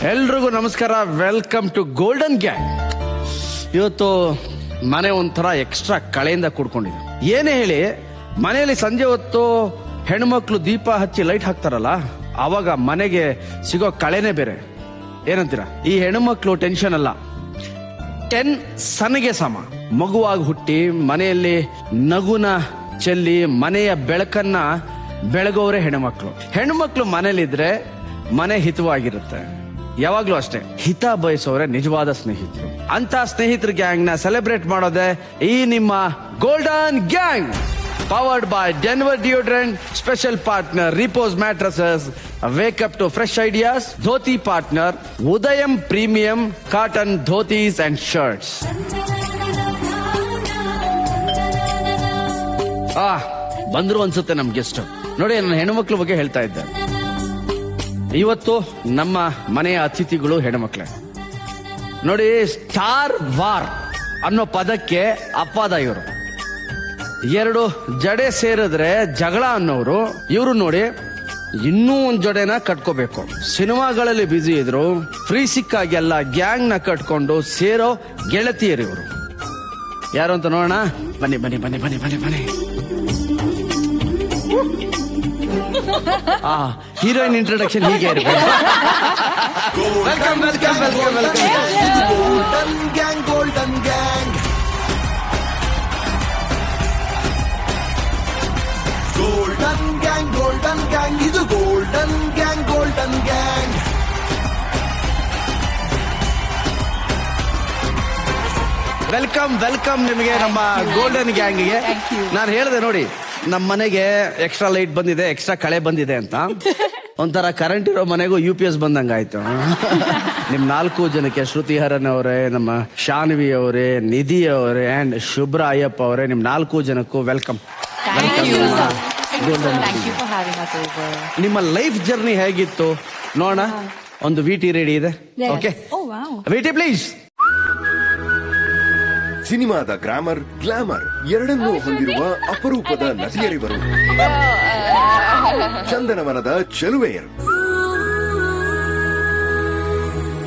ಎಲ್ರಿಗೂ ನಮಸ್ಕಾರ. Welcome to golden Gang. ಇವತ್ತು ಮನೆ ಒಂಥರ ಎಕ್ಸ್ಟ್ರಾ ಕಳೆಯಿಂದ ಕೂಡ್ಕೊಂಡಿದೆ. ಏನೇ ಹೇಳಿ, ಮನೆಯಲ್ಲಿ ಸಂಜೆ ಹೊತ್ತು ಹೆಣ್ಮಕ್ಳು ದೀಪ ಹಚ್ಚಿ ಲೈಟ್ ಹಾಕ್ತಾರಲ್ಲ, ಆವಾಗ ಮನೆಗೆ ಸಿಗೋ ಕಳೆನೇ ಬೇರೆ. ಏನಂತೀರಾ? ಈ ಹೆಣ್ಮಕ್ಳು ಟೆನ್ಷನ್ ಅಲ್ಲ, 10 ಸನಿಗೆ ಸಮ. ಮಗುವಾಗಿ ಹುಟ್ಟಿ ಮನೆಯಲ್ಲಿ ನಗುನ ಚೆಲ್ಲಿ ಮನೆಯ ಬೆಳಕನ್ನ ಬೆಳಗೋರೆ ಹೆಣ್ಮಕ್ಳು ಮನೇಲಿದ್ರೆ ಮನೆ ಹಿತವಾಗಿರುತ್ತೆ. ಯಾವಾಗ್ಲೂ ಅಷ್ಟೇ, ಹಿತ ಬಯಸೋರೆ ನಿಜವಾದ ಸ್ನೇಹಿತರು. ಅಂತ ಸ್ನೇಹಿತರ ಗ್ಯಾಂಗ್ ನ ಸೆಲೆಬ್ರೇಟ್ ಮಾಡೋದೆ ಈ ನಿಮ್ಮ golden gang. Powered by Denver deodorant, special partner Repose mattresses, wake up to fresh ideas, dhoti partner Udayam premium cotton dhotis and shirts. ಬಂದ್ರು ಅನ್ಸುತ್ತೆ ನಮ್ ಗೆಸ್ಟ್. ನೋಡಿ, ನನ್ನ ಹೆಣ್ಮಕ್ಳ ಬಗ್ಗೆ ಹೇಳ್ತಾ ಇದ್ದೆ. ಇವತ್ತು ನಮ್ಮ ಮನೆಯ ಅತಿಥಿಗಳು ಹೆಣ್ಮಕ್ಳೆ. ನೋಡಿ, ಸ್ಟಾರ್ ವಾರ್ ಅನ್ನೋ ಪದಕ್ಕೆ ಅಪವಾದ ಇವರು. 2 ಜಡೆ ಸೇರಿದ್ರೆ ಜಗಳ ಅನ್ನೋರು ಇವರು. ನೋಡಿ, ಇನ್ನೂ ಒಂದ್ ಜಡೆನ ಕಟ್ಕೋಬೇಕು. ಸಿನಿಮಾಗಳಲ್ಲಿ ಬ್ಯುಸಿ ಇದ್ರು, ಫ್ರೀ ಸಿಕ್ಕಾಗೆಲ್ಲ ಗ್ಯಾಂಗ್ ನ ಕಟ್ಕೊಂಡು ಸೇರೋ ಗೆಳತಿಯರು ಇವರು. ಯಾರು ಅಂತ ನೋಡೋಣ. ಬನ್ನಿ ಬನ್ನಿ ಬನ್ನಿ ಬನ್ನಿ ಬನ್ನಿ ಬನ್ನಿ. ಹೀರೋಯಿನ್ ಇಂಟ್ರೊಡಕ್ಷನ್ ಹೀಗೆ ಇರಬೇಕು. Welcome welcome welcome welcome. Golden gang, golden gang, golden gang, golden gang, ಇದು golden gang, golden gang. Welcome welcome ನಿಮಗೆ ನಮ್ಮ ಗೋಲ್ಡನ್ ಗ್ಯಾಂಗ್ಗೆ. ನಾನು ಹೇಳಿದೆ ನೋಡಿ, ನಮ್ಮ ಮನೆಗೆ ಎಕ್ಸ್ಟ್ರಾ ಲೈಟ್ ಬಂದಿದೆ, ಎಕ್ಸ್ಟ್ರಾ ಕಳೆ ಬಂದಿದೆ ಅಂತ. ಒಂಥರ ಕರೆಂಟ್ ಇರೋ ಮನೆಗೂ UPS ಬಂದಂಗಾಯ್ತು. ನಿಮ್ 4 ಜನಕ್ಕೆ, ಶ್ರುತಿ ಹರನ್ ಅವರೇ, ನಮ್ಮ ಶಾನ್ವಿ ಅವರೇ, ನಿಧಿ ಅವರೇ ಅಂಡ್ ಶುಭ್ರ ಅಯ್ಯಪ್ಪ ಅವರೇ, ನಿಮ್ 4 ಜನಕ್ಕೂ ವೆಲ್ಕಮ್. ನಿಮ್ಮ ಲೈಫ್ ಜರ್ನಿ ಹೇಗಿತ್ತು ನೋಡೋಣ. ಒಂದು VT ರೆಡಿ ಇದೆ. Okay, VT please. ಸಿನಿಮಾದ ಗ್ರಾಮರ್, ಗ್ಲಾಮರ್ ಎರಡನ್ನೂ ಹೊಂದಿರುವ ಅಪರೂಪದ ನಟಿಯರಿವರು. ಚಂದನವನದ ಚೆಲುವೆಯರು.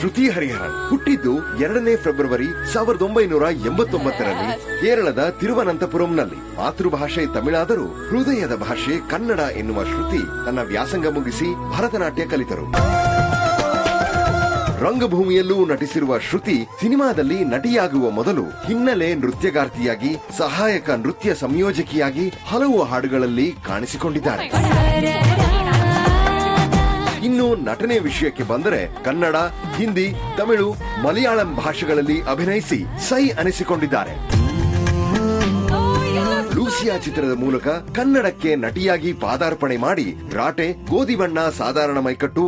ಶ್ರುತಿ ಹರಿಹರನ್ ಹುಟ್ಟಿದ್ದು 2 ಫೆಬ್ರವರಿ 1989ರಲ್ಲಿ ಕೇರಳದ ತಿರುವನಂತಪುರಂನಲ್ಲಿ. ಮಾತೃಭಾಷೆ ತಮಿಳಾದರೂ ಹೃದಯದ ಭಾಷೆ ಕನ್ನಡ ಎನ್ನುವ ಶ್ರುತಿ ತನ್ನ ವ್ಯಾಸಂಗ ಮುಗಿಸಿ ಭರತನಾಟ್ಯ ಕಲಿತರು. ರಂಗಭೂಮಿಯಲ್ಲೂ ನಟಿಸಿರುವ ಶ್ರುತಿ ಸಿನಿಮಾದಲ್ಲಿ ನಟಿಯಾಗುವ ಮೊದಲು ಹಿನ್ನೆಲೆ ನೃತ್ಯಗಾರ್ತಿಯಾಗಿ, ಸಹಾಯಕ ನೃತ್ಯ ಸಂಯೋಜಕಿಯಾಗಿ ಹಲವು ಹಾಡುಗಳಲ್ಲಿ ಕಾಣಿಸಿಕೊಂಡಿದ್ದಾರೆ. ಇನ್ನು ನಟನೆ ವಿಷಯಕ್ಕೆ ಬಂದರೆ ಕನ್ನಡ, ಹಿಂದಿ, ತಮಿಳು, ಮಲಯಾಳಂ ಭಾಷೆಗಳಲ್ಲಿ ಅಭಿನಯಿಸಿ ಸೈ ಅನಿಸಿಕೊಂಡಿದ್ದಾರೆ. ಲೂಸಿಯಾ ಚಿತ್ರದ ಮೂಲಕ ಕನ್ನಡಕ್ಕೆ ನಟಿಯಾಗಿ ಪಾದಾರ್ಪಣೆ ಮಾಡಿ ರಾಟೆ, ಗೋಧಿ ಬಣ್ಣ, ಸಾಧಾರಣ ಮೈಕಟ್ಟು,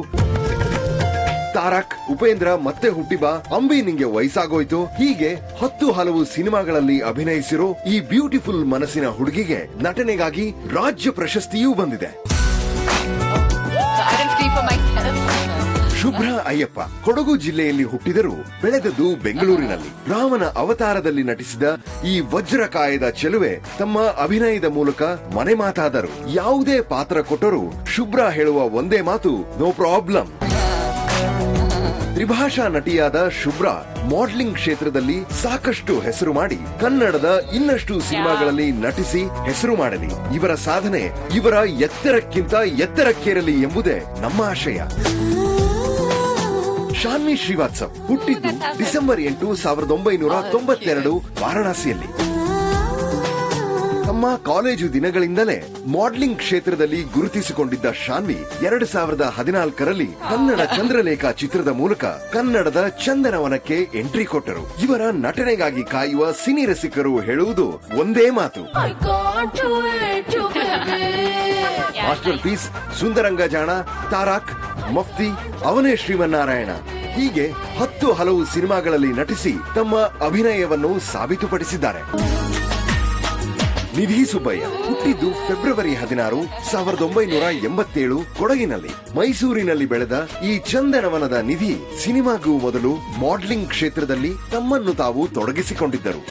ತಾರಕ್, ಉಪೇಂದ್ರ, ಮತ್ತೆ ಹುಟ್ಟಿಬಾ, ಅಂಬಿ ನಿಂಗೆ ವಯಸ್ಸಾಗೋಯ್ತು, ಹೀಗೆ 10 ಹಲವು ಸಿನಿಮಾಗಳಲ್ಲಿ ಅಭಿನಯಿಸಿರೋ ಈ ಬ್ಯೂಟಿಫುಲ್ ಮನಸ್ಸಿನ ಹುಡುಗಿಗೆ ನಟನೆಗಾಗಿ ರಾಜ್ಯ ಪ್ರಶಸ್ತಿಯೂ ಬಂದಿದೆ. ಶುಭ್ರ ಅಯ್ಯಪ್ಪ ಕೊಡಗು ಜಿಲ್ಲೆಯಲ್ಲಿ ಹುಟ್ಟಿದರೂ ಬೆಳೆದದ್ದು ಬೆಂಗಳೂರಿನಲ್ಲಿ. ರಾಮನ ಅವತಾರದಲ್ಲಿ ನಟಿಸಿದ ಈ ವಜ್ರಕಾಯದ ಚೆಲುವೆ ತಮ್ಮ ಅಭಿನಯದ ಮೂಲಕ ಮನೆ ಮಾತಾದರು. ಯಾವುದೇ ಪಾತ್ರ ಕೊಟ್ಟರೂ ಶುಭ್ರ ಹೇಳುವ ಒಂದೇ ಮಾತು, ನೋ ಪ್ರಾಬ್ಲಮ್. ತ್ರಿಭಾಷಾ ನಟಿಯಾದ ಶುಭ್ರ ಮಾಡೆಲಿಂಗ್ ಕ್ಷೇತ್ರದಲ್ಲಿ ಸಾಕಷ್ಟು ಹೆಸರು ಮಾಡಿ ಕನ್ನಡದ ಇನ್ನಷ್ಟು ಸಿನಿಮಾಗಳಲ್ಲಿ ನಟಿಸಿ ಹೆಸರು ಮಾಡಲಿ. ಇವರ ಸಾಧನೆ ಇವರ ಎತ್ತರಕ್ಕಿಂತ ಎತ್ತರಕ್ಕೇರಲಿ ಎಂಬುದೇ ನಮ್ಮ ಆಶಯ. ಶಾನ್ವಿ ಶ್ರೀವಾತ್ಸವ್ ಹುಟ್ಟಿದ್ದು ಡಿಸೆಂಬರ್ 8, 1992 ವಾರಣಾಸಿಯಲ್ಲಿ. ತಮ್ಮ ಕಾಲೇಜು ದಿನಗಳಿಂದಲೇ ಮಾಡೆಲಿಂಗ್ ಕ್ಷೇತ್ರದಲ್ಲಿ ಗುರುತಿಸಿಕೊಂಡಿದ್ದ ಶಾನ್ವಿ 2014ರಲ್ಲಿ ಕನ್ನಡ ಚಂದ್ರಲೇಖ ಚಿತ್ರದ ಮೂಲಕ ಕನ್ನಡದ ಚಂದನವನಕ್ಕೆ ಎಂಟ್ರಿ ಕೊಟ್ಟರು. ಇವರ ನಟನೆಗಾಗಿ ಕಾಯುವ ಸಿನಿ ರಸಿಕರು ಹೇಳುವುದು ಒಂದೇ ಮಾತು, ಮಾಸ್ಟರ್ ಪೀಸ್, ಸುಂದರಂಗ ಜಾಣ, ತಾರಾಕ್, ಮಫ್ತಿ, ಅವನೇ ಶ್ರೀಮನ್ನಾರಾಯಣ, ಹೀಗೆ 10 ಹಲವು ಸಿನಿಮಾಗಳಲ್ಲಿ ನಟಿಸಿ ತಮ್ಮ ಅಭಿನಯವನ್ನು ಸಾಬೀತುಪಡಿಸಿದ್ದಾರೆ. ನಿಧಿ ಸುಬ್ಬಯ್ಯ ಹುಟ್ಟಿದ್ದು ಫೆಬ್ರವರಿ 16, 1987 ಕೊಡಗಿನಲ್ಲಿ. ಮೈಸೂರಿನಲ್ಲಿ ಬೆಳೆದ ಈ ಚಂದನವನದ ನಿಧಿ ಸಿನಿಮಾಗೂ ಮೊದಲು ಮಾಡೆಲಿಂಗ್ ಕ್ಷೇತ್ರದಲ್ಲಿ ತಮ್ಮನ್ನು ತಾವು ತೊಡಗಿಸಿಕೊಂಡಿದ್ದರು.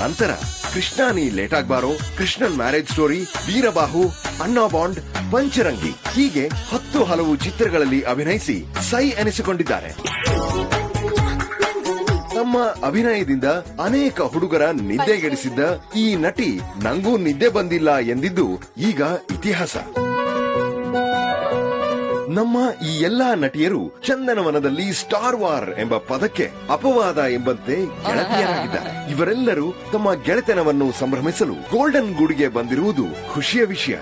ನಂತರ ಕೃಷ್ಣಾನಿ ಲೇಟ್ ಆಗ್ಬಾರೋ, Krishnan marriage story, Veerabahu, Anna bond, ಪಂಚರಂಗಿ ಹೀಗೆ 10 ಹಲವು ಚಿತ್ರಗಳಲ್ಲಿ ಅಭಿನಯಿಸಿ ಸೈ ಎನಿಸಿಕೊಂಡಿದ್ದಾರೆ. ತಮ್ಮ ಅಭಿನಯದಿಂದ ಅನೇಕ ಹುಡುಗರ ನಿದ್ದೆಗೆಡಿಸಿದ್ದ ಈ ನಟಿ ನಂಗೂ ನಿದ್ದೆ ಬಂದಿಲ್ಲ ಎಂದಿದ್ದು ಈಗ ಇತಿಹಾಸ. ನಮ್ಮ ಈ ಎಲ್ಲಾ ನಟಿಯರು ಚಂದನವನದಲ್ಲಿ ಸ್ಟಾರ್ ವಾರ್ ಎಂಬ ಪದಕ್ಕೆ ಅಪವಾದ ಎಂಬಂತೆ ಗೆಳತಿಯರಾಗಿದ್ದಾರೆ. ಇವರೆಲ್ಲರೂ ತಮ್ಮ ಗೆಳೆತನವನ್ನು ಸಂಭ್ರಮಿಸಲು ಗೋಲ್ಡನ್ ಗೂಡಿಗೆ ಬಂದಿರುವುದು ಖುಷಿಯ ವಿಷಯ.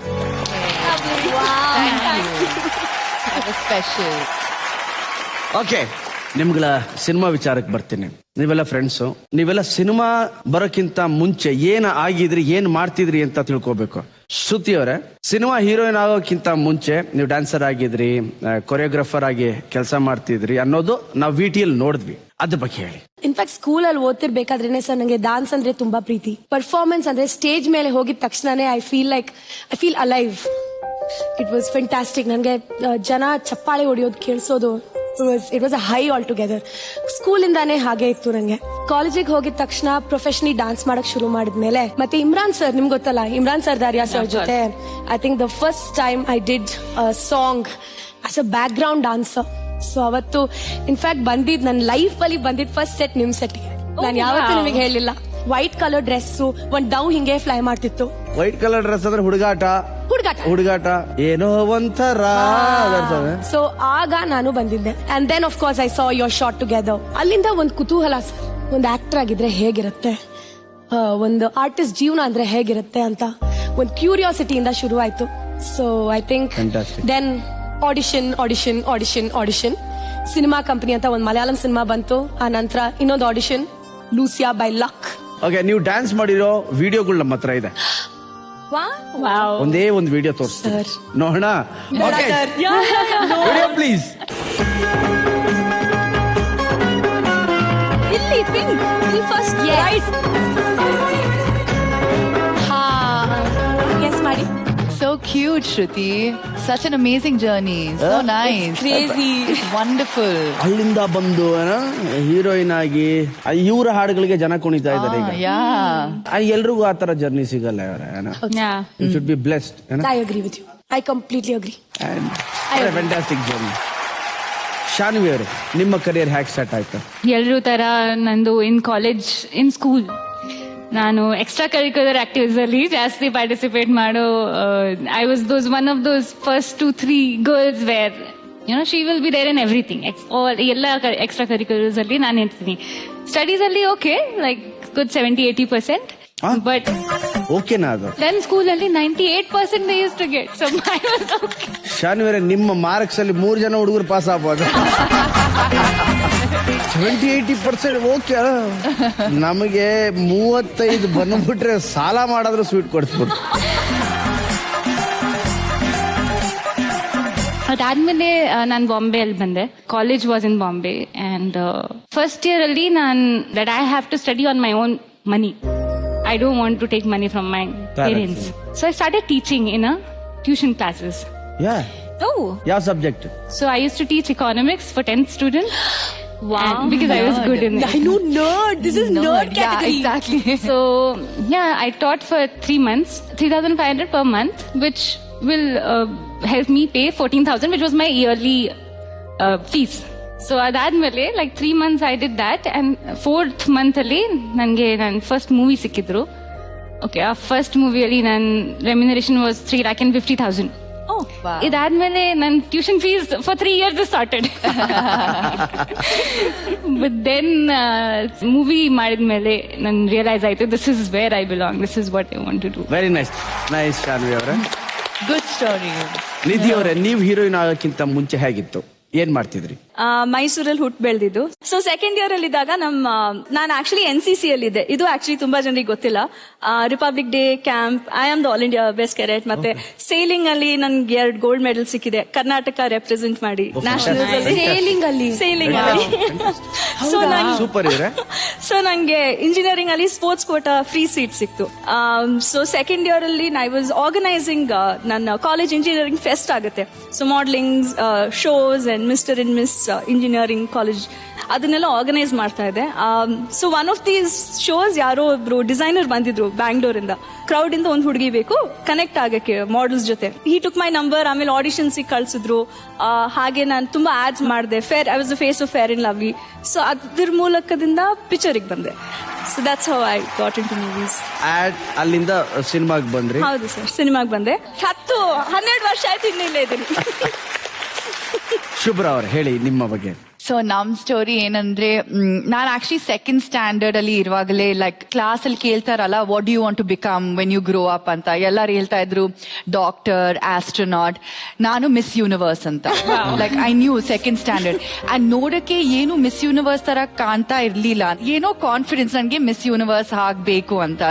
ಓಕೆ, ನಿಮ್ಗಳ ಸಿನಿಮಾ ವಿಚಾರಕ್ಕೆ ಬರ್ತೀನಿ. ನೀವೆಲ್ಲ ಫ್ರೆಂಡ್ಸು, ನೀವೆಲ್ಲ ಸಿನಿಮಾ ಬರೋಕ್ಕಿಂತ ಮುಂಚೆ ಏನ್ ಆಗಿದ್ರಿ, ಏನ್ ಮಾಡ್ತಿದ್ರಿ ಅಂತ ತಿಳ್ಕೊಬೇಕು. ಶ್ರುತಿ ಅವರೇ, ಸಿನಿಮಾ ಹೀರೋಯಿನ್ ಆಗೋಕ್ಕಿಂತ ಮುಂಚೆ ನೀವು ಡ್ಯಾನ್ಸರ್ ಆಗಿದ್ರಿ, ಕೊರಿಯೋಗ್ರಾಫರ್ ಆಗಿ ಕೆಲಸ ಮಾಡ್ತಿದ್ರಿ ಅನ್ನೋದು ನಾವು VTL ನೋಡಿದ್ವಿ. ಅದ್ರ ಬಗ್ಗೆ ಹೇಳಿ. ಇನ್ಫ್ಯಾಕ್ಟ್ ಸ್ಕೂಲಲ್ಲಿ ಓದ್ತಿರ್ಬೇಕಾದ್ರೇನೆ ಸರ್ ನಂಗೆ ಡಾನ್ಸ್ ಅಂದ್ರೆ ತುಂಬಾ ಪ್ರೀತಿ. ಪರ್ಫಾರ್ಮೆನ್ಸ್ ಅಂದ್ರೆ ಸ್ಟೇಜ್ ಮೇಲೆ ಹೋಗಿದ ತಕ್ಷಣನೇ I feel alive. It was fantastic. ನನಗೆ ಜನ ಚಪ್ಪಾಳೆ ಹೊಡಿಯೋದು, ಕೇಳಿಸೋದು, it was a high altogether. ಸ್ಕೂಲಿಂದಾನೇ ಹಾಗೆ ಇತ್ತು ನಂಗೆ. ಕಾಲೇಜಿಗೆ ಹೋಗಿದ ತಕ್ಷಣ ಪ್ರೊಫೆಷನಲಿ ಡಾನ್ಸ್ ಮಾಡಕ್ ಶುರು ಮಾಡಿದ್ಮೇಲೆ, ಮತ್ತೆ ಇಮ್ರಾನ್ ಸರ್, ನಿಮ್ಗೆ ಗೊತ್ತಲ್ಲ, ಇಮ್ರಾನ್ ಸರ್ ದಾರಿಯಾ ಸರ್ ಜೊತೆ I think the first time I did song as a back ground dancer. So ಅವತ್ತು ಇನ್ಫ್ಯಾಕ್ಟ್ ನನ್ನ ಲೈಫ್ ಅಲ್ಲಿ ಬಂದಿದ್ ಫಸ್ಟ್ ಸೆಟ್ ನಿಮ್ ಸೆಟ್ಗೆ. ನಾನು ಯಾವತ್ತೂ ನಿಮಗೆ ಹೇಳಿಲ್ಲ. ವೈಟ್ ಕಲರ್ ಡ್ರೆಸ್, ಒಂದ್ ಡವ್ ಹಿಂಗೆ ಫ್ಲೈ ಮಾಡ್ತಿತ್ತು. ವೈಟ್ ಕಲರ್ ಡ್ರೆಸ್ ಅಂದ್ರೆ ಹುಡುಗಾಟ ಏನೋ ಒಂಥರ. ಸೊ ಆಗ ನಾನು ಬಂದಿದ್ದೆ. And then of course I saw your shot together. ಅಲ್ಲಿಂದ ಒಂದು ಕುತೂಹಲ ಸರ್, ಒಂದು ಆಕ್ಟರ್ ಆಗಿದ್ರೆ ಹೇಗಿರುತ್ತೆ, ಒಂದು ಆರ್ಟಿಸ್ಟ್ ಜೀವನ ಅಂದ್ರೆ ಹೇಗಿರುತ್ತೆ ಅಂತ ಒಂದು ಕ್ಯೂರಿಯಾಸಿಟಿಯಿಂದ ಶುರು ಆಯ್ತು. So I think then audition cinema company ಅಂತ ಒಂದು ಮಲಯಾಳಂ ಸಿನಿಮಾ ಬಂತು. ಆ ನಂತರ ಇನ್ನೊಂದು audition, Lucia by luck. Okay, ನೀವು ಡ್ಯಾನ್ಸ್ ಮಾಡಿರೋ ವಿಡಿಯೋಗಳು ನಮ್ಮ ಹತ್ರ ಇದೆ. ಒಂದೇ ಒಂದು ವಿಡಿಯೋ ತೋರಿಸ್ತೀನಿ, ನೋಡೋಣ. Video please. ಇಲ್ಲಿ ಪಿಂಕ್, ಇಲ್ಲಿ ಫಸ್ಟ್ ರೈಟ್. ಎಸ್ ಮಾಡಿ. So cute, Shruti. Such an amazing journey. So nice. It's crazy. It's wonderful. ಅಲ್ಲಿಂದ ಬಂದು ಹೀರೋಯಿನ್ ಆಗಿ ಇವರ ಹಾಡುಗಳಿಗೆ ಜನ ಕುಣಿತಾ ಇದ್ದಾರೆ ಈಗ. ಎಲ್ರಿಗೂ ಆ ತರ ಜರ್ನಿ ಸಿಗಲ್ಲ. You should be blessed. I agree with you. I completely agree. Fantastic journey. Shanvi ಅವರು, ನಿಮ್ಮ ಕರಿಯರ್ ಹ್ಯಾಕ್ ಸ್ಟಾರ್ಟ್ ಆಯ್ತು? ಎಲ್ರೂ ತರ ನಂದು ಇನ್ ಸ್ಕೂಲ್ ನಾನು ಎಕ್ಸ್ಟ್ರಾ ಕರಿಕ್ಯುಲರ್ ಆಕ್ಟಿವಿಟೀಸ್ ಅಲ್ಲಿ ಜಾಸ್ತಿ ಪಾರ್ಟಿಸಿಪೇಟ್ ಮಾಡೋ. I was one of those first 2-3 girls where she will be there in everything. ಎಲ್ಲ ಎಕ್ಸ್ಟ್ರಾ ಕರಿಕ್ಯುಲರ್ಸ್ ಅಲ್ಲಿ ನಾನು ಇರ್ತೀನಿ. ಸ್ಟಡೀಸ್ ಅಲ್ಲಿ ಓಕೆ, ಲೈಕ್ ಗುಡ್ 70-80%. ಬಟ್ ಓಕೆನಾ ಅದು? ನನ್ನ ಸ್ಕೂಲ್ ಅಲ್ಲಿ 98% use to get. So I was okay. Shanvi, ನಿಮ್ಮ ಮಾರ್ಕ್ಸ್ ಅಲ್ಲಿ 3 ಜನ ಹುಡುಗರು ಪಾಸ್ ಆಗ್ಬೋದು. 70-80% ಓಕೆ. ನಮಗೆ 35 ಬಂದ್ಬಿಟ್ರೆ ಸಾಲ ಮಾಡಿದ್ರು ಸ್ವೀಟ್ ಕೊಡ್ಸ್ಬಿಟ್ಟು. ಅದಾದ್ಮೇಲೆ ನಾನು ಬಾಂಬೆಯಲ್ಲಿ ಬಂದೆ. College was in Bombay and first year ಅಲ್ಲಿ that I have to study on my own money. I don't want to take money from my parents. So I started teaching in a tuition classes. Yeah. Oh. Yeah, subject. So I used to teach economics for 10th students. Wow. And because I was good in it. I know, nerd. This is nerd category. Yeah, exactly. So yeah, I taught for 3 months, 3,500 per month, which will help me pay 14,000, which was my yearly fees. So ಅದಾದ್ಮೇಲೆ like 3 months I did that. And 4th month ಅಲ್ಲಿ ನನಗೆ ನನ್ನ first movie ಸಿಕ್ಕಿದ್ರು. ಓಕೆ, ಆ first ಮೂವಿಯಲ್ಲಿ ನನ್ನ remuneration was 3,50,000. ಇದಾದ್ಮೇಲೆ ನನ್ನ tuition fees for 3 years started. But then ಮೂವಿ ಮಾಡಿದ್ಮೇಲೆ ನನ್ ರಿಯಲೈಸ್ ಆಯ್ತು, this is where I belong, this is what I want to do. Very nice. Nice Shanvi ಅವರೇ. Good story. ನಿಧಿ ಅವರೇ, ನೀವು ಹೀರೋಯಿನ್ ಆಗೋಕ್ಕಿಂತ ಮುಂಚೆ ಹೇಗಿತ್ತು, ಏನ್ ಮಾಡ್ತಿದ್ರಿ? ಮೈಸೂರಲ್ಲಿ ಹುಟ್ಟು ಬೆಳೆದಿದ್ದು. ಸೊ ಸೆಕೆಂಡ್ ಇಯರ್ ಅಲ್ಲಿ ಇದ್ದಾಗ ನಾನು ಆಕ್ಚುಲಿ NCC ಅಲ್ಲಿ ಇದ್ದೆ. ಇದು ಆಕ್ಚುಲಿ ತುಂಬಾ ಜನರಿಗೆ ಗೊತ್ತಿಲ್ಲ. Republic day camp, I am the all India best cadet. ಮತ್ತೆ ಸೇಲಿಂಗ್ ಅಲ್ಲಿ ನನ್ಗೆ 2 ಗೋಲ್ಡ್ ಮೆಡಲ್ ಸಿಕ್ಕಿದೆ, ಕರ್ನಾಟಕ ರೆಪ್ರೆಸೆಂಟ್ ಮಾಡಿ ನ್ಯಾಷನಲ್ಸ್ ಅಲ್ಲಿ. ಸೇಲಿಂಗ್ ಅಲ್ಲಿ ಸೊ ನಂಗೆ ಇಂಜಿನಿಯರಿಂಗ್ ಅಲ್ಲಿ ಸ್ಪೋರ್ಟ್ಸ್ ಕೋಟಾ ಫ್ರೀ ಸೀಟ್ ಸಿಕ್ತು. ಸೊ ಸೆಕೆಂಡ್ ಇಯರ್ ಅಲ್ಲಿ ಐ ವಾಸ್ ಆರ್ಗನೈಸಿಂಗ್ ನನ್ನ ಕಾಲೇಜ್ ಇಂಜಿನಿಯರಿಂಗ್ ಫೆಸ್ಟ್ ಆಗುತ್ತೆ. So modelling shows and mister and miss engineering college ಅದನ್ನೆಲ್ಲ ಆರ್ಗನೈಸ್ ಮಾಡ್ತಾ ಇದ್ದೆ. So one of these shows ಯಾರೋ ಒಬ್ರು ಡಿಸೈನರ್ ಬಂದಿದ್ರು ಬ್ಯಾಂಗ್ಳೂರಿಂದ. ಕ್ರೌಡ್ ಇಂದ ಒಂದು ಹುಡುಗಿ ಬೇಕು ಕನೆಕ್ಟ್ ಆಗಕ್ಕೆ ಮಾಡೆಲ್ಸ್ ಜೊತೆ. He took my number. ಆಮೇಲೆ ಆಡಿಷನ್ಸ್ ಕಳ್ಸಿದ್ರು. ಹಾಗೆ ನಾನು ತುಂಬಾ ಆಡ್ಸ್ ಮಾಡಿದೆ. I was the face of Fair and Lovely. So ಅದ್ರ ಮೂಲಕದಿಂದ ಪಿಕ್ಚರಿಗೆ ಬಂದೆ. So that's how I got into movies. ಅಲ್ಲಿಂದ ಸಿನಿಮಾಗೆ ಬಂದ್ರಿ? ಹೌದು ಸರ್, ಸಿನಿಮಾಗೆ ಬಂದೆ. 12 ವರ್ಷ ಆಯ್ತು ಇನ್ನಿಲ್ಲೇ ಇದ್ದೀನಿ. ಶುಭ್ರ ಅವ್ರು ಹೇಳಿ ನಿಮ್ಮ ಬಗ್ಗೆ. ಸೊ ನಮ್ ಸ್ಟೋರಿ ಏನಂದ್ರೆ, ನಾನು ಆಕ್ಚುಲಿ ಸೆಕೆಂಡ್ ಸ್ಟ್ಯಾಂಡರ್ಡ್ ಅಲ್ಲಿ ಇರುವಾಗಲೇ ಲೈಕ್ ಕ್ಲಾಸ್ ಅಲ್ಲಿ ಕೇಳ್ತಾರಲ್ಲ, what do you want to become when you grow up ಅಂತ. ಎಲ್ಲರೂ ಹೇಳ್ತಾ ಇದ್ರು ಡಾಕ್ಟರ್, ಆಸ್ಟ್ರೋನಾಟ್. ನಾನು ಮಿಸ್ ಯೂನಿವರ್ಸ್ ಅಂತ. Like I knew second standard. And ನೋಡಕ್ಕೆ ಏನು ಮಿಸ್ ಯೂನಿವರ್ಸ್ ತರ ಕಾಣ್ತಾ ಇರ್ಲಿಲ್ಲ. ಏನೋ ಕಾನ್ಫಿಡೆನ್ಸ್ ನನ್ಗೆ ಮಿಸ್ ಯೂನಿವರ್ಸ್ ಆಗ್ಬೇಕು ಅಂತ.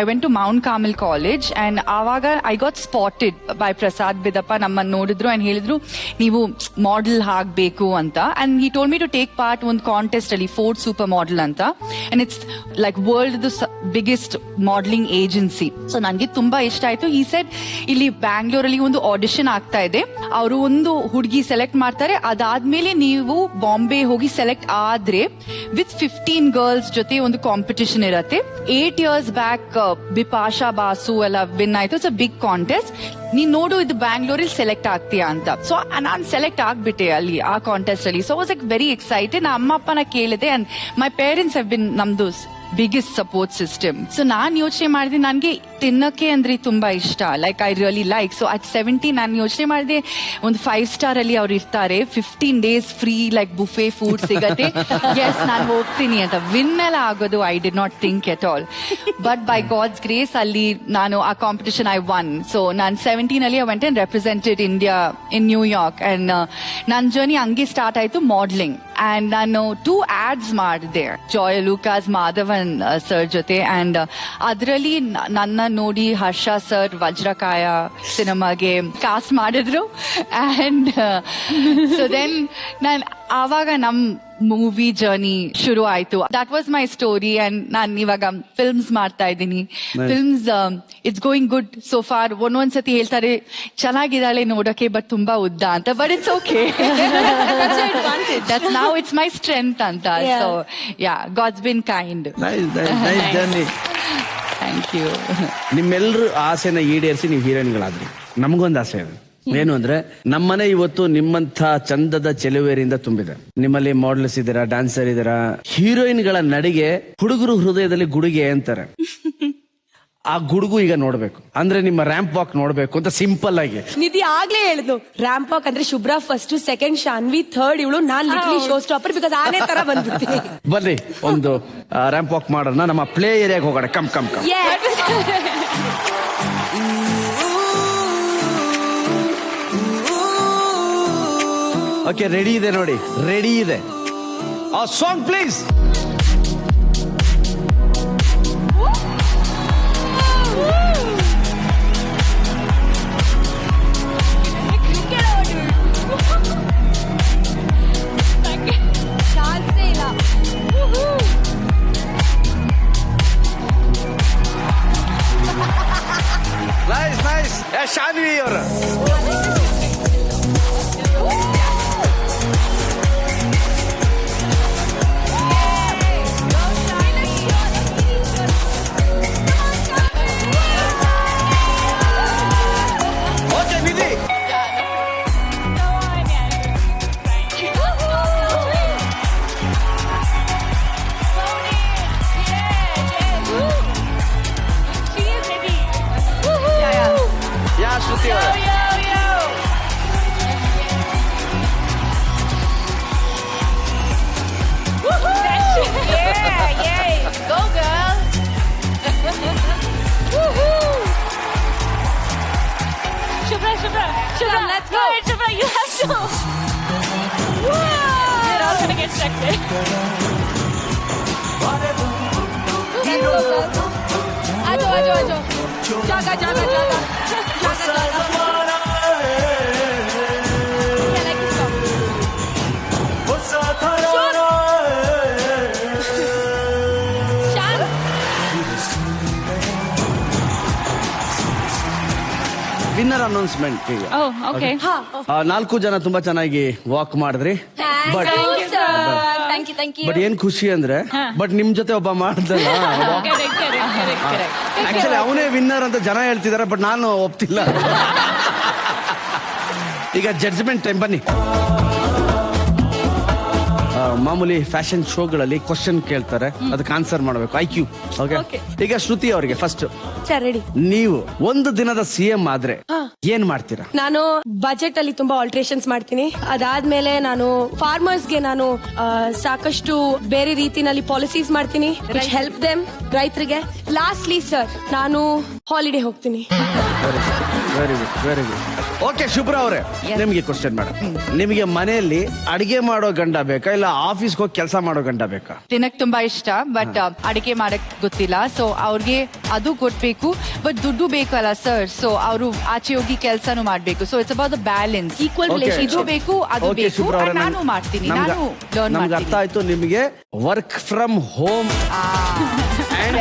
I went to Mount Carmel college and ಆವಾಗ I got spotted by Prasad Bidappa. ನಮ್ಮನ್ನ ನೋಡಿದ್ರು ಅಂಡ್ ಹೇಳಿದ್ರು ನೀವು ಮಾಡೆಲ್ ಆಗ್ಬೇಕು ಅಂತ. And he told me to take part one contest ಅಲ್ಲಿ Ford Super Model ಅಂತ, and it's like world the biggest modeling agency. So ನನಗೆ ತುಂಬಾ ಇಷ್ಟ ಆಯ್ತು. he said ಇಲ್ಲಿ ಬ್ಯಾಂಗ್ಳೂರಲ್ಲಿ ಒಂದು ಆಡಿಷನ್ ಆಗ್ತಾ ಇದೆ, ಅವರು ಒಂದು ಹುಡುಗಿ ಸೆಲೆಕ್ಟ್ ಮಾಡ್ತಾರೆ, ಅದಾದ್ಮೇಲೆ ನೀವು ಬಾಂಬೆ ಹೋಗಿ ಸೆಲೆಕ್ಟ್ ಆದ್ರೆ ವಿತ್ 15 ಗರ್ಲ್ಸ್ ಜೊತೆ ಒಂದು ಕಾಂಪಿಟಿಷನ್ ಇರತ್ತೆ. 8 years ಬ್ಯಾಕ್ ಬಿಪಾಶಾ ಬಾಸು ಎಲ್ಲ ವಿನ್ ಆಯ್ತು. It's a big contest. ನೀನ್ ನೋಡು ಇದು ಬ್ಯಾಂಗ್ಳೂರಲ್ಲಿ ಸೆಲೆಕ್ಟ್ ಆಗ್ತೀಯಾ ಅಂತ. ಸೊ ನಾನ್ ಸೆಲೆಕ್ಟ್ ಆಗ್ಬಿಟ್ಟೆ ಅಲ್ಲಿ ಆ ಕಾಂಟೆಸ್ಟ್ ಅಲ್ಲಿ. So was like very excited. ನಾ ಅಮ್ಮ ಅಪ್ಪನ ಕೇಳಿದೆ and my parents have been ನಮ್ದು ಬಿಗ್ಗೆಸ್ಟ್ ಸಪೋರ್ಟ್ ಸಿಸ್ಟಮ್. ಸೊ ನಾನ್ ಯೋಚನೆ ಮಾಡಿದೆ ನನ್ಗೆ ತಿನ್ನಕ್ಕೆ ಅಂದ್ರೆ ತುಂಬಾ ಇಷ್ಟ. Like I really like. So at 17 ನಾನು ಯೋಚನೆ ಮಾಡಿದೆ ಒಂದು 5 ಸ್ಟಾರ್ ಅಲ್ಲಿ ಅವ್ರು ಇರ್ತಾರೆ, 15 days free like buffet food ಸಿಗತ್ತೆ. ಎಸ್ ನಾನು ಹೋಗ್ತೀನಿ ಅಂತ. ವಿನ್ ಎಲ್ಲ ಆಗೋದು I did not think at all. But by God's grace ಅಲ್ಲಿ ನಾನು ಆ ಕಾಂಪಿಟಿಷನ್ ಐ ವನ್. ಸೊ ನಾನು 17 ಅಲ್ಲಿ I went and represented India in New York. And ನನ್ನ ಜರ್ನಿ ಹಂಗೆ ಸ್ಟಾರ್ಟ್ ಆಯ್ತು ಮಾಡಲಿಂಗ್. ಅಂಡ್ ನಾನು 2 ads ಮಾಡಿದೆ ಜಾಯ್ ಲೂಕಾಸ್ ಮಾಧವನ್ ಸರ್ ಜೊತೆ. ಅಂಡ್ ಅದರಲ್ಲಿ ನನ್ನ ನೋಡಿ ಹರ್ಷ ಸರ್ ವಜ್ರಕಾಯ ಸಿನಿಮಾಗೆ ಕಾಸ್ಟ್ ಮಾಡಿದ್ರು. ಅಂಡ್ ಸೊ ದೆನ್ ನಾನು ಆವಾಗ ನಮ್ ಮೂವಿ ಜರ್ನಿ ಶುರು ಆಯ್ತು. That was my story. And ನಾನು ಇವಾಗ ಫಿಲ್ಮ್ಸ್ ಮಾಡ್ತಾ ಇದ್ದೀನಿ. Films it's going good so far. ಒಂದೊಂದ್ಸತಿ ಹೇಳ್ತಾರೆ ಚೆನ್ನಾಗಿದ್ದಾಳೆ ನೋಡಕ್ಕೆ ಬಟ್ ತುಂಬಾ ಉದ್ದ ಅಂತ. But it's okay. That's now it's my strength ಅಂತ. So yeah, God's been kind. Thank you. ನಿಮ್ಮೆಲ್ಲರೂ ಆಸೆನ ಈಡೇರಿಸಿ ನೀವು ಹೀರೋಯಿನ್ಗಳಾದ್ರಿ. ನಮಗೊಂದು ಆಸೆ ಇದೆ. ಏನು ಅಂದ್ರೆ ನಮ್ಮನೆ ಇವತ್ತು ನಿಮ್ಮಂತ ಚಂದದ ಚೆಲುವೆರಿಂದ ತುಂಬಿದೆ. ನಿಮ್ಮಲ್ಲಿ ಮಾಡೆಲ್ಸ್ ಇದ್ದೀರಾ, ಡ್ಯಾನ್ಸರ್ ಇದ್ದೀರಾ. ಹೀರೋಯಿನ್ಗಳ ನಡಿಗೆ ಹುಡುಗರು ಹೃದಯದಲ್ಲಿ ಗುಡುಗೆ ಅಂತಾರೆ. ಆ ಗುಡುಗು ಈಗ ನೋಡ್ಬೇಕು ಅಂದ್ರೆ ನಿಮ್ಮ ರ್ಯಾಂಪ್ ವಾಕ್ ನೋಡ್ಬೇಕು ಅಂತ ಸಿಂಪಲ್ ಆಗಿ ನಿಧಿ ಆಗ್ಲೇ ಹೇಳಿದ್ನು. ರ್ಯಾಂಪ್ ವಾಕ್ ಅಂದ್ರೆ ಶುಭ್ರಾ ಫಸ್ಟ್, ಸೆಕೆಂಡ್ ಶಾನ್ವಿ, ಥರ್ಡ್ ಇವಳು, ನಾನ್ ಲಿಟ್ಲಿ ಶೋ ಸ್ಟಾಪರ್. ಬಿಕಾಸ್ ಆನೆ ತರ ಬಂದ್ಬಿಡ್ತೀನಿ. ಬನ್ನಿ ಒಂದು ರ್ಯಾಂಪ್ ವಾಕ್ ಮಾಡೋಣ. ನಮ್ಮ ಪ್ಲೇ ಏರಿಯಾಗೆ ಹೋಗೋಣ. Come come come. Okay, ready ಇದೆ ನೋಡಿ, ರೆಡಿ ಇದೆ. ಆ song please. Nice nice. Shanvi ಅವರು Let's go. Shubhra, you have to. Whoa. We're all gonna get distracted. Ajo. Jaga. Yeah, like this song. Shan. Winner announcement ಈಗ. Okay. 4 ಜನ ತುಂಬಾ ಚೆನ್ನಾಗಿ walk ಮಾಡಿದ್ರಿ. Thank you, sir. Thank you. Thank you. But ಏನ್ ಖುಷಿ ಅಂದ್ರೆ but ನಿಮ್ ಜೊತೆ ಒಬ್ಬ ಮಾಡ್ದಲ್ಲ ಆಕ್ಚುಲಿ ಅವನೇ ವಿನ್ನರ್ ಅಂತ ಜನ ಹೇಳ್ತಿದಾರೆ, ಬಟ್ ನಾನು ಒಪ್ತಿಲ್ಲ. ಈಗ ಜಡ್ಜ್ಮೆಂಟ್ ಟೈಮ್ ಬನ್ನಿ. ಮಾಮೂಲಿ ಫ್ಯಾಷನ್ ಶೋಗಳಲ್ಲಿ ಕ್ವಶನ್ ಕೇಳ್ತಾರೆ, ಅದಕ್ಕೆ ಆನ್ಸರ್ ಮಾಡಬೇಕು. IQ. ಓಕೆ, ಈಗ ಶ್ರುತಿ ಅವರಿಗೆ ಫಸ್ಟ್. Sir ready. ನೀವು ಒಂದು ದಿನದ CM ಆದ್ರೆ ಏನ್ ಮಾಡ್ತೀರಾ? ನಾನು ಬಜೆಟ್ ಅಲ್ಲಿ ತುಂಬಾ ಆಲ್ಟ್ರೇಷನ್ಸ್ ಮಾಡ್ತೀನಿ. ಅದಾದ್ಮೇಲೆ ನಾನು ಫಾರ್ಮರ್ಸ್ಗೆ ನಾನು ಸಾಕಷ್ಟು ಬೇರೆ ರೀತಿನಲ್ಲಿ ಪಾಲಿಸೀಸ್ ಮಾಡ್ತೀನಿ, ಹೆಲ್ಪ್ ದೆಮ್, ರೈತರಿಗೆ. ಲಾಸ್ಟ್ಲಿ ಸರ್ ನಾನು ಹಾಲಿಡೇ ಹೋಗ್ತೀನಿ. Very good, very good. Okay ಶುಭ್ರ ಅವರೇ, ನಿಮ್ಗೆ ಕ್ವಶನ್ ಮೇಡಮ್. ನಿಮಗೆ ಮನೆಯಲ್ಲಿ ಅಡಿಗೆ ಮಾಡೋ ಗಂಡ ಬೇಕಾ ಇಲ್ಲ ಆಫೀಸ್ಗೆ ಹೋಗಿ ಕೆಲಸ ಮಾಡೋ ಗಂಡ ಬೇಕಾ? ತಿನ್ನಕ್ ತುಂಬಾ ಇಷ್ಟ, ಬಟ್ ಅಡಿಗೆ ಮಾಡಕ್ ಗೊತ್ತಿಲ್ಲ. ಸೊ ಅವ್ರಿಗೆ ಅದು ಕೊಡ್ಬೇಕು, ಬಟ್ ದುಡ್ಡು ಬೇಕಲ್ಲ ಸರ್. ಸೊ ಅವರು ಆಚೆ ಹೋಗಿ ಕೆಲಸನೂ ಮಾಡ್ಬೇಕು. So it's about the balance, equal relation. ಇದು ಬೇಕು, ಅದು Okay, ಬೇಕು. ಶುಭ್ರ ಅವರೇ, ನಾನು ಮಾಡ್ತೀನಿ, ನಾನು ಲರ್ನ್ ನಮ್ಗೆ ಅರ್ಥ ಮಾಡ್ತೀನಿ. ಆಯ್ತು. ನಿಮಗೆ work from home and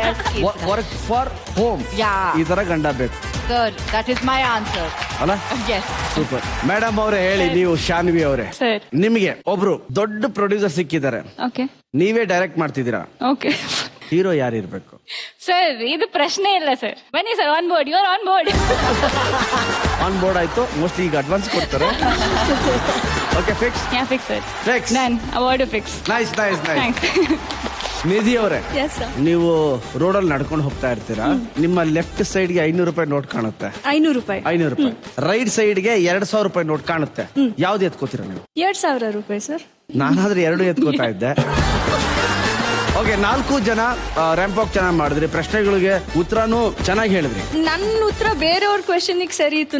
work for home Yeah. ಈ ತರ ಗಂಡ ಬೇಕು sir, that is my answer. ಅಲ್ಲ? ಎಸ್. ಸೂಪರ್. ಮೇಡಮ್ ಅವರೇ ಹೇಳಿ, ನೀವು ಶಾನ್ವಿ ಅವರೇ, Sir. ನಿಮಗೆ ಒಬ್ರು ದೊಡ್ಡ ಪ್ರೊಡ್ಯೂಸರ್ ಸಿಕ್ಕಿದ್ದಾರೆ, ಓಕೆ ನೀವೇ ಡೈರೆಕ್ಟ್ ಮಾಡ್ತಿದ್ದೀರಾ, ಓಕೆ ಹೀರೋ ಯಾರಿರ್ಬೇಕು? ಸರ್ ಇದು ಪ್ರಶ್ನೆ ಇಲ್ಲ ಸರ್. ಬನ್ನಿ sir, on board, you are on board. On board ಆಯ್ತು. ಮೋಸ್ಟ್ಲಿ ಈಗ ಅಡ್ವಾನ್ಸ್ ಕೊಡ್ತಾರೆ. Okay, fix. Yeah fix sir. Fix. Done, award fix. Nice nice nice. Thanks. Nidhi ಅವರೇ, ಎಸ್ ಸರ್. ನೀವು ರೋಡಲ್ಲಿ ನಡ್ಕೊಂಡು ಹೋಗ್ತಾ ಇರ್ತೀರಾ, ನಿಮ್ಮ ಲೆಫ್ಟ್ ಸೈಡ್ಗೆ 500 ರೂಪಾಯಿ ನೋಟ್ ಕಾಣುತ್ತೆ. 500 ರೂಪಾಯಿ. 500 ರೂಪಾಯಿ. ರೈಟ್ ಸೈಡ್ಗೆ 2000 ರೂಪಾಯಿ ನೋಟ್ ಕಾಣುತ್ತೆ. ಯಾವ್ದು ಎತ್ಕೋತೀರಾ ನೀವು? 2000 ರೂಪಾಯಿ ಸರ್. ನಾನಾದ್ರೆ 2 ಎತ್ಕೋತಾ ಇದ್ದೆ. ಓಕೆ, 4 ಜನ ರ್ಯಾಂಪ್ ವಾಕ್ ಚೆನ್ನಾಗಿ ಮಾಡಿದ್ರಿ, ಪ್ರಶ್ನೆಗಳಿಗೆ ಉತ್ತರನೂ ಚೆನ್ನಾಗಿ ಹೇಳಿದ್ರಿ. ನನ್ನ ಉತ್ತರ ಬೇರೆಯವ್ರ ಕ್ವೆಶನ್ ಸರಿ ಇತ್ತು.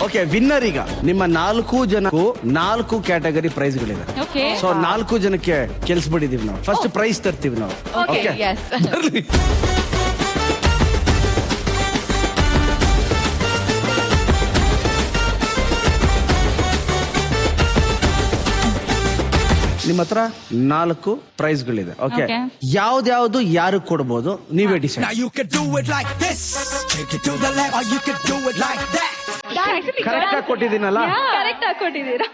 ಓಕೆ, ವಿನ್ನರ್ ಈಗ ನಿಮ್ಮ 4 ಜನಕ್ಕೂ 4 ಕ್ಯಾಟಗರಿ ಪ್ರೈಸ್ಗಳಿದೆ. ಓಕೆ. ಸೊ 4 ಜನಕ್ಕೆ ಕೆಲ್ಸ್ಬಿಟ್ಟಿದೀವಿ ನಾವು. ಫಸ್ಟ್ ಪ್ರೈಸ್ ತರ್ತೀವಿ ನಾವು. Okay, Okay? yes. ಬರ್ಲಿ. ನಿಮ್ಮ ಹತ್ರ 4 ಪ್ರೈಸ್ಗಳಿದೆ. Okay, Okay. ಯಾವ್ದ್ಯಾವ್ದು ಯಾರು ಕೊಡ್ಬೋದು ನೀವೇ decide. Now you can do it like this. Take it to the left, or you can do it like that. Correct ಆಗಿ ಕೊಟ್ಟಿದ್ದೀನಲ್ಲ, ಕರೆಕ್ಟ್ ಹಾಕೊಟ್ಟಿದ್ದೀರಾ.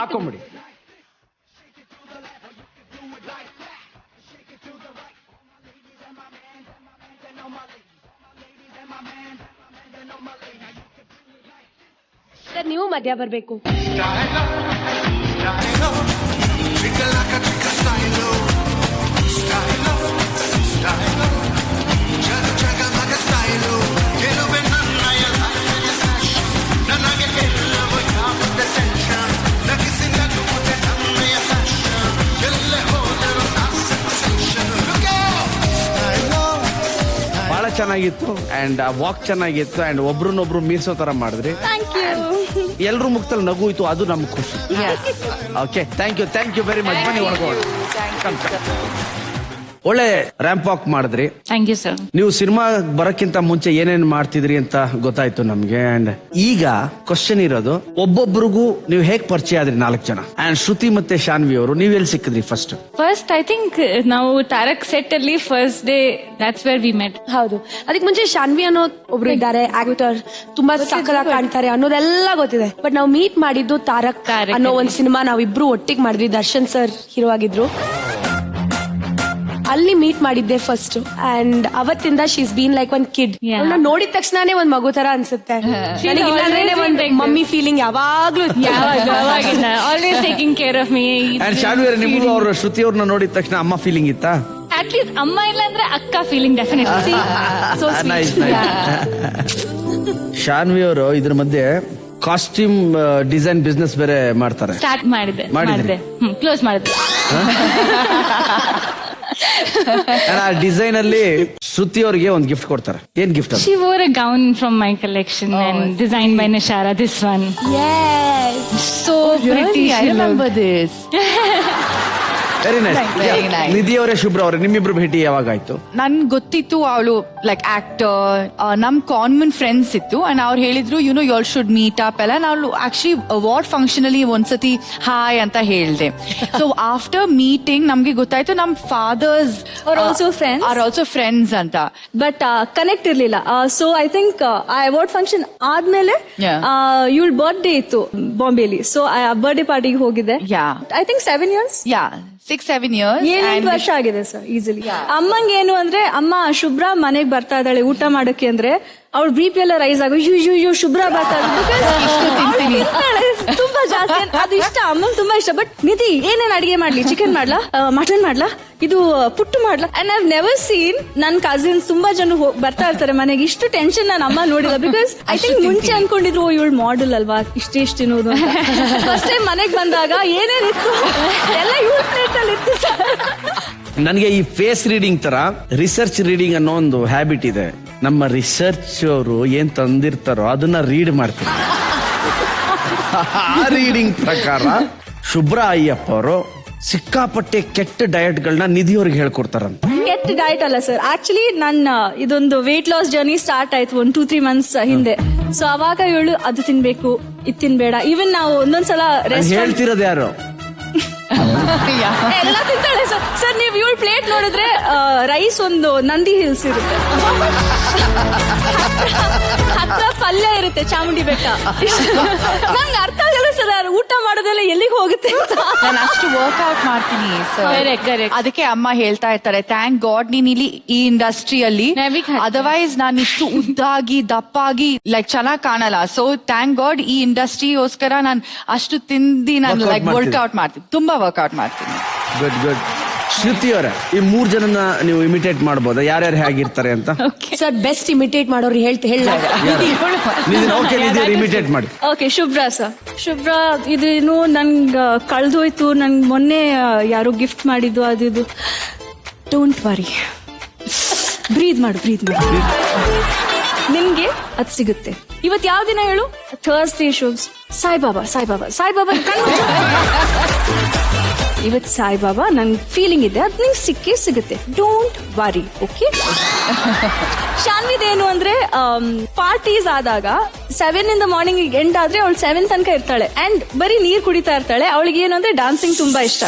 ಹಾಕೊಂಬಿಡಿ. ಸರ್ ನೀವು ಮಧ್ಯ ಬರ್ಬೇಕು. ಬಹಳ ಚೆನ್ನಾಗಿತ್ತು ಅಂಡ್ ವಾಕ್ ಚೆನ್ನಾಗಿತ್ತು ಅಂಡ್ ಒಬ್ರನ್ನೊಬ್ರು ಮೀರ್ಸೋ ತರ ಮಾಡಿದ್ರಿ. Thank you. ಎಲ್ರು ಮುಖದಲ್ಲಿ ನಗು ಇತ್ತು, ಅದು ನಮ್ಗೆ ಖುಷಿ. Okay, thank you very much. ಬನ್ನಿ ಒಳಗೋಣ. ಒಳ್ಳೆ ರ್ಯಾಂಪ್ ವಾಕ್ ಮಾಡಿದ್ರಿ. Thank you sir. ನೀವು ಸಿನಿಮಾ ಬರಕ್ಕಿಂತ ಮುಂಚೆ ಏನೇನ್ ಮಾಡ್ತಿದ್ರಿ ಅಂತ ಗೊತ್ತಾಯ್ತು ನಮ್ಗೆ. ಅಂಡ್ ಈಗ ಕ್ವಶನ್ ಇರೋದು, ಒಬ್ಬೊಬ್ರಿಗೂ ನೀವು ಹೇಗ್ ಪರಿಚಯ ಆದ್ರಿ 4 ಜನ? ಅಂಡ್ ಶ್ರುತಿ ಮತ್ತೆ ಶಾನ್ವಿ ಅವರು ನೀವ್ ಎಲ್ಲಿ ಸಿಕ್ಕಿದ್ರಿ ಫಸ್ಟ್? ಫಸ್ಟ್ ಐ ಥಿಂಕ್ ನಾವು ತಾರಕ್ ಸೆಟ್ ಅಲ್ಲಿ first day, that's where we met. ಹೌದು, ಅದಕ್ಕೆ ಮುಂಚೆ ಶಾನ್ವಿ ಅನ್ನೋ ಒಬ್ರು ಇದ್ದಾರೆ, ಆಕ್ಟರ್, ತುಂಬಾ ಸಕ್ಕತ್ತಾಗಿ ಕಾಣ್ತಾರೆ ಅನ್ನೋದೆಲ್ಲ ಗೊತ್ತಿದೆ. ಬಟ್ ನಾವು ಮೀಟ್ ಮಾಡಿದ್ದು ತಾರಕ್ ಅನ್ನೋ ಒಂದ್ ಸಿನಿಮಾ ನಾವಿಬ್ರು ಒಟ್ಟಿಗೆ ಮಾಡಿದ್ವಿ. ದರ್ಶನ್ ಸರ್ ಹೀರೋ ಆಗಿದ್ರು, ಅಲ್ಲಿ ಮೀಟ್ ಮಾಡಿದ್ದೆ ಫಸ್ಟ್. ಅಂಡ್ ಅವತ್ತಿಂದ ಶೀಸ್ ಬೀನ್ ಲೈಕ್ ಒಂದ್ ಕಿಡ್. ನೋಡಿದ ತಕ್ಷಣನೇ ಒಂದ್ ಮಗು ತರ ಅನ್ಸುತ್ತೆ ನನಗೆ. ಇಲ್ಲಾಂದ್ರೆ ಒಂದ್ ಮಮ್ಮಿ ಫೀಲಿಂಗ್ ಯಾವಾಗ್ಲೂ. Always taking care of me. And Shanvi ನಿಮಗೂ ಅವ್ರ ಶ್ರುತಿ ಅವ್ರನ್ನ ನೋಡಿದ ತಕ್ಷಣ ಅಮ್ಮ ಫೀಲಿಂಗ್ ಇತ್ತಾ? ಅಟ್ಲೀಸ್ಟ್ ಅಮ್ಮ ಇಲ್ಲ ಅಂದ್ರೆ ಅಕ್ಕ ಫೀಲಿಂಗ್ ಡೆಫಿನೆಟ್ಲಿ. ಶಾನ್ವಿ ಅವರು ಇದ್ರ ಮಧ್ಯೆ ಕಾಸ್ಟ್ಯೂಮ್ ಡಿಸೈನ್ ಬಿಸ್ನೆಸ್ ಬೇರೆ ಮಾಡ್ತಾರೆ. ಸ್ಟಾರ್ಟ್ ಮಾಡಿದ್ದೆ. ಕ್ಲೋಸ್ ಮಾಡಿದ್ದೆ. ಆ ಡಿಸೈನ್ ಅಲ್ಲಿ ಶ್ರುತಿ ಅವರಿಗೆ ಒಂದು ಗಿಫ್ಟ್ ಕೊಡ್ತಾರೆ. ಏನ್ gift? She wore a gown from my collection and designed by Nishara. This one. Yes. So pretty. I remember this. Very nice. Very nice. ನಿಧಿ ಅವರೇ, ಶುಭ್ರ ಅವರೇ, ನಿಮ್ಮಿಬ್ರು ಭೇಟಿ ಯಾವಾಗ ಆಯ್ತು? ನನ್ ಗೊತ್ತಿತ್ತು ಅವಳು ಲೈಕ್ ಆಕ್ಟರ್, ನಮ್ ಕಾಮನ್ ಫ್ರೆಂಡ್ಸ್ ಇತ್ತು ಅಂಡ್ ಅವ್ರು ಹೇಳಿದ್ರು you all should meet up ಎಲ್ಲ. ನಾವು ಆಕ್ಚುಲಿ ಅವಾರ್ಡ್ ಫಂಕ್ಷನ್ ಅಲ್ಲಿ ಒಂದ್ಸತಿ ಹಾಯ್ ಅಂತ ಹೇಳ್ದೆ. ಸೊ ಆಫ್ಟರ್ ಮೀಟಿಂಗ್ ನಮ್ಗೆ ಗೊತ್ತಾಯ್ತು ನಮ್ fathers Are also friends. Are also friends ಅಂತ. ಬಟ್ ಕನೆಕ್ಟ್ ಇರ್ಲಿಲ್ಲ. ಸೊ ಐ ಥಿಂಕ್ ಆ ಅವಾರ್ಡ್ ಫಂಕ್ಷನ್ ಆದ್ಮೇಲೆ Yeah. ಇವಳ ಬರ್ತ್ಡೇ ಇತ್ತು ಬಾಂಬೆಲಿ. ಸೊ ಆ ಬರ್ತ್ಡೇ ಪಾರ್ಟಿಗೆ ಹೋಗಿದ್ದೆ. Yeah. I think 7 years. 6-7 years. 7 ವರ್ಷ ಆಗಿದೆ ಸರ್ ಈಸಿಲಿ. ಅಮ್ಮಂಗೆ ಏನು ಅಂದ್ರೆ, ಅಮ್ಮ ಶುಭ್ರ ಮನೆಗ್ ಬರ್ತಾ ಇದ್ದಾಳೆ ಊಟ ಮಾಡಕ್ಕೆ ಅಂದ್ರೆ ಅವ್ಳ BP ಎಲ್ಲ ರೈಸ್ ಆಗೋ, ಯು ಶುಭ್ರ ಬರ್ತಾ ಇದ್ದಾಳೆ ತುಂಬಾ ಜಾಸ್ತಿ. ಅದು ಇಷ್ಟ, ಅಮ್ಮಂಗ್ ತುಂಬಾ ಇಷ್ಟ. ಬಟ್ ನಿಧಿ ಏನೇನ್ ಅಡಿಗೆ ಮಾಡ್ಲಿ, ಚಿಕನ್ ಮಾಡ್ಲಾ, ಮಟನ್ ಮಾಡ್ಲಾ, ಇದು ಪುಟ್ಟು ಮಾಡ್ಲಾ. ಅಂಡ್ ಐವ್ ನೆವರ್ ಸೀನ್ ನನ್ ಕಸಿನ್ಸ್ ತುಂಬಾ ಜನ ಬರ್ತಾ ಇರ್ತಾರೆ ಮನೆಗೆ, ಇಷ್ಟು ಟೆನ್ಷನ್ ನಾನು ಅಮ್ಮ ನೋಡಿಲ್ಲ. ಬಿಕಾಸ್ ಐ ಥಿಂಕ್ ಮುಂಚೆ ಅನ್ಕೊಂಡಿದ್ರು ಇವಳು ಮಾಡಲ್ ಅಲ್ವಾ, ಇಷ್ಟೇ ತಿನ್ನೋದು. ಫಸ್ಟ್ ಟೈಮ್ ಮನೆಗ್ ಬಂದಾಗ ಏನೇನಿತ್ತು ಎಲ್ಲ ಇವಳ ಪ್ಲೇಟ್ ಅಲ್ಲಿ ಇತ್ತು ಸರ್. ನನಗೆ ಈ ಫೇಸ್ ರೀಡಿಂಗ್ ತರ ರಿಸರ್ಚ್ ರೀಡಿಂಗ್ ಅನ್ನೋ ಒಂದು ಹ್ಯಾಬಿಟ್ ಇದೆ. ನಮ್ಮ ರಿಸರ್ಚ್ ಅವರು ಏನ್ ತಂದಿರ್ತಾರೋ ಅದನ್ನ ರೀಡ್ ಮಾಡ್ತೀನಿ. ಆ ರೀಡಿಂಗ್ ಪ್ರಕಾರ ಶುಭ್ರ ಅಯ್ಯಪ್ಪ ಅವರು ಸಿಕ್ಕಾಪಟ್ಟೆ ಕೆಟ್ಟ ಡಯಟ್ಗಳನ್ನ ನಿಧಿಯವ್ರಿಗೆ ಹೇಳ್ಕೊಡ್ತಾರಂತ. ಕೆಟ್ಟ ಡಯಟ್ ಅಲ್ಲ ಸರ್, ಆಕ್ಚುಲಿ ನನ್ನ ಇದೊಂದು ವೇಟ್ ಲಾಸ್ ಜರ್ನಿ ಸ್ಟಾರ್ಟ್ ಆಯ್ತು 1-2-3 months ಹಿಂದೆ. ಸೊ ಅವಾಗ ಇವಳು ಅದು ತಿನ್ಬೇಕು, ಇದು ತಿನ್ಬೇಡ. ಈವನ್ ನಾವು ಒಂದೊಂದ್ಸಲ ಹೇಳ್ತಿರೋದು ಯಾರು? ಎಲ್ಲ ತಿಂತಾಳೆ ಸರ್. ಸರ್ ನೀವು ಇವಳು ಪ್ಲೇಟ್ ನೋಡಿದ್ರೆ ರೈಸ್ ಒಂದು ನಂದಿ ಹಿಲ್ಸ್ ಇರುತ್ತೆ, ಹತ್ರ ಪಲ್ಯ ಇರುತ್ತೆ, ಚಾಮುಂಡಿ ಬೆಟ್ಟ. ನಂಗೆ ಅರ್ಥ ಆಗಲ್ಲ ಸರ್, ಊಟ ಮಾಡೋದೆಲ್ಲ ಎಲ್ಲಿಗೆ ಹೋಗುತ್ತೆ ಅಂತ. ನಾನು ಅಷ್ಟು ವರ್ಕ್ಔಟ್ ಮಾಡ್ತೀನಿ ಸರ್. ಅದಕ್ಕೆ ಅಮ್ಮ ಹೇಳ್ತಾ ಇರ್ತಾರೆ, ಥ್ಯಾಂಕ್ ಗಾಡ್ ನೀನ್ ಇಲ್ಲಿ ಈ ಇಂಡಸ್ಟ್ರಿಯಲ್ಲಿ, ಅದರ್ವೈಸ್ ನಾನು ಇಷ್ಟು ಉದ್ದಾಗಿ ದಪ್ಪಾಗಿ ಲೈಕ್ ಚೆನ್ನಾಗ್ ಕಾಣಲ್ಲ. ಸೊ ಥ್ಯಾಂಕ್ ಗಾಡ್ ಈ ಇಂಡಸ್ಟ್ರಿಗೋಸ್ಕರ ನಾನು ಅಷ್ಟು ತಿಂದಿ ನಾನು ಲೈಕ್ ವರ್ಕ್ಔಟ್ ಮಾಡ್ತೀನಿ, ತುಂಬಾ ವರ್ಕ್ಔಟ್ ಮಾಡ್ತೀನಿ. Good good. ಶ್ರುತಿ ಅವರೇ, ಈ 3 ಜನನ ನೀವು ಇಮಿಟೇಟ್ ಮಾಡ್ಬೋದಾ? ಯಾರ್ಯಾರು ಹೇಗಿರ್ತಾರೆ ಅಂತ? ಸರ್ ಬೆಸ್ಟ್ ಇಮಿಟೇಟ್ ಮಾಡೋರು ಓಕೆ, ಇಮಿಟೇಟ್ ಮಾಡಿ. ಓಕೆ, ಶುಭ್ರ ಸರ್. ಶುಭ್ರ ಇದೇನು ನನ್ಗ ಕಳ್ದೋಯ್ತು, ನನ್ಗೆ ಮೊನ್ನೆ ಯಾರು ಗಿಫ್ಟ್ ಮಾಡಿದ್ದು ಅದು ಇದು. ಡೋಂಟ್ ವರಿ, ಬ್ರೀದ್ ಮಾಡು. ನಿಮ್ಗೆ ಅದ್ ಸಿಗುತ್ತೆ. ಇವತ್ ಯಾವ ದಿನ ಹೇಳು? ಥರ್ಸ್ಡೇ ಶುಭ್ಸ್. ಸಾಯಿಬಾಬಾ ಇವತ್ ಸಾಯಿಬಾಬಾ ನನ್ ಫೀಲಿಂಗ್ ಇದೆ, ಅದ್ ನಿಂಗೆ ಸಿಕ್ಕೇ ಸಿಗುತ್ತೆ. Don't worry, okay. ಶಾನ್ವಿದೇನು ಅಂದ್ರೆ ಪಾರ್ಟೀಸ್ ಆದಾಗ 7 in the morning ಎಂಡ್ ಆದ್ರೆ ಅವಳು 7 ತನಕ ಇರ್ತಾಳೆ ಅಂಡ್ ಬರೀ ನೀರ್ ಕುಡಿತಾ ಇರ್ತಾಳೆ. ಅವಳಿಗೆ ಏನು ಅಂದ್ರೆ ಡಾನ್ಸಿಂಗ್ ತುಂಬಾ ಇಷ್ಟ.